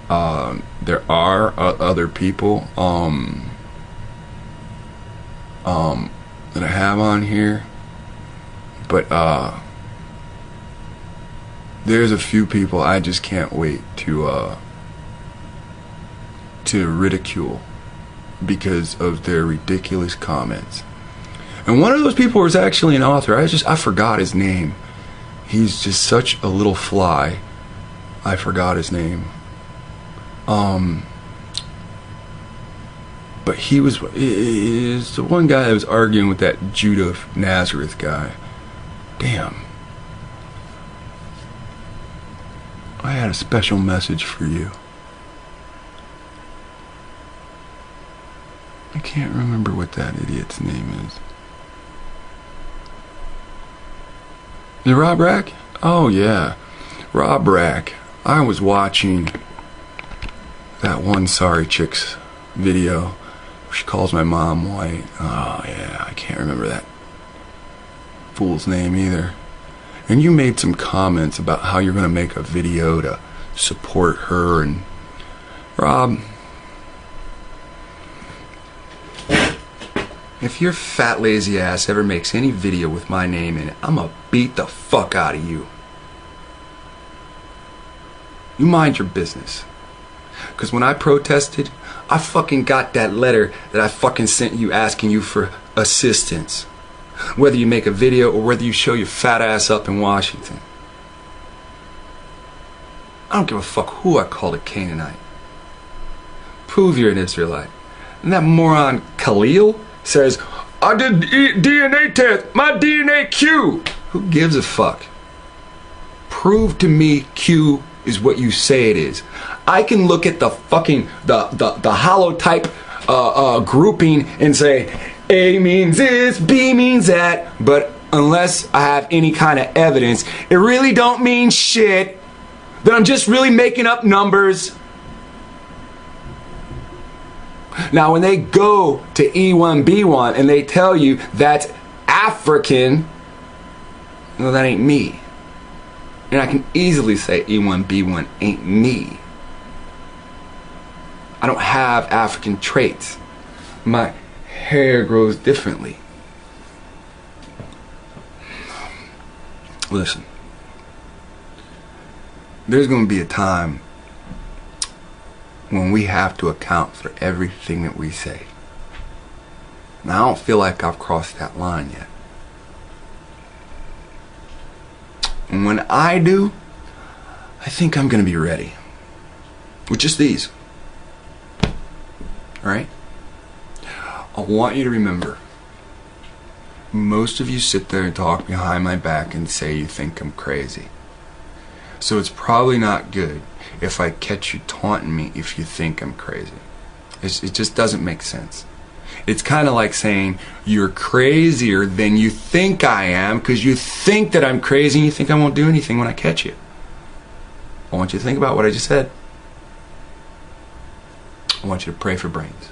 There are other people that I have on here, but there's a few people I just can't wait to ridicule because of their ridiculous comments. And one of those people was actually an author. I forgot his name. He's just such a little fly. I forgot his name. But he is the one guy that was arguing with that Judah of Nazareth guy. Damn. I had a special message for you. I can't remember what that idiot's name is. Is it Rob Rack? Oh yeah, Rob Rack. I was watching that one Sorry Chicks video. She calls my mom white. Oh yeah, I can't remember that fool's name either. And you made some comments about how you're going to make a video to support her. And Rob, if your fat lazy ass ever makes any video with my name in it, I'm gonna beat the fuck out of you. You mind your business. Because when I protested, I fucking got that letter that I fucking sent you asking you for assistance. Whether you make a video or whether you show your fat ass up in Washington. I don't give a fuck who I called a Canaanite. Prove you're an Israelite. And that moron Khalil says, I did DNA test, my DNA Q. Who gives a fuck? Prove to me Q is what you say it is. I can look at the fucking, the holotype grouping and say, A means this, B means that, but unless I have any kind of evidence, it really don't mean shit. That I'm just really making up numbers. Now when they go to E1B1 and they tell you that's African, well, that ain't me. And I can easily say E1B1 ain't me. I don't have African traits. My hair grows differently. Listen, there's going to be a time when we have to account for everything that we say. Now I don't feel like I've crossed that line yet. And when I do, I think I'm going to be ready. With just these. Alright? I want you to remember, most of you sit there and talk behind my back and say you think I'm crazy. So it's probably not good if I catch you taunting me if you think I'm crazy. It just doesn't make sense. It's kind of like saying you're crazier than you think I am because you think that I'm crazy and you think I won't do anything when I catch you. I want you to think about what I just said. I want you to pray for brains.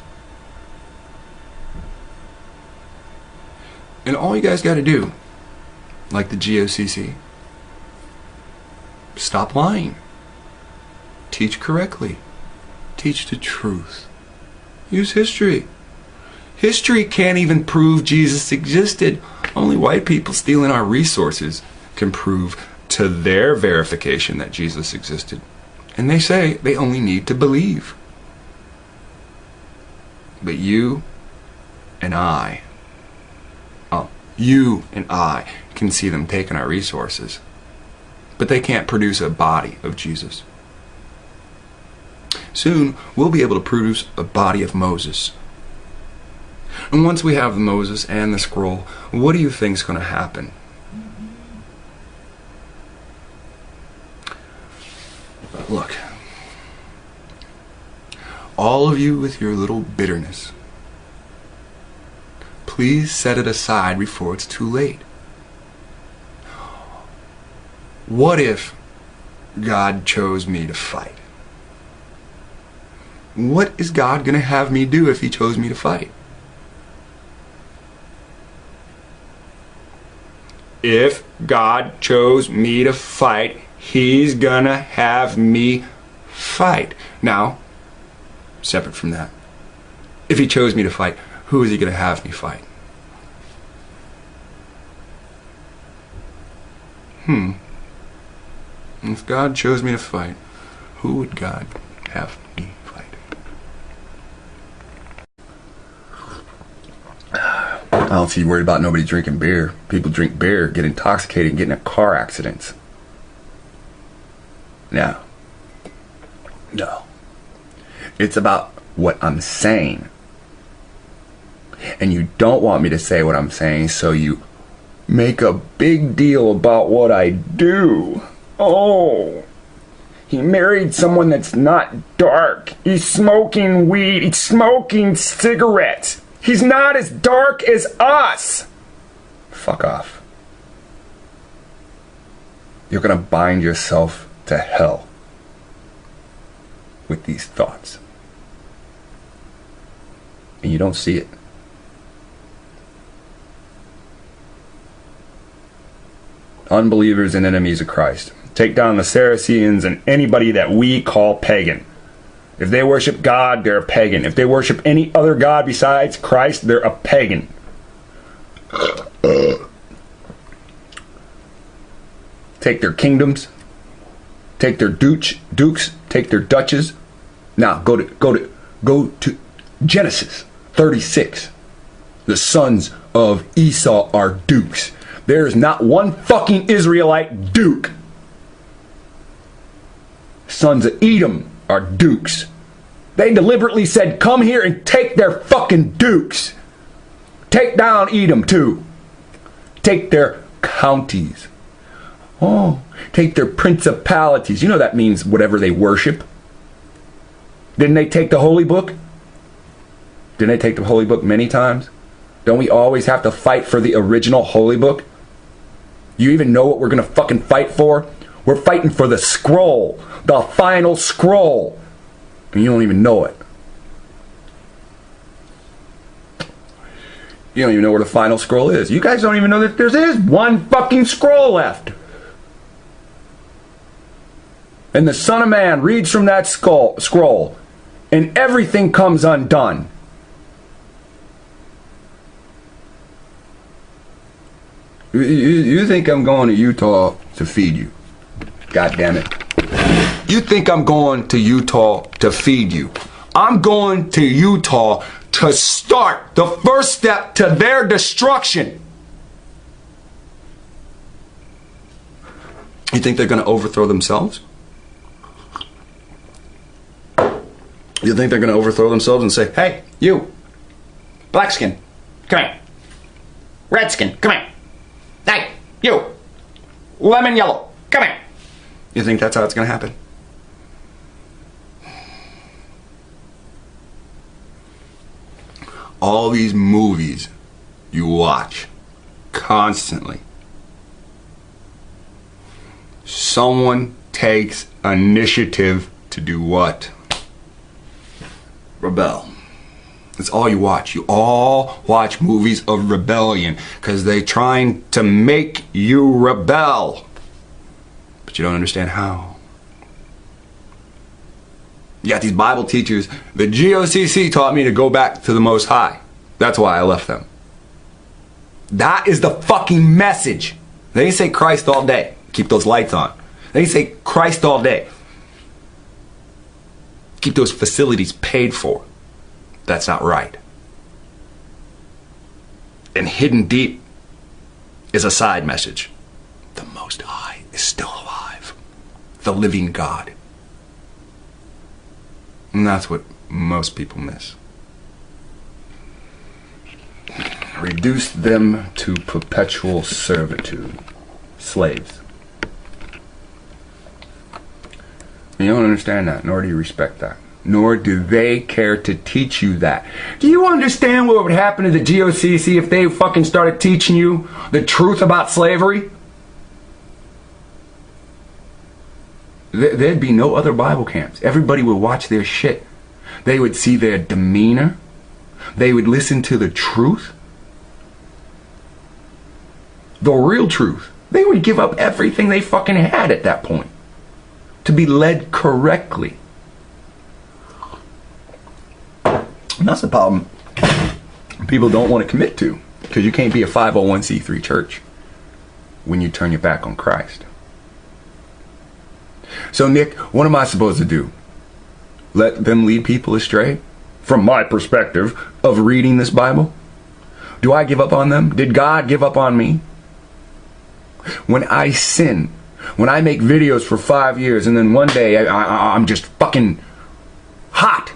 And all you guys got to do, like the GOCC, stop lying. Teach correctly. Teach the truth. Use history. History can't even prove Jesus existed. Only white people stealing our resources can prove to their verification that Jesus existed. And they say they only need to believe. But you and I can see them taking our resources. But they can't produce a body of Jesus. Soon, we'll be able to produce a body of Moses. And once we have Moses and the scroll, what do you think is going to happen? Look, all of you with your little bitterness, please set it aside before it's too late. What if God chose me to fight? What is God going to have me do if He chose me to fight? if God chose me to fight, he's gonna have me fight. Now, separate from that, if he chose me to fight, who is he gonna have me fight? If God chose me to fight, who would God have me fight? I don't see you worried about nobody drinking beer. People drink beer, get intoxicated, and get in car accidents. No. It's about what I'm saying. And you don't want me to say what I'm saying, so you make a big deal about what I do. Oh, he married someone that's not dark. He's smoking weed. He's smoking cigarettes. He's not as dark as us. Fuck off. You're gonna bind yourself to hell with these thoughts. And you don't see it. Unbelievers and enemies of Christ. Take down the Saracens and anybody that we call pagan. If they worship God, they're a pagan. If they worship any other God besides Christ, they're a pagan. Take their kingdoms, take their dukes, take their duchess. Now go to Genesis 36. The sons of Esau are dukes. There is not one fucking Israelite duke. Sons of Edom are dukes. They deliberately said, come here and take their fucking dukes. Take down Edom too. Take their counties. Oh, take their principalities. You know that means whatever they worship. Didn't they take the holy book? Didn't they take the holy book many times? Don't we always have to fight for the original holy book? You even know what we're going to fucking fight for? We're fighting for the scroll. The final scroll. And you don't even know it. You don't even know where the final scroll is. You guys don't even know that there is one fucking scroll left. And the Son of Man reads from that scroll. And everything comes undone. You think I'm going to Utah to feed you? God damn it. You think I'm going to Utah to feed you? I'm going to Utah to start the first step to their destruction. You think they're going to overthrow themselves? You think they're going to overthrow themselves and say, hey, you, black skin, come here. Red skin, come here. Hey, you, lemon yellow, come here. You think that's how it's going to happen? All these movies you watch constantly, someone takes initiative to do what? Rebel. That's all you watch. You all watch movies of rebellion because they're trying to make you rebel. But you don't understand how. You got these Bible teachers. The GOCC taught me to go back to the Most High. That's why I left them. That is the fucking message. They say Christ all day. Keep those lights on. They say Christ all day. Keep those facilities paid for. That's not right. And hidden deep is a side message. The Most High is still alive. The living God. And that's what most people miss. Reduce them to perpetual servitude. Slaves. You don't understand that, nor do you respect that. Nor do they care to teach you that. Do you understand what would happen to the GOCC if they fucking started teaching you the truth about slavery? There'd be no other Bible camps. Everybody would watch their shit. They would see their demeanor. They would listen to the truth. the real truth, they would give up everything they fucking had at that point to be led correctly. And that's the problem people don't want to commit to, because you can't be a 501c3 church when you turn your back on Christ. So Nick, what am I supposed to do? Let them lead people astray? From my perspective of reading this Bible? Do I give up on them? Did God give up on me? When I sin, when I make videos for 5 years and then one day I'm just fucking hot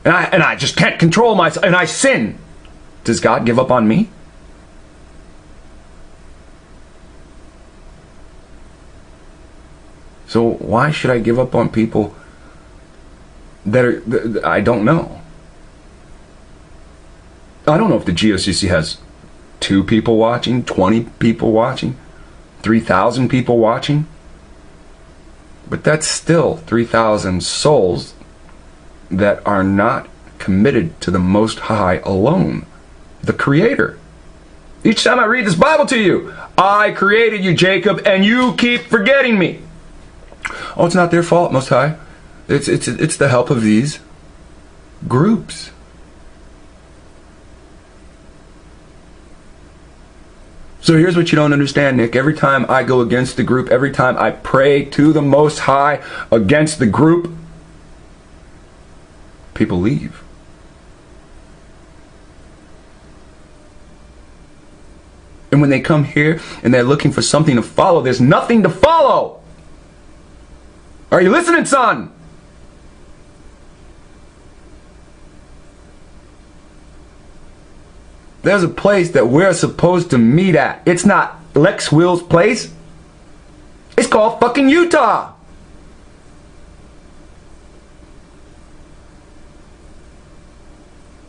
and I just can't control myself and I sin, does God give up on me? So why should I give up on people that I don't know? I don't know if the GOCC has 2 people watching, 20 people watching, 3,000 people watching. But that's still 3,000 souls that are not committed to the Most High alone, the Creator. Each time I read this Bible to you, I created you, Jacob, and you keep forgetting me. Oh, it's not their fault, Most High. It's the help of these groups. So here's what you don't understand, Nick. Every time I go against the group, every time I pray to the Most High against the group, people leave. And when they come here and they're looking for something to follow, there's nothing to follow. Are you listening, son? There's a place that we're supposed to meet at. It's not Lexwill's place. It's called fucking Utah.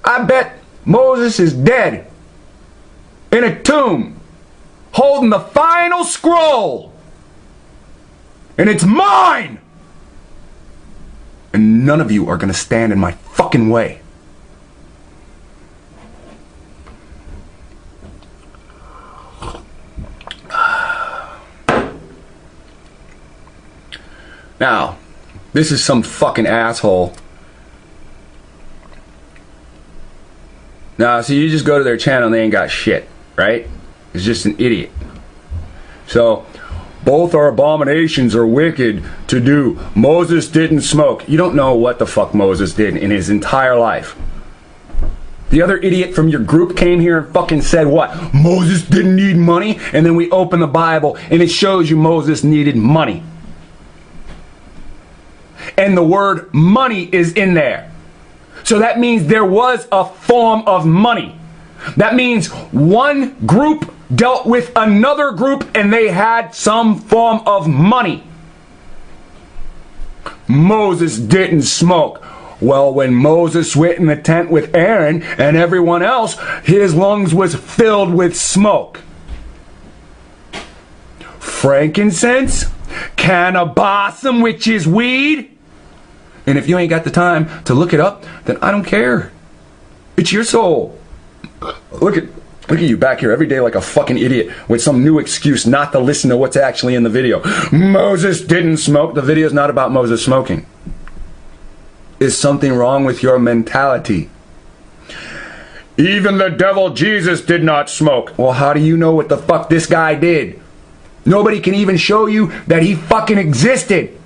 I bet Moses is dead in a tomb holding the final scroll. And it's mine. And none of you are going to stand in my fucking way. Now, this is some fucking asshole. Now, so you just go to their channel and they ain't got shit, right? It's just an idiot. So, both are abominations are wicked to do. Moses didn't smoke. You don't know what the fuck Moses did in his entire life. The other idiot from your group came here and fucking said what? Moses didn't need money? And then we open the Bible and it shows you Moses needed money. And the word money is in there. So that means there was a form of money. That means one group dealt with another group and they had some form of money. Moses didn't smoke. Well, when Moses went in the tent with Aaron and everyone else, his lungs was filled with smoke. Frankincense, cannabisum, which is weed. And if you ain't got the time to look it up, then I don't care. It's your soul. Look at you back here every day like a fucking idiot with some new excuse not to listen to what's actually in the video. Moses didn't smoke. The video's not about Moses smoking. Is something wrong with your mentality? Even the devil Jesus did not smoke. Well, how do you know what the fuck this guy did? Nobody can even show you that he fucking existed.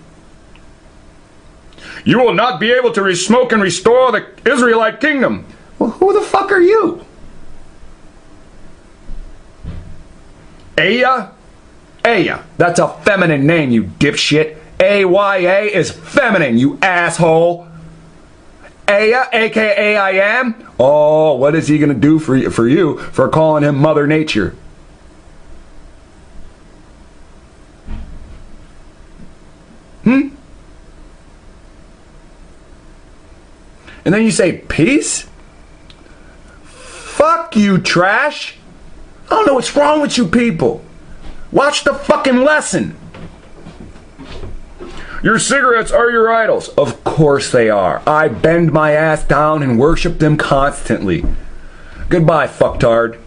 You will not be able to smoke and restore the Israelite kingdom. Well, who the fuck are you? Aya? Aya. That's a feminine name, you dipshit. A-Y-A is feminine, you asshole. Aya, a.k.a. I am? Oh, what is he going to do for you for calling him Mother Nature? And then you say, peace? Fuck you, trash. I don't know what's wrong with you people. Watch the fucking lesson. Your cigarettes are your idols. Of course they are. I bend my ass down and worship them constantly. Goodbye, fucktard.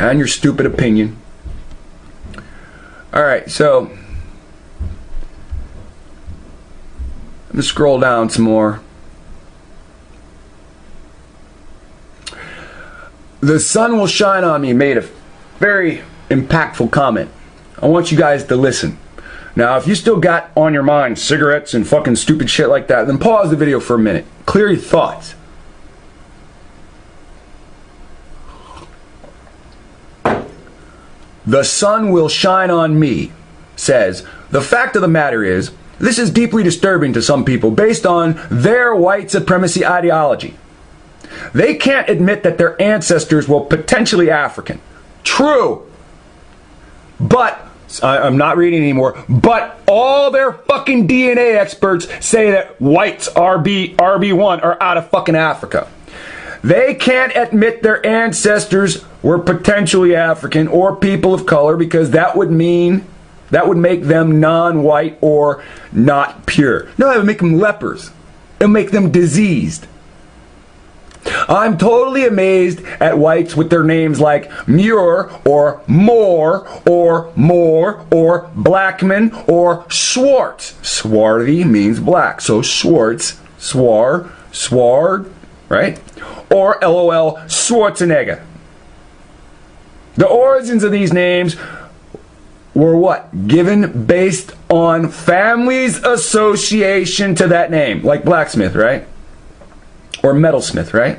and your stupid opinion. Alright, so let me scroll down some more. The sun will shine on me made a very impactful comment. I want you guys to listen. Now, if you still got on your mind cigarettes and fucking stupid shit like that, then pause the video for a minute. Clear your thoughts. The sun will shine on me says, the fact of the matter is, this is deeply disturbing to some people based on their white supremacy ideology. They can't admit that their ancestors were potentially African. True. But, I'm not reading anymore, but all their fucking DNA experts say that whites, RB1, are out of fucking Africa. They can't admit their ancestors were potentially African or people of color because that would make them non-white or not pure. No, it would make them lepers. It would make them diseased. I'm totally amazed at whites with their names like Muir or Moore or Blackman or Schwartz. Swarthy means black, so Schwartz, Sward, right? Or LOL Schwarzenegger. The origins of these names were what? Given based on families' association to that name. Like blacksmith, right? Or metalsmith, right?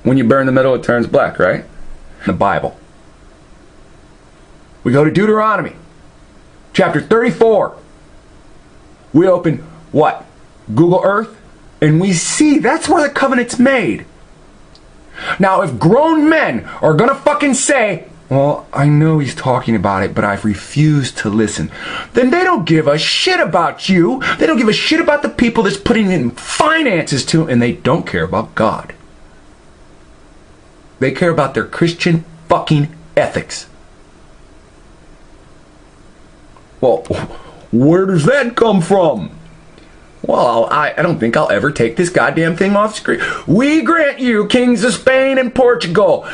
When you burn the metal, it turns black, right? The Bible. We go to Deuteronomy, chapter 34. We open what? Google Earth, and we see that's where the covenant's made. Now, if grown men are gonna fucking say, well, I know he's talking about it, but I've refused to listen, then they don't give a shit about you. They don't give a shit about the people that's putting in finances to them, and they don't care about God. They care about their Christian fucking ethics. Well, where does that come from? Well, I don't think I'll ever take this goddamn thing off screen. We grant you, kings of Spain and Portugal,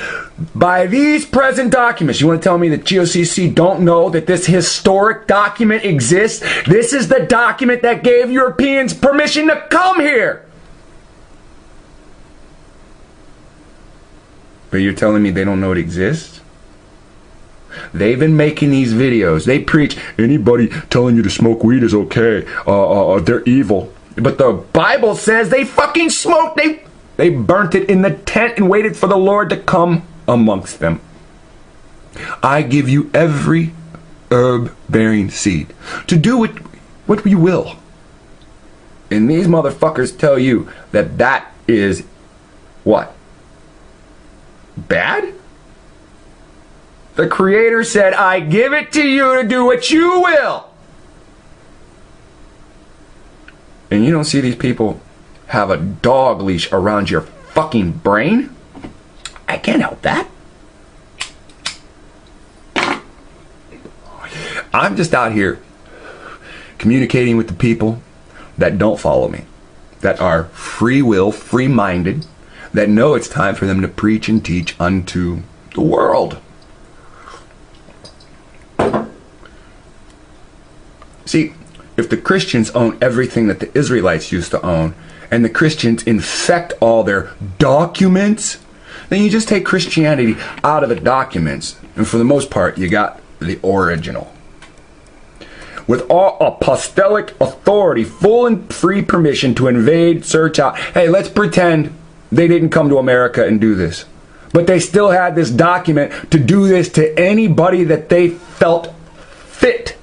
by these present documents. You want to tell me that GOCC don't know that this historic document exists? This is the document that gave Europeans permission to come here. But you're telling me they don't know it exists? They've been making these videos. They preach, anybody telling you to smoke weed is okay. They're evil. But the Bible says they fucking smoked. They burnt it in the tent and waited for the Lord to come amongst them. I give you every herb-bearing seed to do what you will. And these motherfuckers tell you that that is what? Bad? The Creator said, I give it to you to do what you will. And you don't see these people have a dog leash around your fucking brain? I can't help that. I'm just out here communicating with the people that don't follow me, that are free will, free-minded, that know it's time for them to preach and teach unto the world. See, if the Christians own everything that the Israelites used to own, and the Christians infect all their documents, then you just take Christianity out of the documents, and for the most part, you got the original. With all apostolic authority, full and free permission to invade, search out. Hey, let's pretend they didn't come to America and do this. But they still had this document to do this to anybody that they felt fit.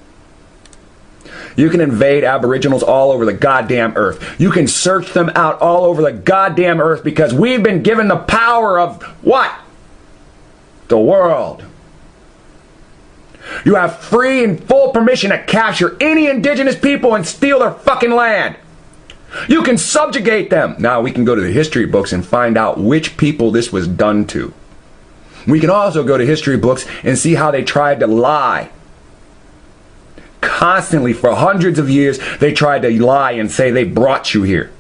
You can invade aboriginals all over the goddamn earth. You can search them out all over the goddamn earth because we've been given the power of what? The world. You have free and full permission to capture any indigenous people and steal their fucking land. You can subjugate them. Now we can go to the history books and find out which people this was done to. We can also go to history books and see how they tried to lie. Constantly, for hundreds of years, they tried to lie and say they brought you here.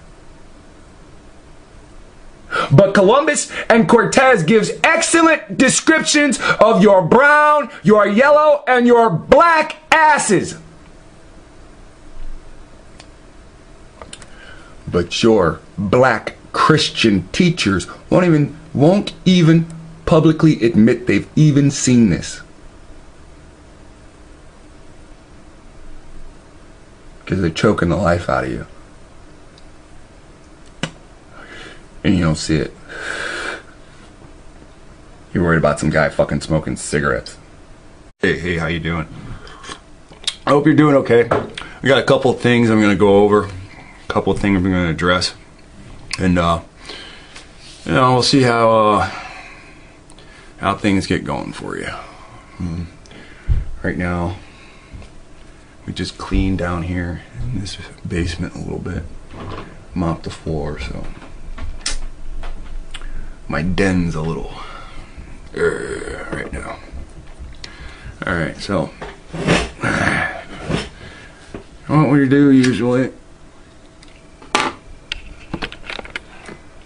But Columbus and Cortez gives excellent descriptions of your brown, your yellow, and your black asses. But your black Christian teachers won't even publicly admit they've even seen this. Because they're choking the life out of you. And you don't see it. You're worried about some guy fucking smoking cigarettes. Hey, how you doing? I hope you're doing okay. I got a couple of things I'm going to go over. A couple of things I'm going to address. And, we'll see how things get going for you. Right now, we just cleaned down here in this basement a little bit. Mopped the floor, so my den's a little right now. Alright, so what we do usually,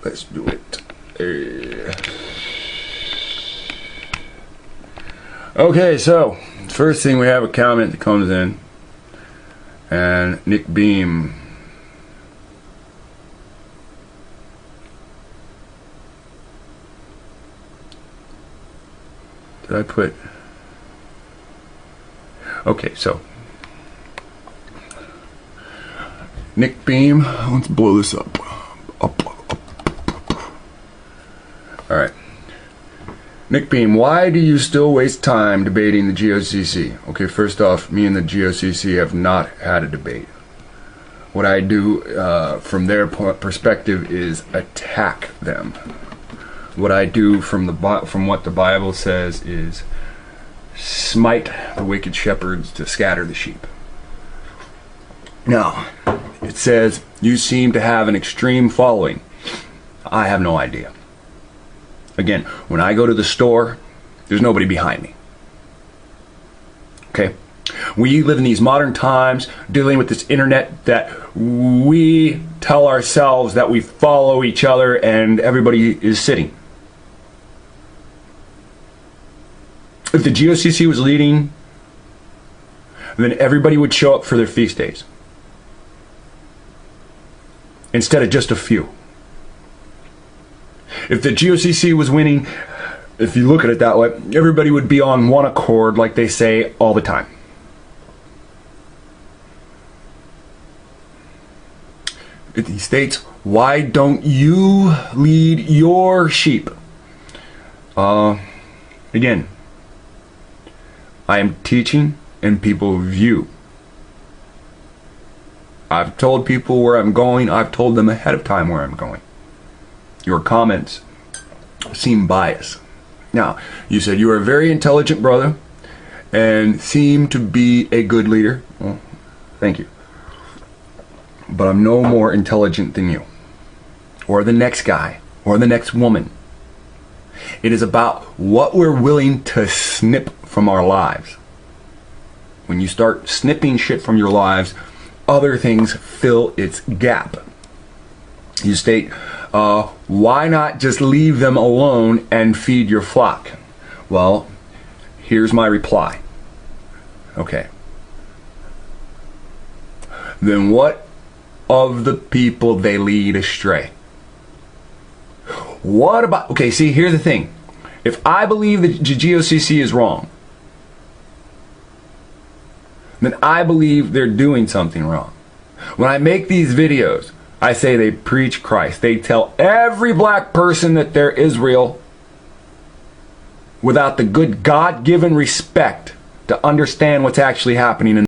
let's do it. Okay, so first thing, we have a comment that comes in, and Nick Beam. Did I put? Okay, so Nick Beam, let's blow this up. Alright. Nick Beam, why do you still waste time debating the GOCC? Okay, first off, me and the GOCC have not had a debate. What I do from their perspective is attack them. What I do from what the Bible says is smite the wicked shepherds to scatter the sheep. Now, it says you seem to have an extreme following. I have no idea. Again, when I go to the store, there's nobody behind me. Okay? We live in these modern times, dealing with this internet, that we tell ourselves that we follow each other and everybody is sitting. If the GOCC was leading, then everybody would show up for their feast days. Instead of just a few. If the GOCC was winning, if you look at it that way, everybody would be on one accord like they say all the time. He states, why don't you lead your sheep? Again, I am teaching and people view. I've told people where I'm going. I've told them ahead of time where I'm going. Your comments seem biased. Now, you said you are a very intelligent brother and seem to be a good leader. Well, thank you. But I'm no more intelligent than you, or the next guy, or the next woman. It is about what we're willing to snip from our lives. When you start snipping shit from your lives, other things fill its gap. You state, why not just leave them alone and feed your flock? Well, here's my reply. Okay. Then what of the people they lead astray? What about, okay, see, here's the thing. If I believe that the GOCC is wrong, then I believe they're doing something wrong. When I make these videos, I say they preach Christ. They tell every black person that they're Israel without the good God-given respect to understand what's actually happening in